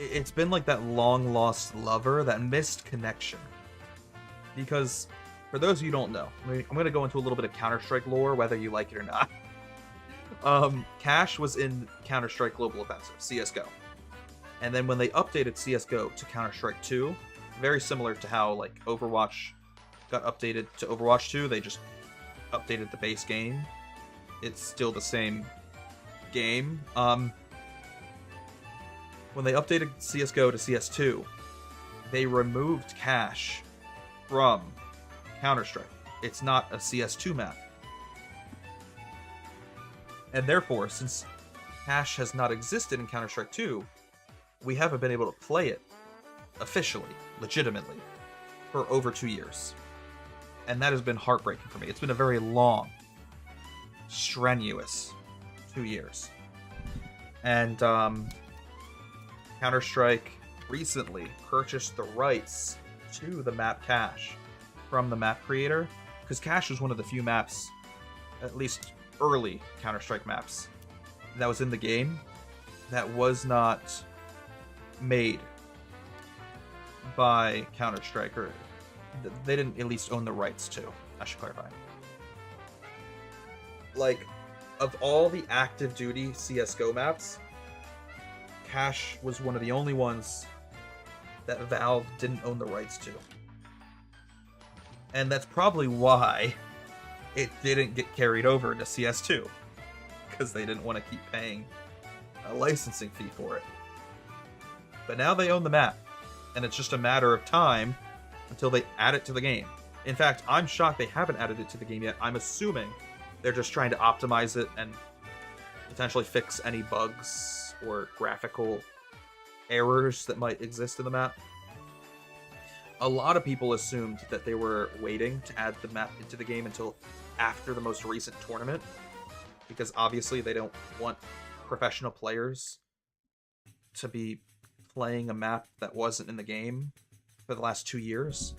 It's been like that long lost lover, that missed connection. Because, for those of you who don't know, I'm going to go into a little bit of Counter-Strike lore, whether you like it or not. Cash was in Counter-Strike Global Offensive, CSGO. And then when they updated CSGO to Counter-Strike 2, very similar to how like Overwatch got updated to Overwatch 2, they just updated the base game. It's still the same game. When they updated CSGO to CS2, they removed Cash from Counter-Strike. It's not a CS2 map. And therefore, since Cash has not existed in Counter-Strike 2, we haven't been able to play it officially, legitimately, for over 2 years. And that has been heartbreaking for me. It's been a very long, strenuous 2 years. And Counter-Strike recently purchased the rights to the map Cash from the map creator, because Cash was one of the few maps, at least early Counter-Strike maps, that was in the game that was not made by Counter-Strike, or they didn't at least own the rights to. I should clarify. Like, of all the active duty CSGO maps, Cash was one of the only ones that Valve didn't own the rights to. And that's probably why it didn't get carried over into CS2 because they didn't want to keep paying a licensing fee for it. But now they own the map, and it's just a matter of time until they add it to the game. In fact, I'm shocked they haven't added it to the game yet. I'm assuming they're just trying to optimize it and potentially fix any bugs or graphical errors that might exist in the map. A lot of people assumed that they were waiting to add the map into the game until after the most recent tournament, because obviously they don't want professional players to be playing a map that wasn't in the game for the last 2 years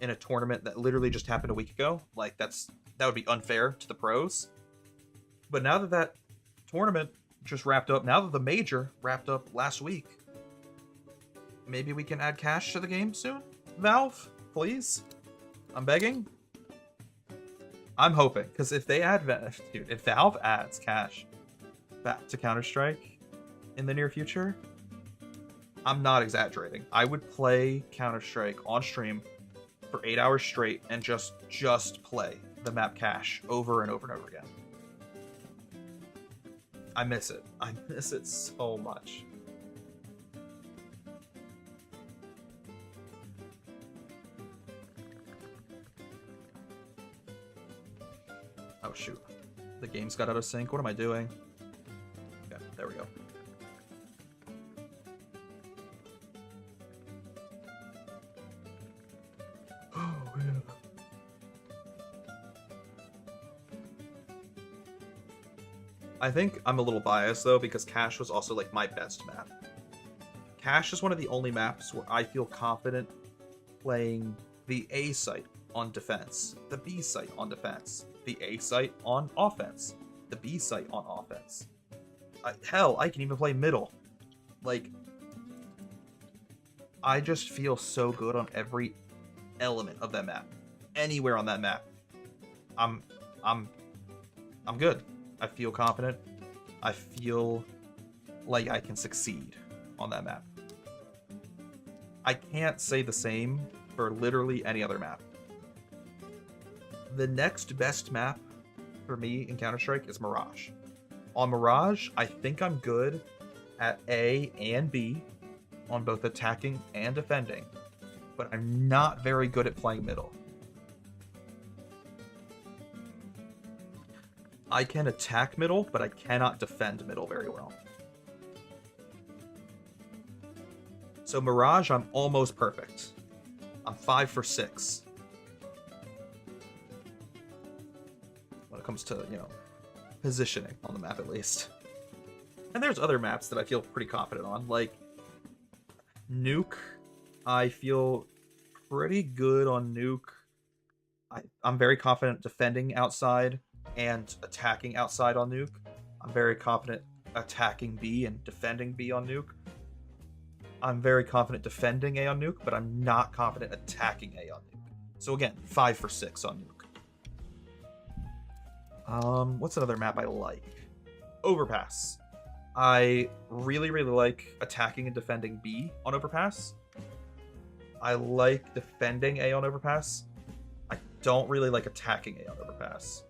in a tournament that literally just happened a week ago. Like, that would be unfair to the pros. But now that that tournament just wrapped up, now that the major wrapped up last week, maybe we can add cash to the game soon? Valve, please? I'm begging. I'm hoping, because if they add, dude, if Valve adds cash back to Counter-Strike in the near future, I'm not exaggerating. I would play Counter-Strike on stream for 8 hours straight and just play the map cash over and over and over again. I miss it. I miss it so much. Oh shoot. The game's got out of sync. What am I doing? Okay, there we go. Oh, yeah. I think I'm a little biased though, because Cash was also like my best map. Cash is one of the only maps where I feel confident playing the A site on defense, the B site on defense, the A site on offense, the B site on offense. Hell, I can even play middle. Like, I just feel so good on every element of that map. Anywhere on that map, I'm good. I feel confident. I feel like I can succeed on that map. I can't say the same for literally any other map. The next best map for me in Counter-Strike is Mirage. On Mirage, I think I'm good at A and B on both attacking and defending, but I'm not very good at playing middle. I can attack middle, but I cannot defend middle very well. So Mirage, I'm almost perfect. I'm 5 for 6. When it comes to, you know, positioning on the map at least. And there's other maps that I feel pretty confident on, like Nuke. I feel pretty good on Nuke. I'm very confident defending outside and attacking outside on Nuke. I'm very confident attacking B and defending B on Nuke. I'm very confident defending A on Nuke, but I'm not confident attacking A on Nuke. So again, 5 for 6 on Nuke. What's another map I like? Overpass. I really, really like attacking and defending B on Overpass. I like defending A on Overpass. I don't really like attacking A on Overpass.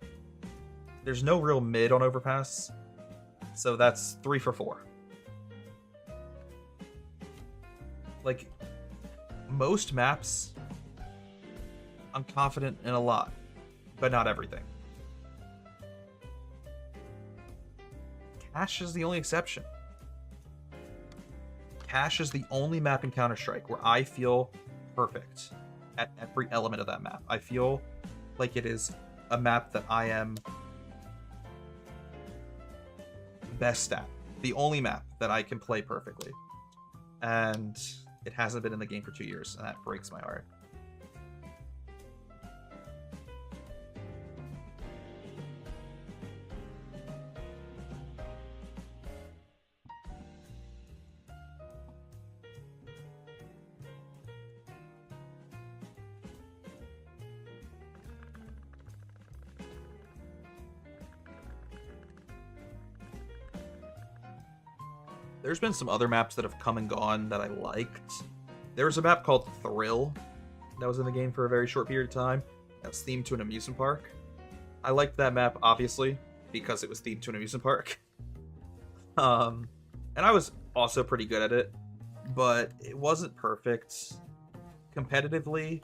There's no real mid on Overpass, so that's 3 for 4. Like, most maps, I'm confident in a lot, but not everything. Cash is the only exception. Cash is the only map in Counter-Strike where I feel perfect at every element of that map. I feel like it is a map that I am best at. The only map that I can play perfectly. And it hasn't been in the game for 2 years, and that breaks my heart. There's been some other maps that have come and gone that I liked. There was a map called Thrill that was in the game for a very short period of time. That was themed to an amusement park. I liked that map, obviously, because it was themed to an amusement park. And I was also pretty good at it, but it wasn't perfect. Competitively,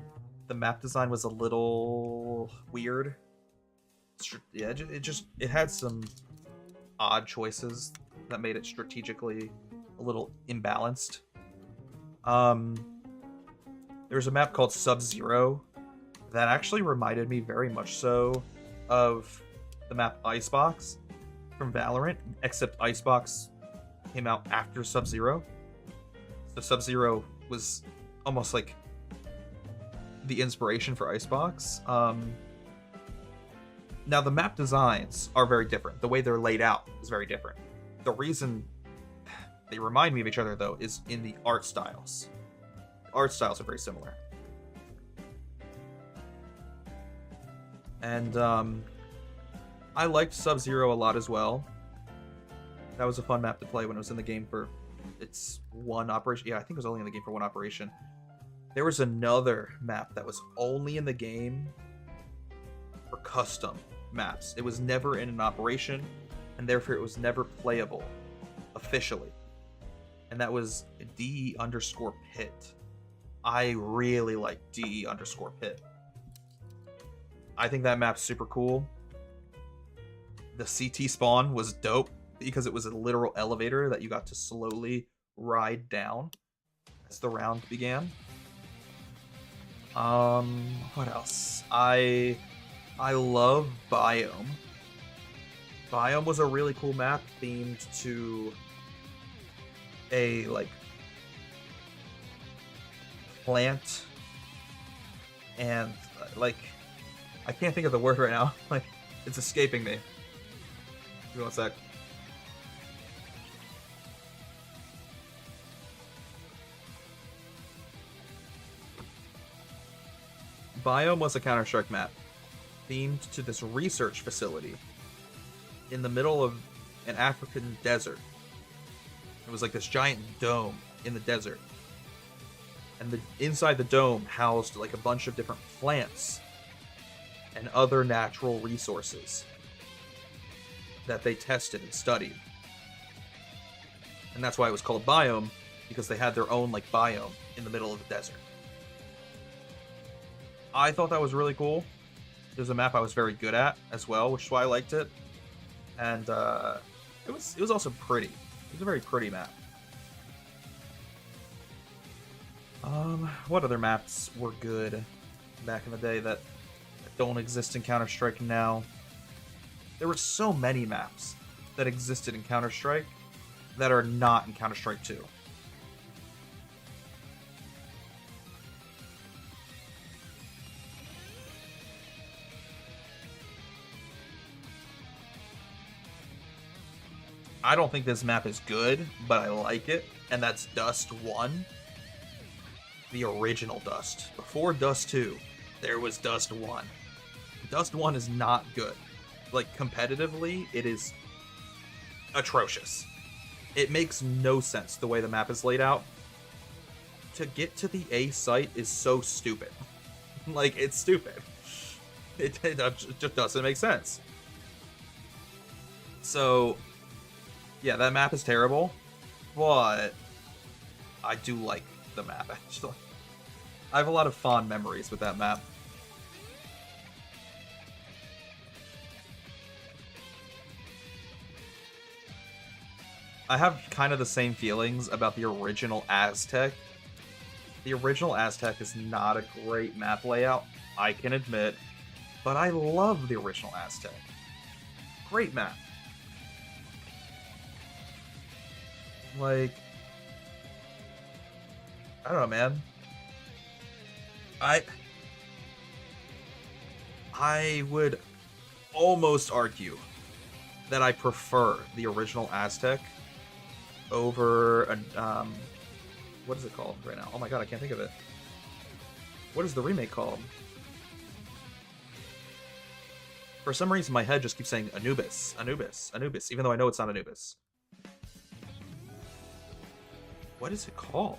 the map design was a little weird. Yeah, it had some odd choices that made it strategically a little imbalanced. Um, there's a map called Sub-Zero that actually reminded me very much so of the map Icebox from Valorant, except Icebox came out after Sub-Zero. So Sub-Zero was almost like the inspiration for Icebox. Now, the map designs are very different. The way they're laid out is very different. The reason they remind me of each other, though, is in the art styles. The art styles are very similar. And I liked Sub-Zero a lot as well. That was a fun map to play when it was in the game for its one operation. Yeah, I think it was only in the game for one operation. There was another map that was only in the game for custom maps. It was never in an operation, and therefore it was never playable officially. And that was DE_pit. I really like DE_pit. I think that map's super cool. The CT spawn was dope because it was a literal elevator that you got to slowly ride down as the round began. What else? I love Biome. Biome was a really cool map themed to a like plant and like I can't think of the word right now. Like it's escaping me. Give me one sec. Biome was a Counter-Strike map themed to this research facility in the middle of an African desert. It was like this giant dome in the desert. And inside the dome housed like a bunch of different plants and other natural resources that they tested and studied. And that's why it was called Biome, because they had their own like biome in the middle of the desert. I thought that was really cool. It was a map I was very good at as well, which is why I liked it. And it was also pretty. It was a very pretty map. What other maps were good back in the day that don't exist in Counter-Strike now? There were so many maps that existed in Counter-Strike that are not in Counter-Strike 2. I don't think this map is good, but I like it, and that's Dust 1. The original Dust. Before Dust 2, there was Dust 1. Dust 1 is not good. Like, competitively, it is atrocious. It makes no sense the way the map is laid out. To get to the A site is so stupid. Like, it's stupid. It just doesn't make sense. So, yeah, that map is terrible, but I do like the map, actually. I have a lot of fond memories with that map. I have kind of the same feelings about the original Aztec. The original Aztec is not a great map layout, I can admit, but I love the original Aztec. Great map. Like, I don't know, man. I would almost argue that I prefer the original Aztec over an what is it called right now? Oh my god, I can't think of it. What is the remake called? For some reason, my head just keeps saying Anubis, Anubis, Anubis, even though I know it's not Anubis. What is it called?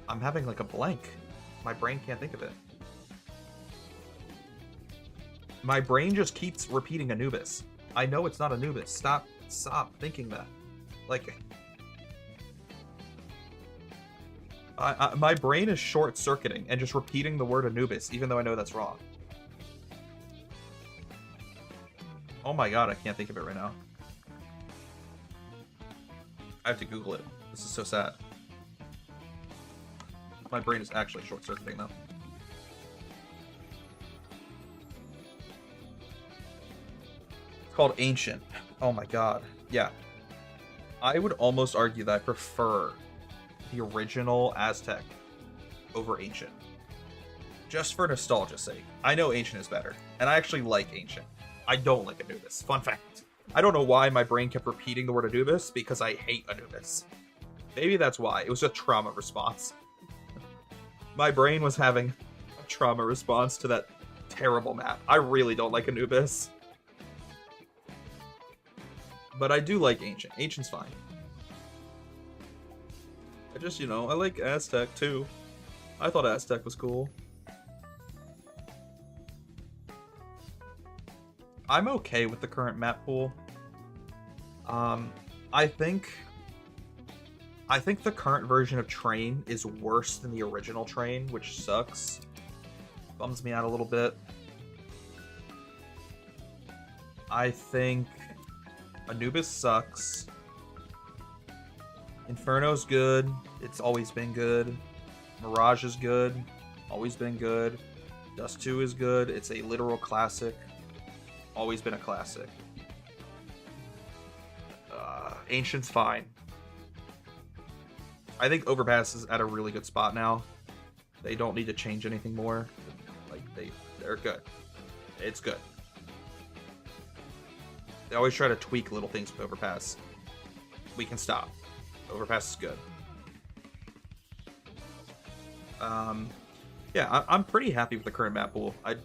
I'm having like a blank. My brain can't think of it. My brain just keeps repeating Anubis. I know it's not Anubis. Stop thinking that. Like, my brain is short-circuiting and just repeating the word Anubis, even though I know that's wrong. Oh my god, I can't think of it right now. I have to Google it. This is so sad. My brain is actually short-circuiting, though. It's called Ancient. Oh my god. Yeah. I would almost argue that I prefer the original Aztec over Ancient. Just for nostalgia's sake. I know Ancient is better, and I actually like Ancient. I don't like Anubis. Fun fact. I don't know why my brain kept repeating the word Anubis, because I hate Anubis. Maybe that's why. It was a trauma response. My brain was having a trauma response to that terrible map. I really don't like Anubis. But I do like Ancient. Ancient's fine. I just, you know, I like Aztec too. I thought Aztec was cool. I'm okay with the current map pool. I think the current version of Train is worse than the original Train, which sucks. Bums me out a little bit. I think Anubis sucks. Inferno's good. It's always been good. Mirage is good. Always been good. Dust 2 is good. It's a literal classic. Always been a classic. Ancient's fine. I think Overpass is at a really good spot now. They don't need to change anything more. Like, they're good. It's good. They always try to tweak little things with Overpass. We can stop. Overpass is good. Yeah, I'm pretty happy with the current map pool. I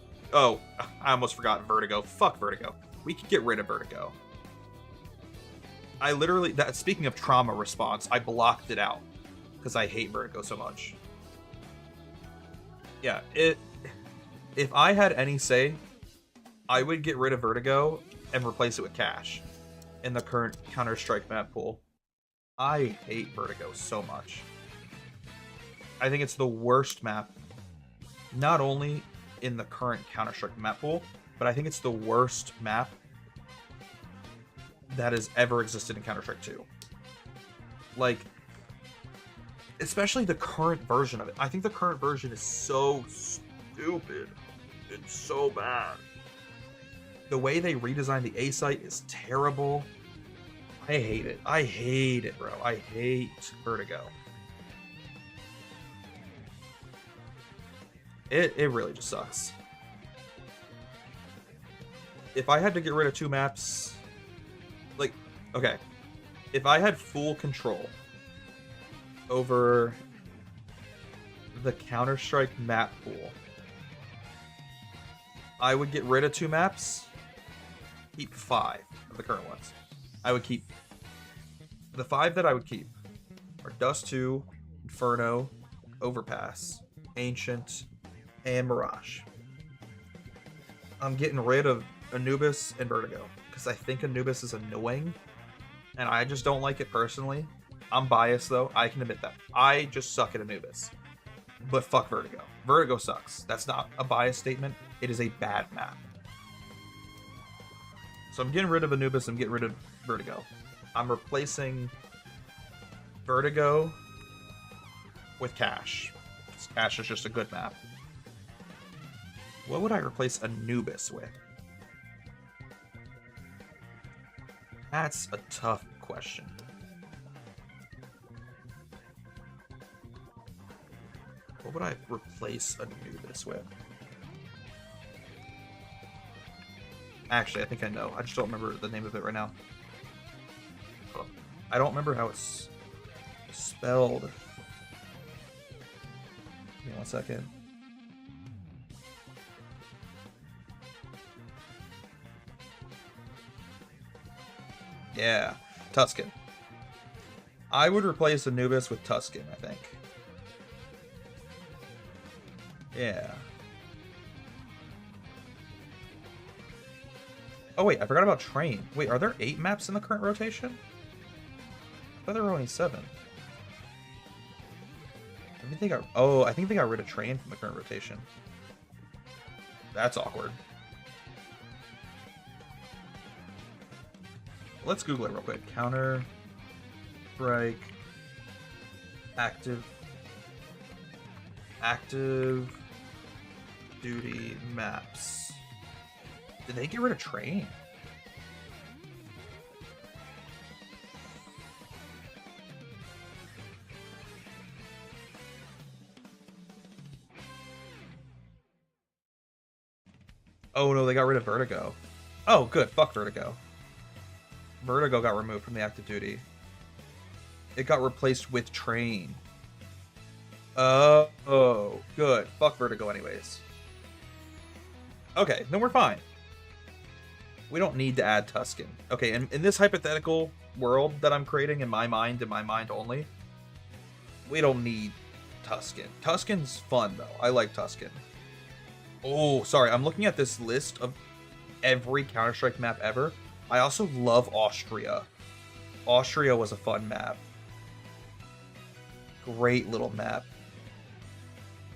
almost forgot Vertigo. Fuck Vertigo. We could get rid of Vertigo. I literally, speaking of trauma response, I blocked it out because I hate Vertigo so much. Yeah, if I had any say, I would get rid of Vertigo and replace it with Cash in the current Counter-Strike map pool. I hate Vertigo so much. I think it's the worst map, not only in the current Counter-Strike map pool, but I think it's the worst map that has ever existed in Counter-Strike 2. Like, especially the current version of it. I think the current version is so stupid. It's so bad. The way they redesigned the A site is terrible. I hate it. I hate it, bro. I hate Vertigo. It really just sucks. If I had to get rid of 2 maps, like, okay, if I had full control over the Counter-Strike map pool, I would get rid of 2 maps, keep 5 of the current ones. I would keep the 5 that I would keep are Dust 2, Inferno, Overpass, Ancient, and Mirage. I'm getting rid of Anubis and Vertigo because I think Anubis is annoying and I just don't like it personally. I'm biased though, I can admit that. I just suck at Anubis. But fuck Vertigo. Vertigo sucks. That's not a biased statement. It is a bad map. So I'm getting rid of Anubis, I'm getting rid of Vertigo. I'm replacing Vertigo with Cash. Cash is just a good map. What would I replace Anubis with? That's a tough question. What would I replace Anubis with? Actually, I think I know. I just don't remember the name of it right now. I don't remember how it's spelled. Give me 1 second. Yeah, Tuscan. I would replace Anubis with Tuscan, I think. Yeah. Oh wait, I forgot about Train. Wait, are there 8 maps in the current rotation? I thought there were only 7. I think they got. Oh, I think they got rid of Train from the current rotation. That's awkward. Let's Google it real quick. Counter Strike active duty maps. Did they get rid of Train? Oh no, they got rid of Vertigo. Oh, good. Fuck Vertigo. Vertigo got removed from the active duty. It got replaced with Train. Oh, good. Fuck Vertigo anyways. Okay, then we're fine. We don't need to add Tuscan. Okay, and in this hypothetical world that I'm creating in my mind only, we don't need Tuscan. Tuscan's fun, though. I like Tuscan. Oh, sorry. I'm looking at this list of every Counter-Strike map ever. I also love Austria. Austria was a fun map. Great little map.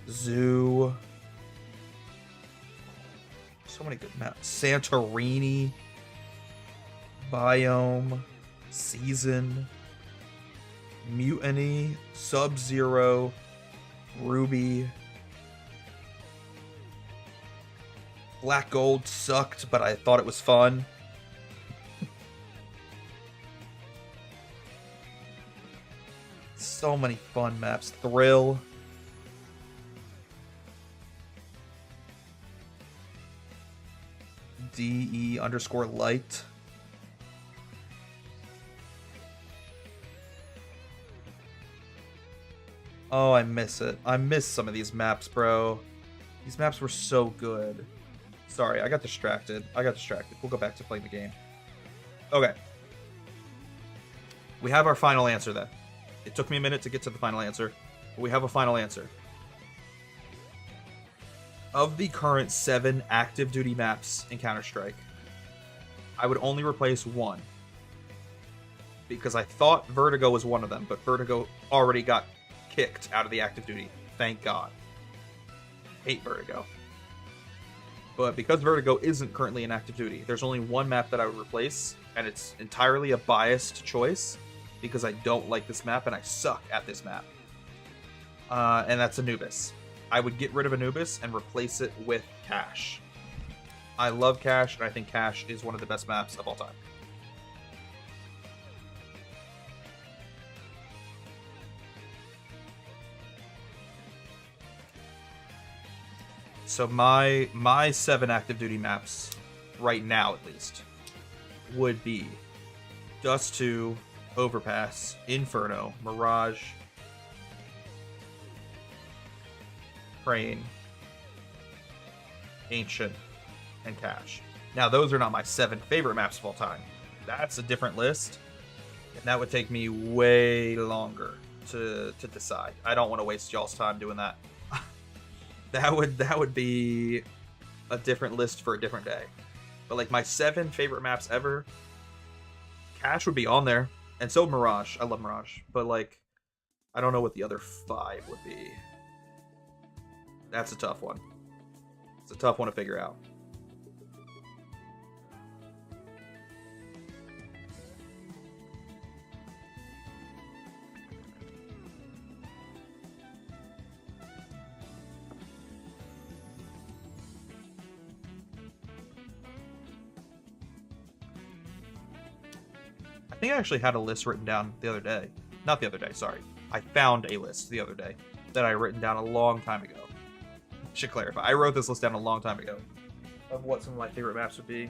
Zoo. So many good maps. Santorini. Biome. Season. Mutiny. Sub-Zero. Ruby. Black Gold sucked, but I thought it was fun. So many fun maps. Thrill. DE_light. Oh, I miss it. I miss some of these maps, bro. These maps were so good. Sorry, I got distracted. We'll go back to playing the game. Okay. We have our final answer then. It took me a minute to get to the final answer, but we have a final answer. Of the current 7 active duty maps in Counter-Strike, I would only replace one. Because I thought Vertigo was one of them, but Vertigo already got kicked out of the active duty. Thank God. Hate Vertigo. But because Vertigo isn't currently in active duty, there's only one map that I would replace, and it's entirely a biased choice, because I don't like this map and I suck at this map. And that's Anubis. I would get rid of Anubis and replace it with Cash. I love Cash, and I think Cash is one of the best maps of all time. So my 7 active duty maps, right now at least, would be Dust 2, Overpass, Inferno, Mirage, Crane, Ancient, and Cash. Now, those are not my 7 favorite maps of all time. That's a different list, and that would take me way longer to decide. I don't want to waste y'all's time doing that. That would be a different list for a different day. But like my 7 favorite maps ever, Cash would be on there, and so Mirage. I love Mirage, but like I don't know what the other 5 would be. That's a tough one. It's a tough one to figure out. I think I actually had a list written down the other day. Not the other day, sorry. I found a list the other day that I written down a long time ago. Should clarify. I wrote this list down a long time ago of what some of my favorite maps would be.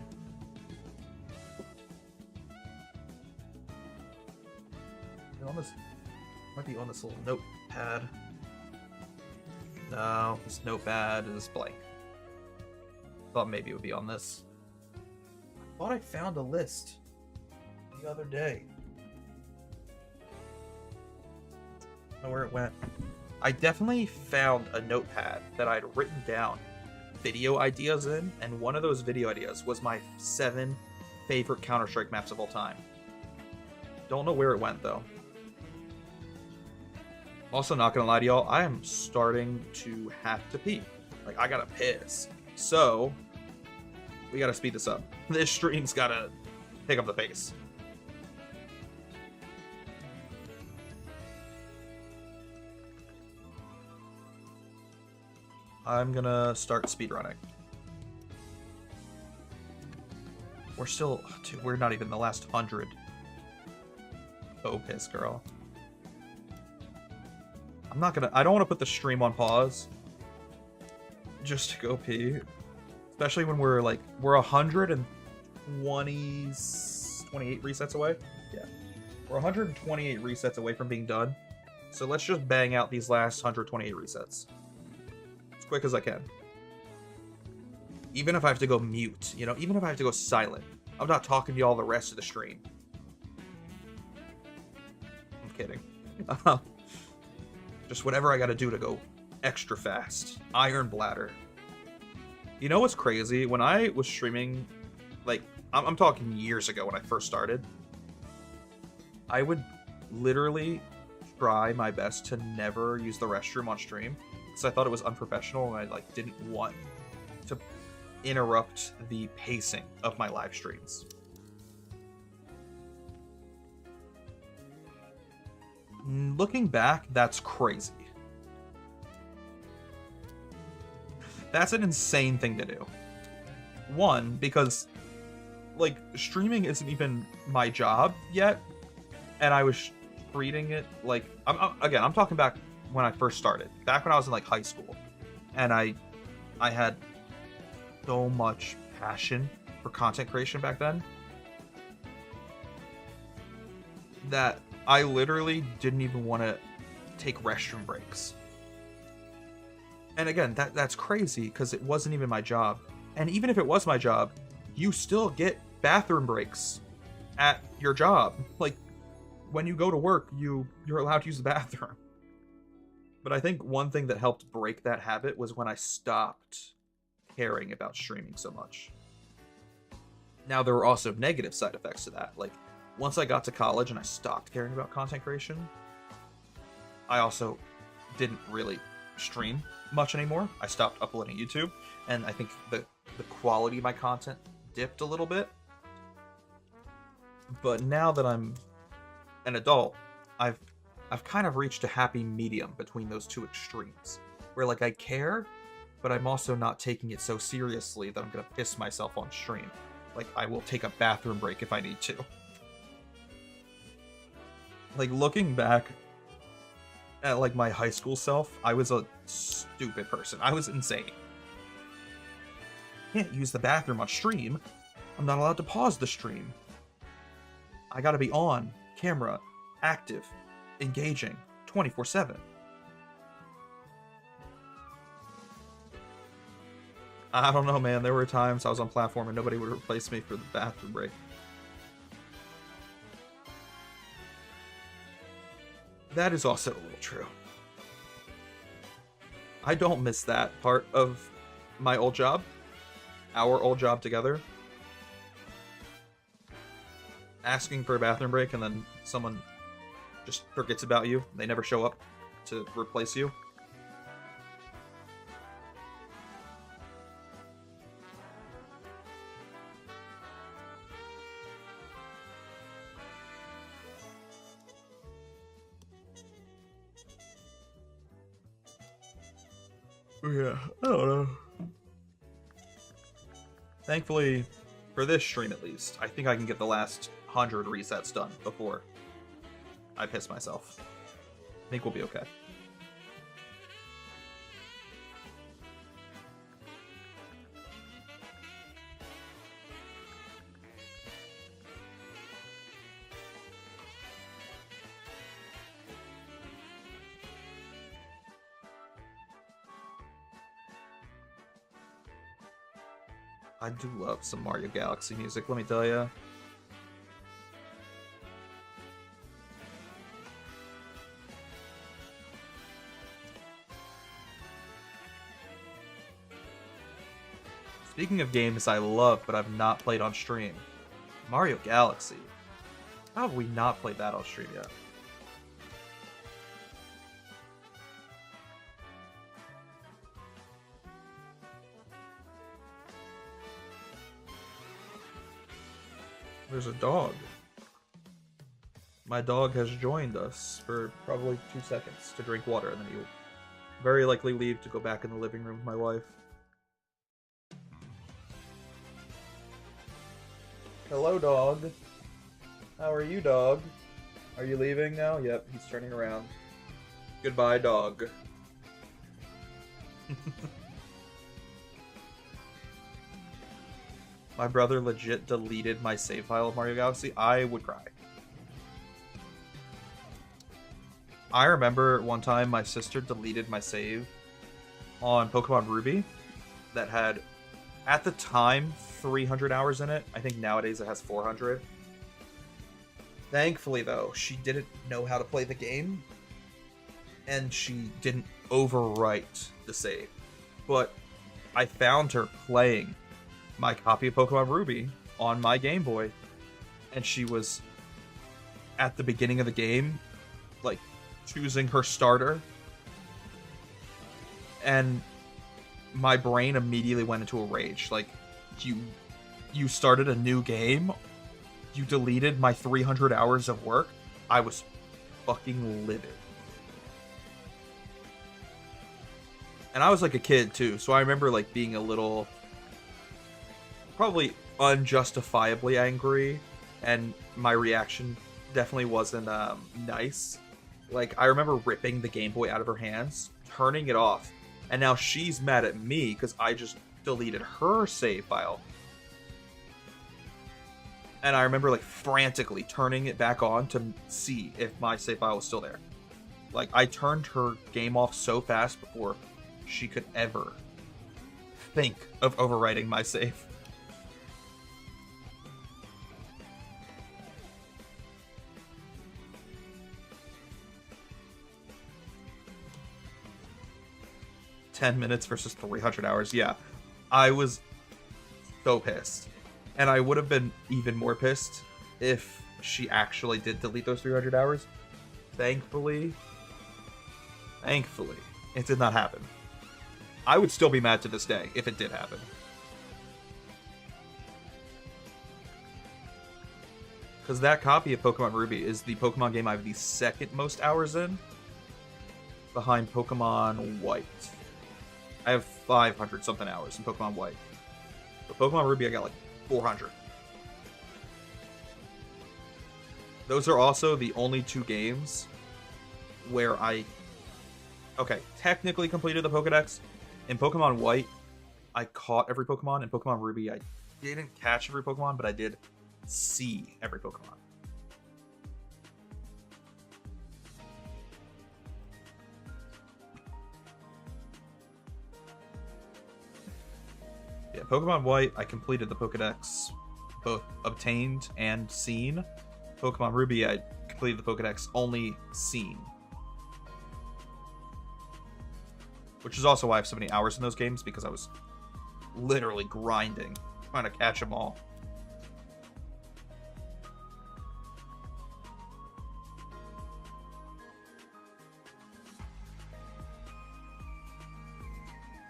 On this, might be on this little notepad. No, this notepad is blank. Thought maybe it would be on this. I thought I found a list the other day. I don't know where it went. I definitely found a notepad that I'd written down video ideas in, and one of those video ideas was my 7 favorite Counter-Strike maps of all time. Don't know where it went, though. Also, not gonna lie to y'all, I am starting to have to pee. Like, I gotta piss. So, we gotta speed this up. This stream's gotta pick up the pace. I'm gonna start speedrunning. We're still... Dude, we're not even the last 100. Oh, piss, girl. I'm not gonna... I don't want to put the stream on pause. Just to go pee. Especially when we're, like... We're 128 resets away? Yeah. We're 128 resets away from being done. So let's just bang out these last 128 resets. As quick as I can. Even if I have to go mute, you know, even if I have to go silent, I'm not talking to y'all the rest of the stream. I'm kidding. Just whatever I gotta do to go extra fast. Iron bladder. You know what's crazy? When I was streaming, like, I'm talking years ago when I first started, I would literally try my best to never use the restroom on stream. Because I thought it was unprofessional and I like didn't want to interrupt the pacing of my live streams. Looking back, that's crazy. That's an insane thing to do. One, because like streaming isn't even my job yet, and I was treating it like I'm talking back when I first started, back when I was in like high school, and I had so much passion for content creation back then that I literally didn't even want to take restroom breaks. And again, that's crazy because it wasn't even my job. And even if it was my job, you still get bathroom breaks at your job. Like when you go to work, you're allowed to use the bathroom. But I think one thing that helped break that habit was when I stopped caring about streaming so much. Now, there were also negative side effects to that. Like, once I got to college and I stopped caring about content creation, I also didn't really stream much anymore. I stopped uploading YouTube, and I think the quality of my content dipped a little bit. But now that I'm an adult, I've kind of reached a happy medium between those two extremes, where like I care, but I'm also not taking it so seriously that I'm gonna piss myself on stream. Like, I will take a bathroom break if I need to. Like, looking back at like my high school self, I was a stupid person. I was insane. I can't use the bathroom on stream. I'm not allowed to pause the stream. I gotta be on camera, active, engaging, 24/7. I don't know, man. There were times I was on platform and nobody would replace me for the bathroom break. That is also a little true. I don't miss that part of my old job. Our old job together. Asking for a bathroom break and then someone just forgets about you. They never show up to replace you. Yeah, I don't know. Thankfully, for this stream at least, I think I can get the last 100 resets done before I piss myself. I think we'll be okay. I do love some Mario Galaxy music, let me tell ya. Speaking of games I love but I've not played on stream, Mario Galaxy. How have we not played that on stream yet? There's a dog. My dog has joined us for probably 2 seconds to drink water, and then he'll very likely leave to go back in the living room with my wife. Hello, dog. How are you, dog? Are you leaving now? Yep, he's turning around. Goodbye, dog. My brother legit deleted my save file of Mario Galaxy. I would cry. I remember one time my sister deleted my save on Pokemon Ruby that had, at the time, 300 hours in it. I think nowadays it has 400. Thankfully, though, she didn't know how to play the game, and she didn't overwrite the save. But I found her playing my copy of Pokemon Ruby on my Game Boy, and she was at the beginning of the game, like, choosing her starter, and my brain immediately went into a rage. Like, you started a new game, you deleted my 300 hours of work. I was fucking livid. And I was like a kid too, so I remember like being a little, probably unjustifiably angry, and my reaction definitely wasn't nice. Like, I remember ripping the Game Boy out of her hands, turning it off, and now she's mad at me because I just deleted her save file. And I remember like frantically turning it back on to see if my save file was still there. Like, I turned her game off so fast before she could ever think of overwriting my save. $10 minutes versus 300 hours. Yeah, I was so pissed. And I would have been even more pissed if she actually did delete those 300 hours. Thankfully, it did not happen. I would still be mad to this day if it did happen. Because that copy of Pokemon Ruby is the Pokemon game I have the second most hours in, behind Pokemon White. I have 500 something hours in Pokemon White. But Pokemon Ruby, I got like 400. Those are also the only two games where I, technically completed the Pokedex. In Pokemon White, I caught every Pokemon. In Pokemon Ruby, I didn't catch every Pokemon, but I did see every Pokemon. Yeah, Pokemon White, I completed the Pokedex, both obtained and seen. Pokemon Ruby, I completed the Pokedex only seen. Which is also why I have so many hours in those games, because I was literally grinding, trying to catch them all.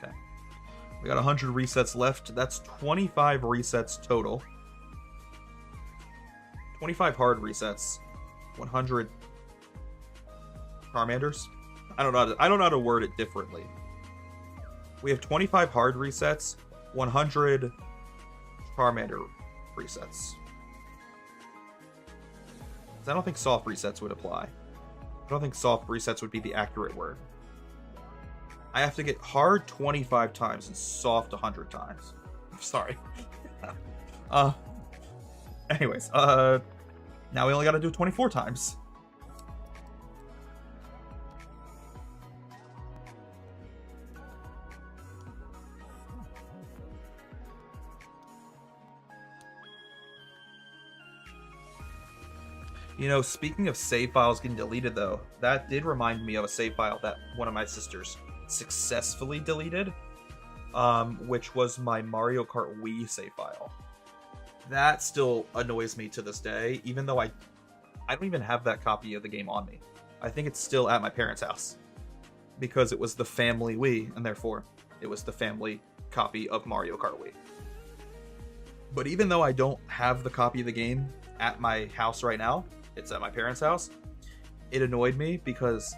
Okay. We got 100 resets left. That's 25 resets total. 25 hard resets. 100 Charmanders. I don't know how to word it differently. We have 25 hard resets, 100 Charmander resets. I don't think soft resets would apply. I don't think soft resets would be the accurate word. I have to get hard 25 times and soft 100 times. Sorry. Anyways, now we only gotta do 24 times. You know, speaking of save files getting deleted, though, that did remind me of a save file that one of my sisters successfully deleted. which was my Mario Kart Wii save file. That still annoys me to this day, even though I don't even have that copy of the game on me. I think it's still at my parents' house because it was the family Wii, and therefore it was the family copy of Mario Kart Wii. But even though I don't have the copy of the game at my house right now, it's at my parents' house, it annoyed me because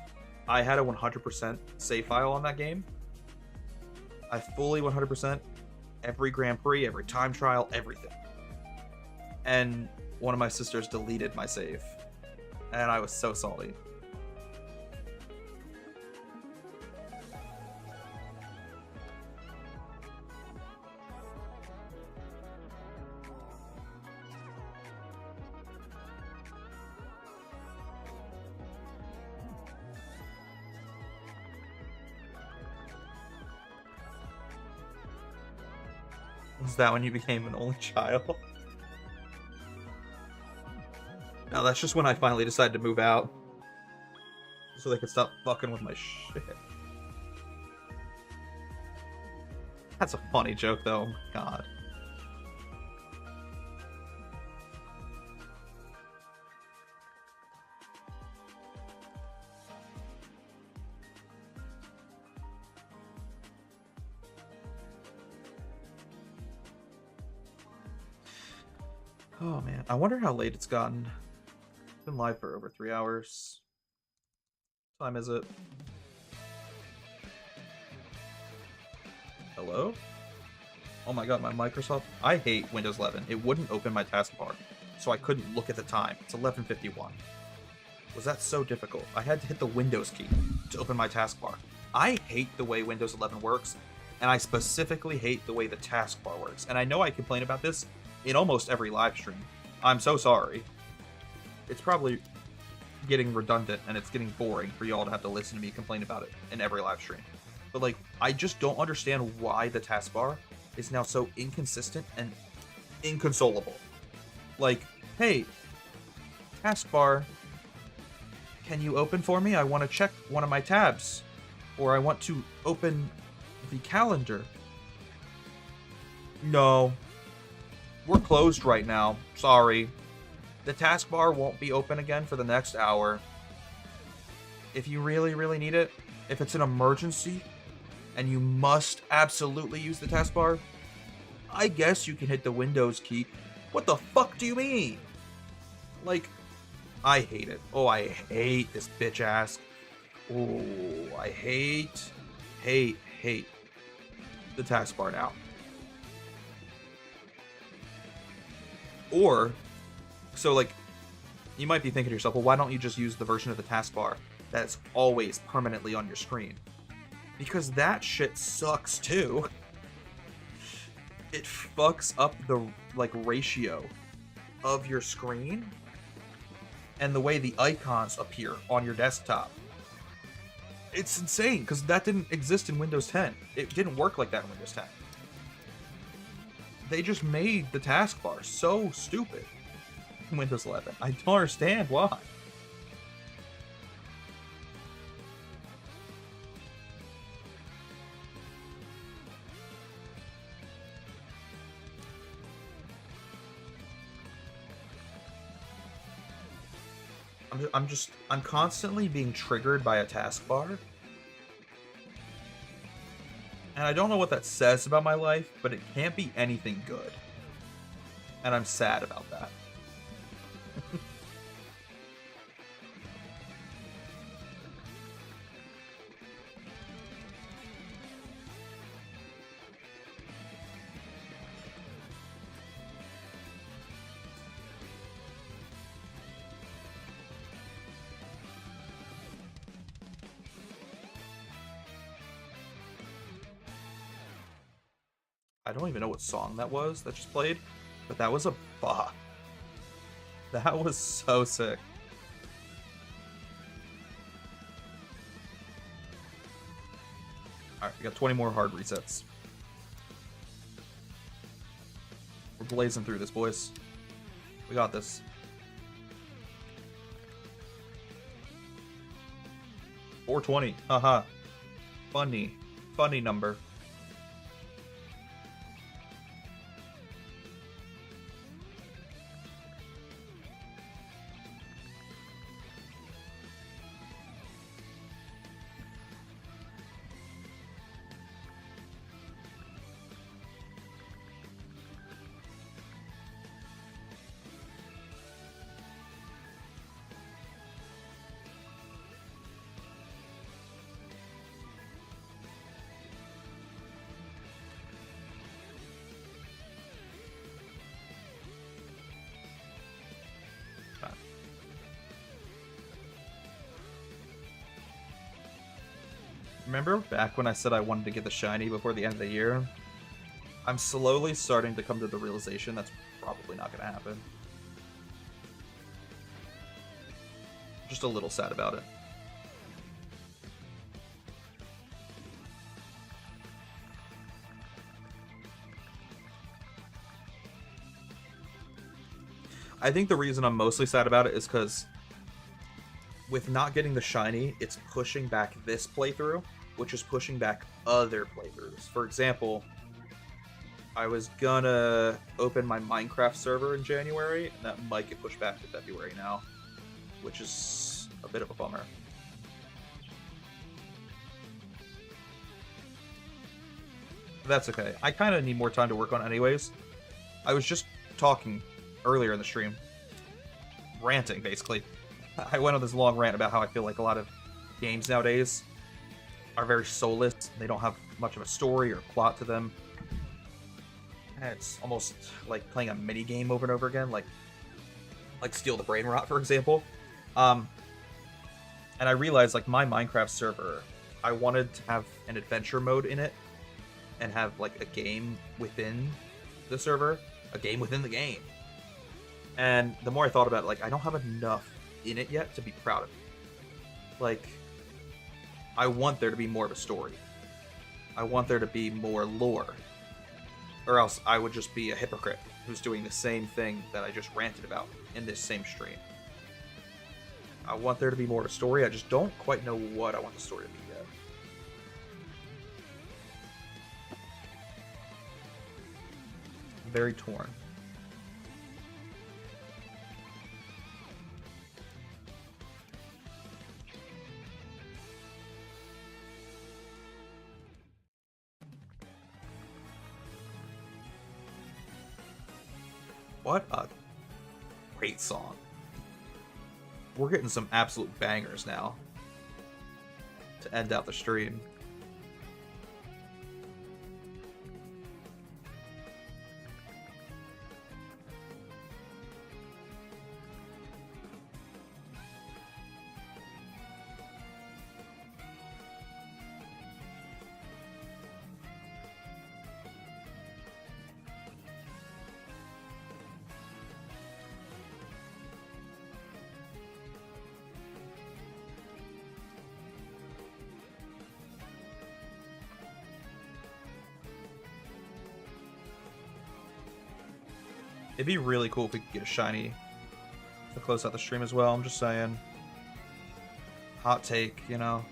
I had a 100% save file on that game. I fully 100% every Grand Prix, every time trial, everything. And one of my sisters deleted my save. And I was so salty. Was that when you became an only child? No, that's just when I finally decided to move out. So they could stop fucking with my shit. That's a funny joke, though. Oh my god. Oh man, I wonder how late it's gotten. It's been live for over 3 hours. What time is it? Hello? Oh my god, my Microsoft... I hate Windows 11. It wouldn't open my taskbar, so I couldn't look at the time. It's 11:51. Was that so difficult? I had to hit the Windows key to open my taskbar. I hate the way Windows 11 works, and I specifically hate the way the taskbar works. And I know I complain about this in almost every live stream. I'm so sorry. It's probably getting redundant and it's getting boring for y'all to have to listen to me complain about it in every live stream. But like, I just don't understand why the taskbar is now so inconsistent and inconsolable. Like, hey, taskbar, can you open for me? I want to check one of my tabs. Or I want to open the calendar. No. We're closed right now. Sorry. The taskbar won't be open again for the next hour. If you really, really need it, if it's an emergency, and you must absolutely use the taskbar, I guess you can hit the Windows key. What the fuck do you mean? Like, I hate it. Oh, I hate this bitch ass. Oh, I hate the taskbar now. Or, so like, you might be thinking to yourself, well, why don't you just use the version of the taskbar that's always permanently on your screen? Because that shit sucks too. It fucks up the, like, ratio of your screen and the way the icons appear on your desktop. It's insane, because that didn't exist in Windows 10. It didn't work like that in Windows 10. They just made the taskbar so stupid in Windows 11. I don't understand why. I'm constantly being triggered by a taskbar. And I don't know what that says about my life, but it can't be anything good. And I'm sad about that. I don't even know what song that was that just played, but that was a bop. That was so sick. Alright, we got 20 more hard resets. We're blazing through this, boys. We got this. $420. Haha. Funny. Funny number. Remember back when I said I wanted to get the shiny before the end of the year? I'm slowly starting to come to the realization that's probably not going to happen. Just a little sad about it. I think the reason I'm mostly sad about it is because with not getting the shiny, it's pushing back this playthrough, which is pushing back other playthroughs. For example, I was gonna open my Minecraft server in January, and that might get pushed back to February now, which is a bit of a bummer. But that's okay. I kind of need more time to work on it anyways. I was just talking earlier in the stream, ranting, basically. I went on this long rant about how I feel like a lot of games nowadays are very soulless. They don't have much of a story or plot to them. And it's almost like playing a mini game over and over again, like Steal the Brain Rot, for example. And I realized, like, my Minecraft server, I wanted to have an adventure mode in it and have, like, a game within the server, a game within the game. And the more I thought about it, like, I don't have enough in it yet to be proud of it. Like, I want there to be more of a story. I want there to be more lore. Or else I would just be a hypocrite who's doing the same thing that I just ranted about in this same stream. I want there to be more of a story. I just don't quite know what I want the story to be yet. I'm very torn. What a great song. We're getting some absolute bangers now to end out the stream. It'd be really cool if we could get a shiny to close out the stream as well. I'm just saying. Hot take, you know.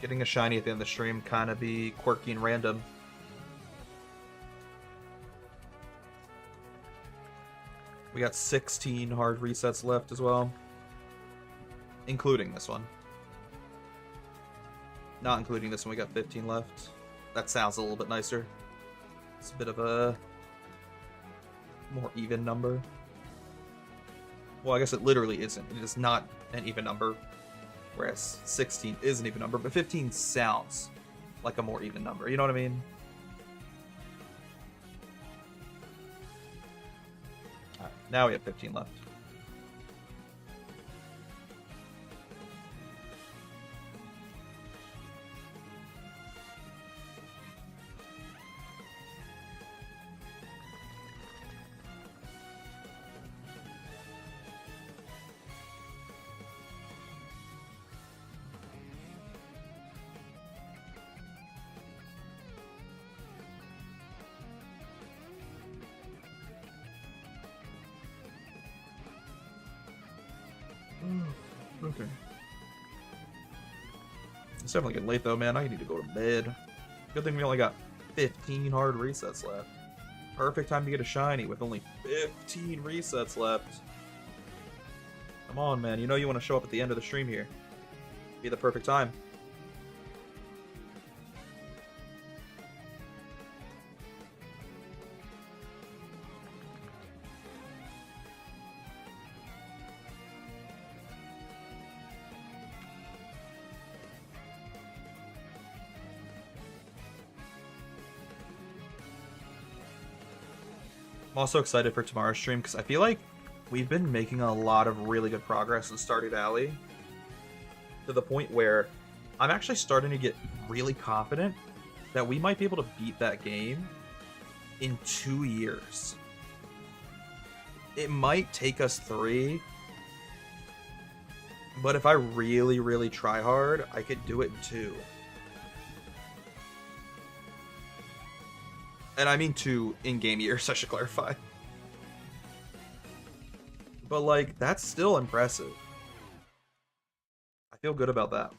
Getting a shiny at the end of the stream kind of be quirky and random. We got 16 hard resets left as well. Including this one. Not including this one, we got 15 left. That sounds a little bit nicer. It's a bit of a more even number. Well, I guess it literally isn't. It is not an even number. Whereas 16 is an even number, but 15 sounds like a more even number. You know what I mean? Alright, now we have 15 left. Okay. It's definitely getting late though, man. I need to go to bed. Good thing we only got 15 hard resets left. Perfect time to get a shiny with only 15 resets left. Come on, man. You know you want to show up at the end of the stream here. Be the perfect time. I'm also excited for tomorrow's stream because I feel like we've been making a lot of really good progress in Stardew Valley to the point where I'm actually starting to get really confident that we might be able to beat that game in 2 years. It might take us 3, but if I really, really try hard, I could do it in 2. And I mean 2 in-game years, I should clarify. But, like, that's still impressive. I feel good about that.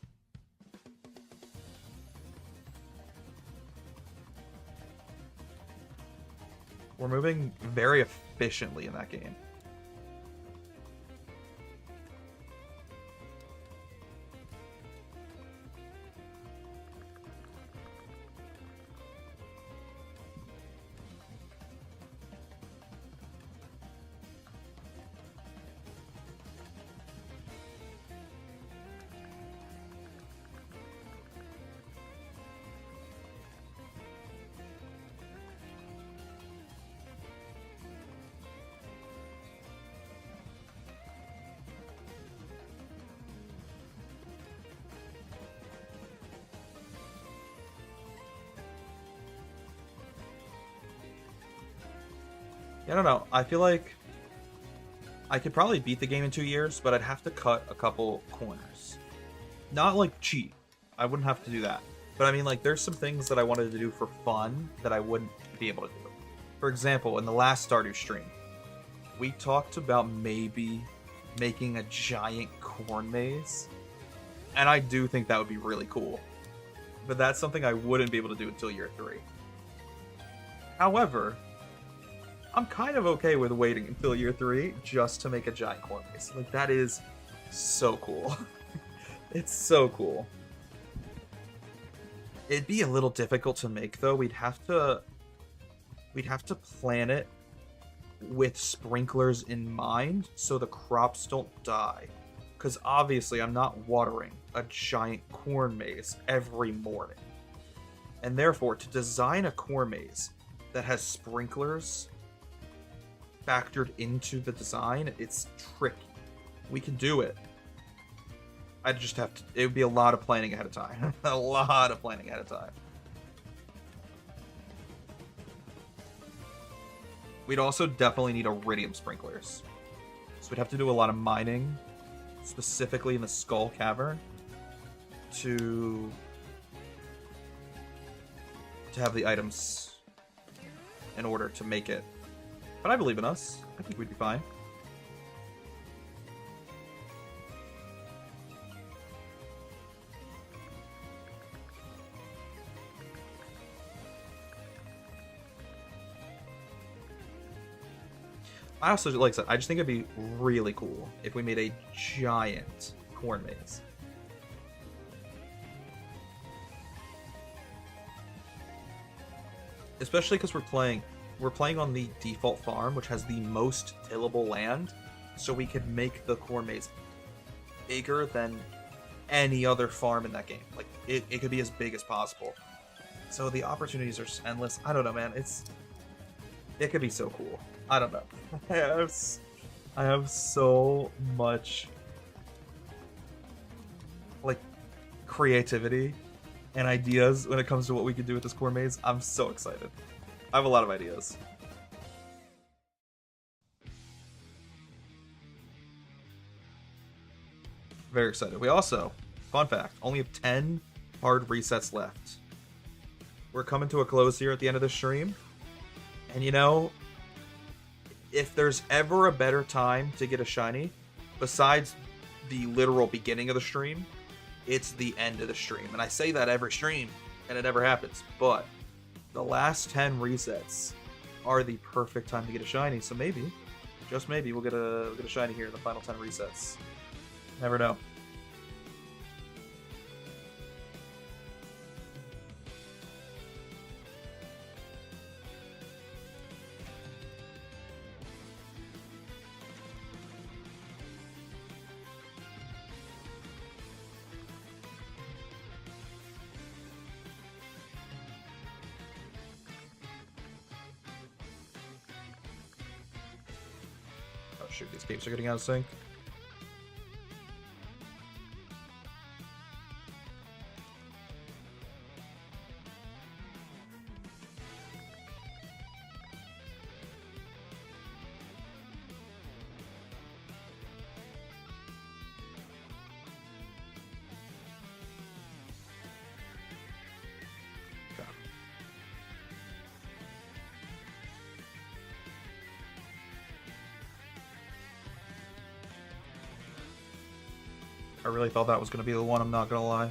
We're moving very efficiently in that game. I don't know. I feel like I could probably beat the game in 2 years, but I'd have to cut a couple corners. Not like cheat. I wouldn't have to do that. But I mean, like, there's some things that I wanted to do for fun that I wouldn't be able to do. For example, in the last Stardew stream, we talked about maybe making a giant corn maze. And I do think that would be really cool. But that's something I wouldn't be able to do until year 3. However, I'm kind of okay with waiting until year 3 just to make a giant corn maze. Like, that is so cool. It's so cool. It'd be a little difficult to make, though. We'd have to plan it with sprinklers in mind so the crops don't die. Because obviously I'm not watering a giant corn maze every morning. And therefore, to design a corn maze that has sprinklers factored into the design, it's tricky. We can do it. I'd just have to... It would be a lot of planning ahead of time. A lot of planning ahead of time. We'd also definitely need iridium sprinklers. So we'd have to do a lot of mining, specifically in the Skull Cavern, to have the items in order to make it. But I believe in us. I think we'd be fine. I also, like I said, I just think it'd be really cool if we made a giant corn maze. Especially because we're playing on the default farm, which has the most tillable land, so we could make the corn maze bigger than any other farm in that game. Like, it could be as big as possible. So the opportunities are endless. I don't know, man. It could be so cool. I don't know. I have so much, like, creativity and ideas when it comes to what we could do with this corn maze. I'm so excited. I have a lot of ideas. Very excited. We also, fun fact, only have 10 hard resets left. We're coming to a close here at the end of the stream. And you know, if there's ever a better time to get a shiny, besides the literal beginning of the stream, it's the end of the stream. And I say that every stream, and it never happens. But the last 10 resets are the perfect time to get a shiny. So maybe, just maybe, we'll get a shiny here in the final 10 resets. Never know. Shoot, these capes are getting out of sync. I really thought that was going to be the one, I'm not going to lie.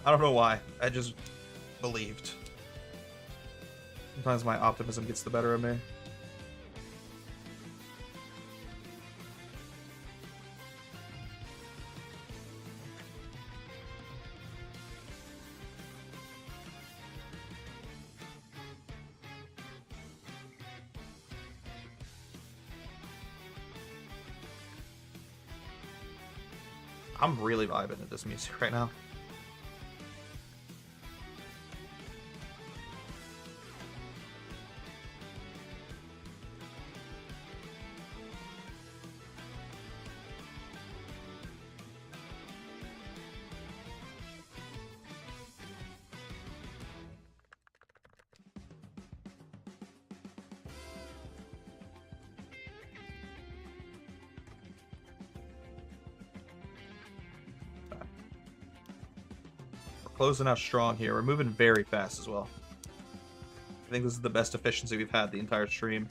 I don't know why. I just believed. Sometimes my optimism gets the better of me. I'm really vibing at this music right now. Closing out strong here. We're moving very fast as well. I think this is the best efficiency we've had the entire stream.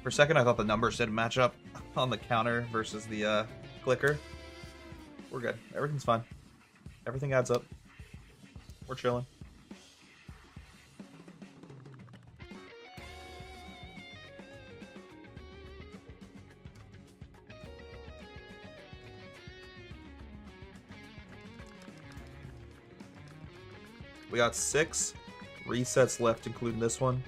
For a second, I thought the numbers didn't match up on the counter versus the clicker. We're good. Everything's fine. Everything adds up. We're chilling. We got 6 resets left, including this one.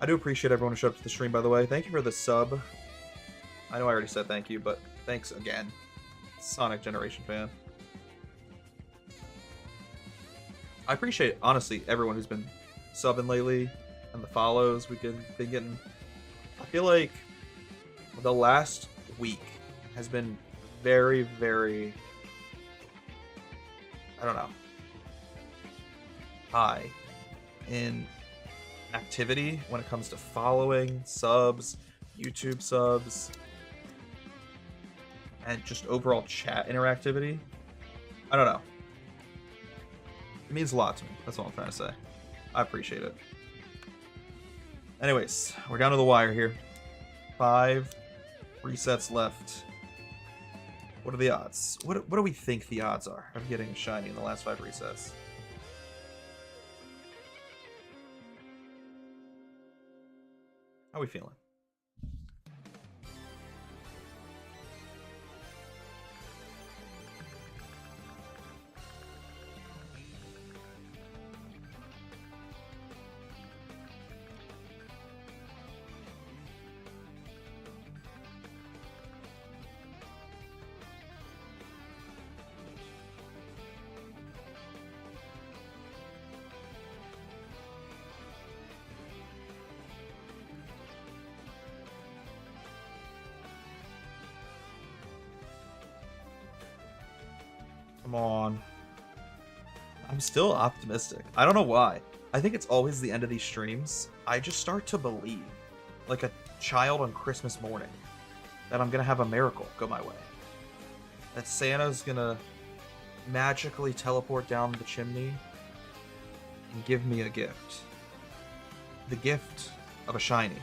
I do appreciate everyone who showed up to the stream, by the way. Thank you for the sub. I know I already said thank you, but thanks again. Sonic Generation fan. I appreciate, honestly, everyone who's been subbing lately and the follows we've been getting. I feel like the last week has been very, very, I don't know, high in activity when it comes to following, subs, YouTube subs, and just overall chat interactivity. I don't know. It means a lot to me. That's all I'm trying to say. I appreciate it. Anyways, we're down to the wire here. 5 resets left. What are the odds? What do we think the odds are of getting a shiny in the last 5 resets? How are we feeling? Come on. I'm still optimistic. I don't know why. I think it's always the end of these streams. I just start to believe, like a child on Christmas morning, that I'm gonna have a miracle go my way. That Santa's gonna magically teleport down the chimney and give me a gift. The gift of a shiny.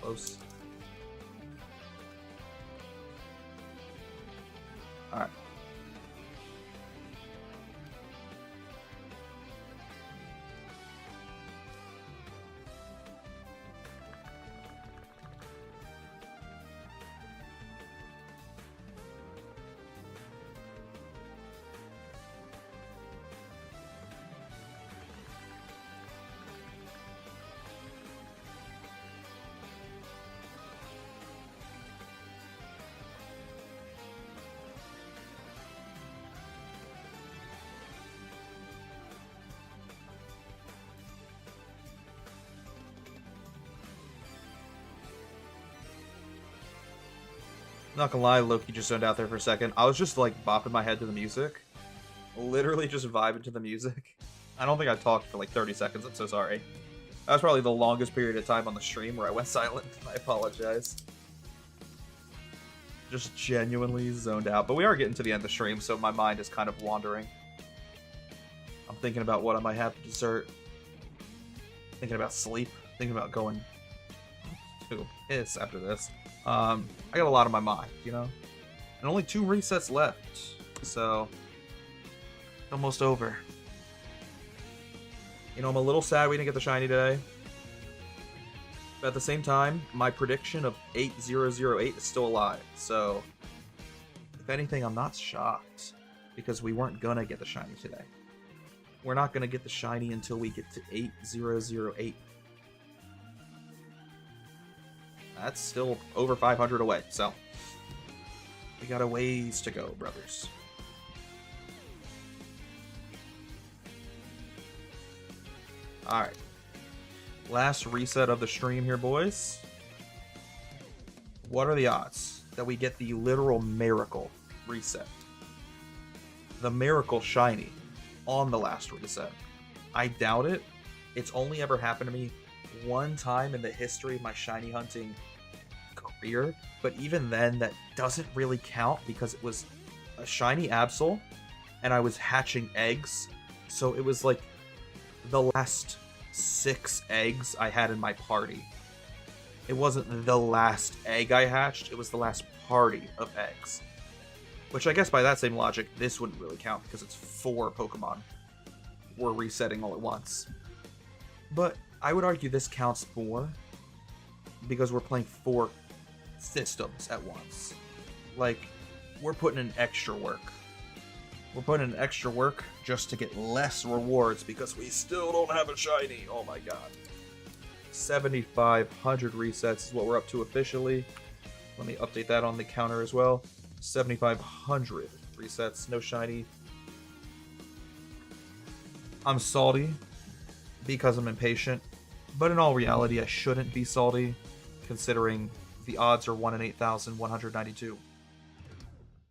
Close. All right. Not gonna lie, Loki just zoned out there for a second. I was just like bopping my head to the music. Literally just vibing to the music. I don't think I talked for like 30 seconds, I'm so sorry. That was probably the longest period of time on the stream where I went silent. I apologize. Just genuinely zoned out. But we are getting to the end of the stream, so my mind is kind of wandering. I'm thinking about what I might have for dessert. Thinking about sleep. Thinking about going to piss after this. I got a lot on my mind, you know? And only 2 resets left, so almost over. You know, I'm a little sad we didn't get the shiny today. But at the same time, my prediction of 8008 is still alive, so if anything, I'm not shocked, because we weren't gonna get the shiny today. We're not gonna get the shiny until we get to 8008. That's still over 500 away, so we got a ways to go, brothers. Alright. Last reset of the stream here, boys. What are the odds that we get the literal miracle reset? The miracle shiny on the last reset. I doubt it. It's only ever happened to me one time in the history of my shiny hunting career, but even then that doesn't really count because it was a shiny Absol and I was hatching eggs, so it was like the last 6 eggs I had in my party. It wasn't the last egg I hatched, it was the last party of eggs, which I guess by that same logic this wouldn't really count because it's 4 Pokemon we're resetting all at once. But I would argue this counts more because we're playing 4 systems at once. Like, we're putting in extra work. We're putting in extra work just to get less rewards because we still don't have a shiny. Oh my god. 7,500 resets is what we're up to officially. Let me update that on the counter as well. 7,500 resets, no shiny. I'm salty because I'm impatient, but in all reality I shouldn't be salty considering the odds are 1 in 8,192.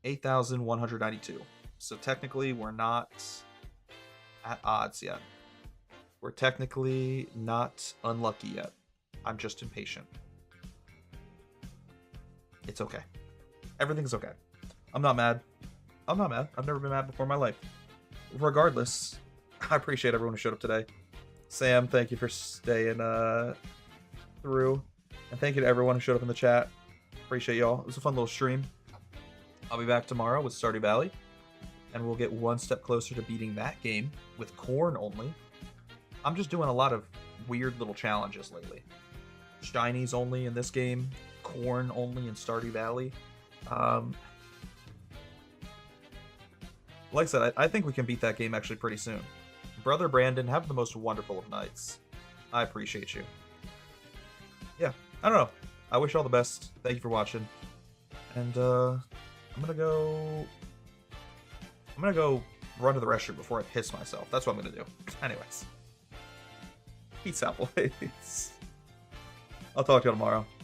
8,192. So technically we're not at odds yet. We're technically not unlucky yet. I'm just impatient. It's okay. Everything's okay. I'm not mad. I'm not mad. I've never been mad before in my life. Regardless, I appreciate everyone who showed up today. Sam, thank you for staying through. And thank you to everyone who showed up in the chat. Appreciate y'all. It was a fun little stream. I'll be back tomorrow with Stardew Valley. And we'll get one step closer to beating that game with corn only. I'm just doing a lot of weird little challenges lately. Shinies only in this game. Corn only in Stardew Valley. Like I said, I think we can beat that game actually pretty soon. Brother Brandon, have the most wonderful of nights. I appreciate you. Yeah, I don't know. I wish you all the best. Thank you for watching. And I'm gonna go run to the restroom before I piss myself. That's what I'm gonna do. Anyways. Peace out, boys. I'll talk to you tomorrow.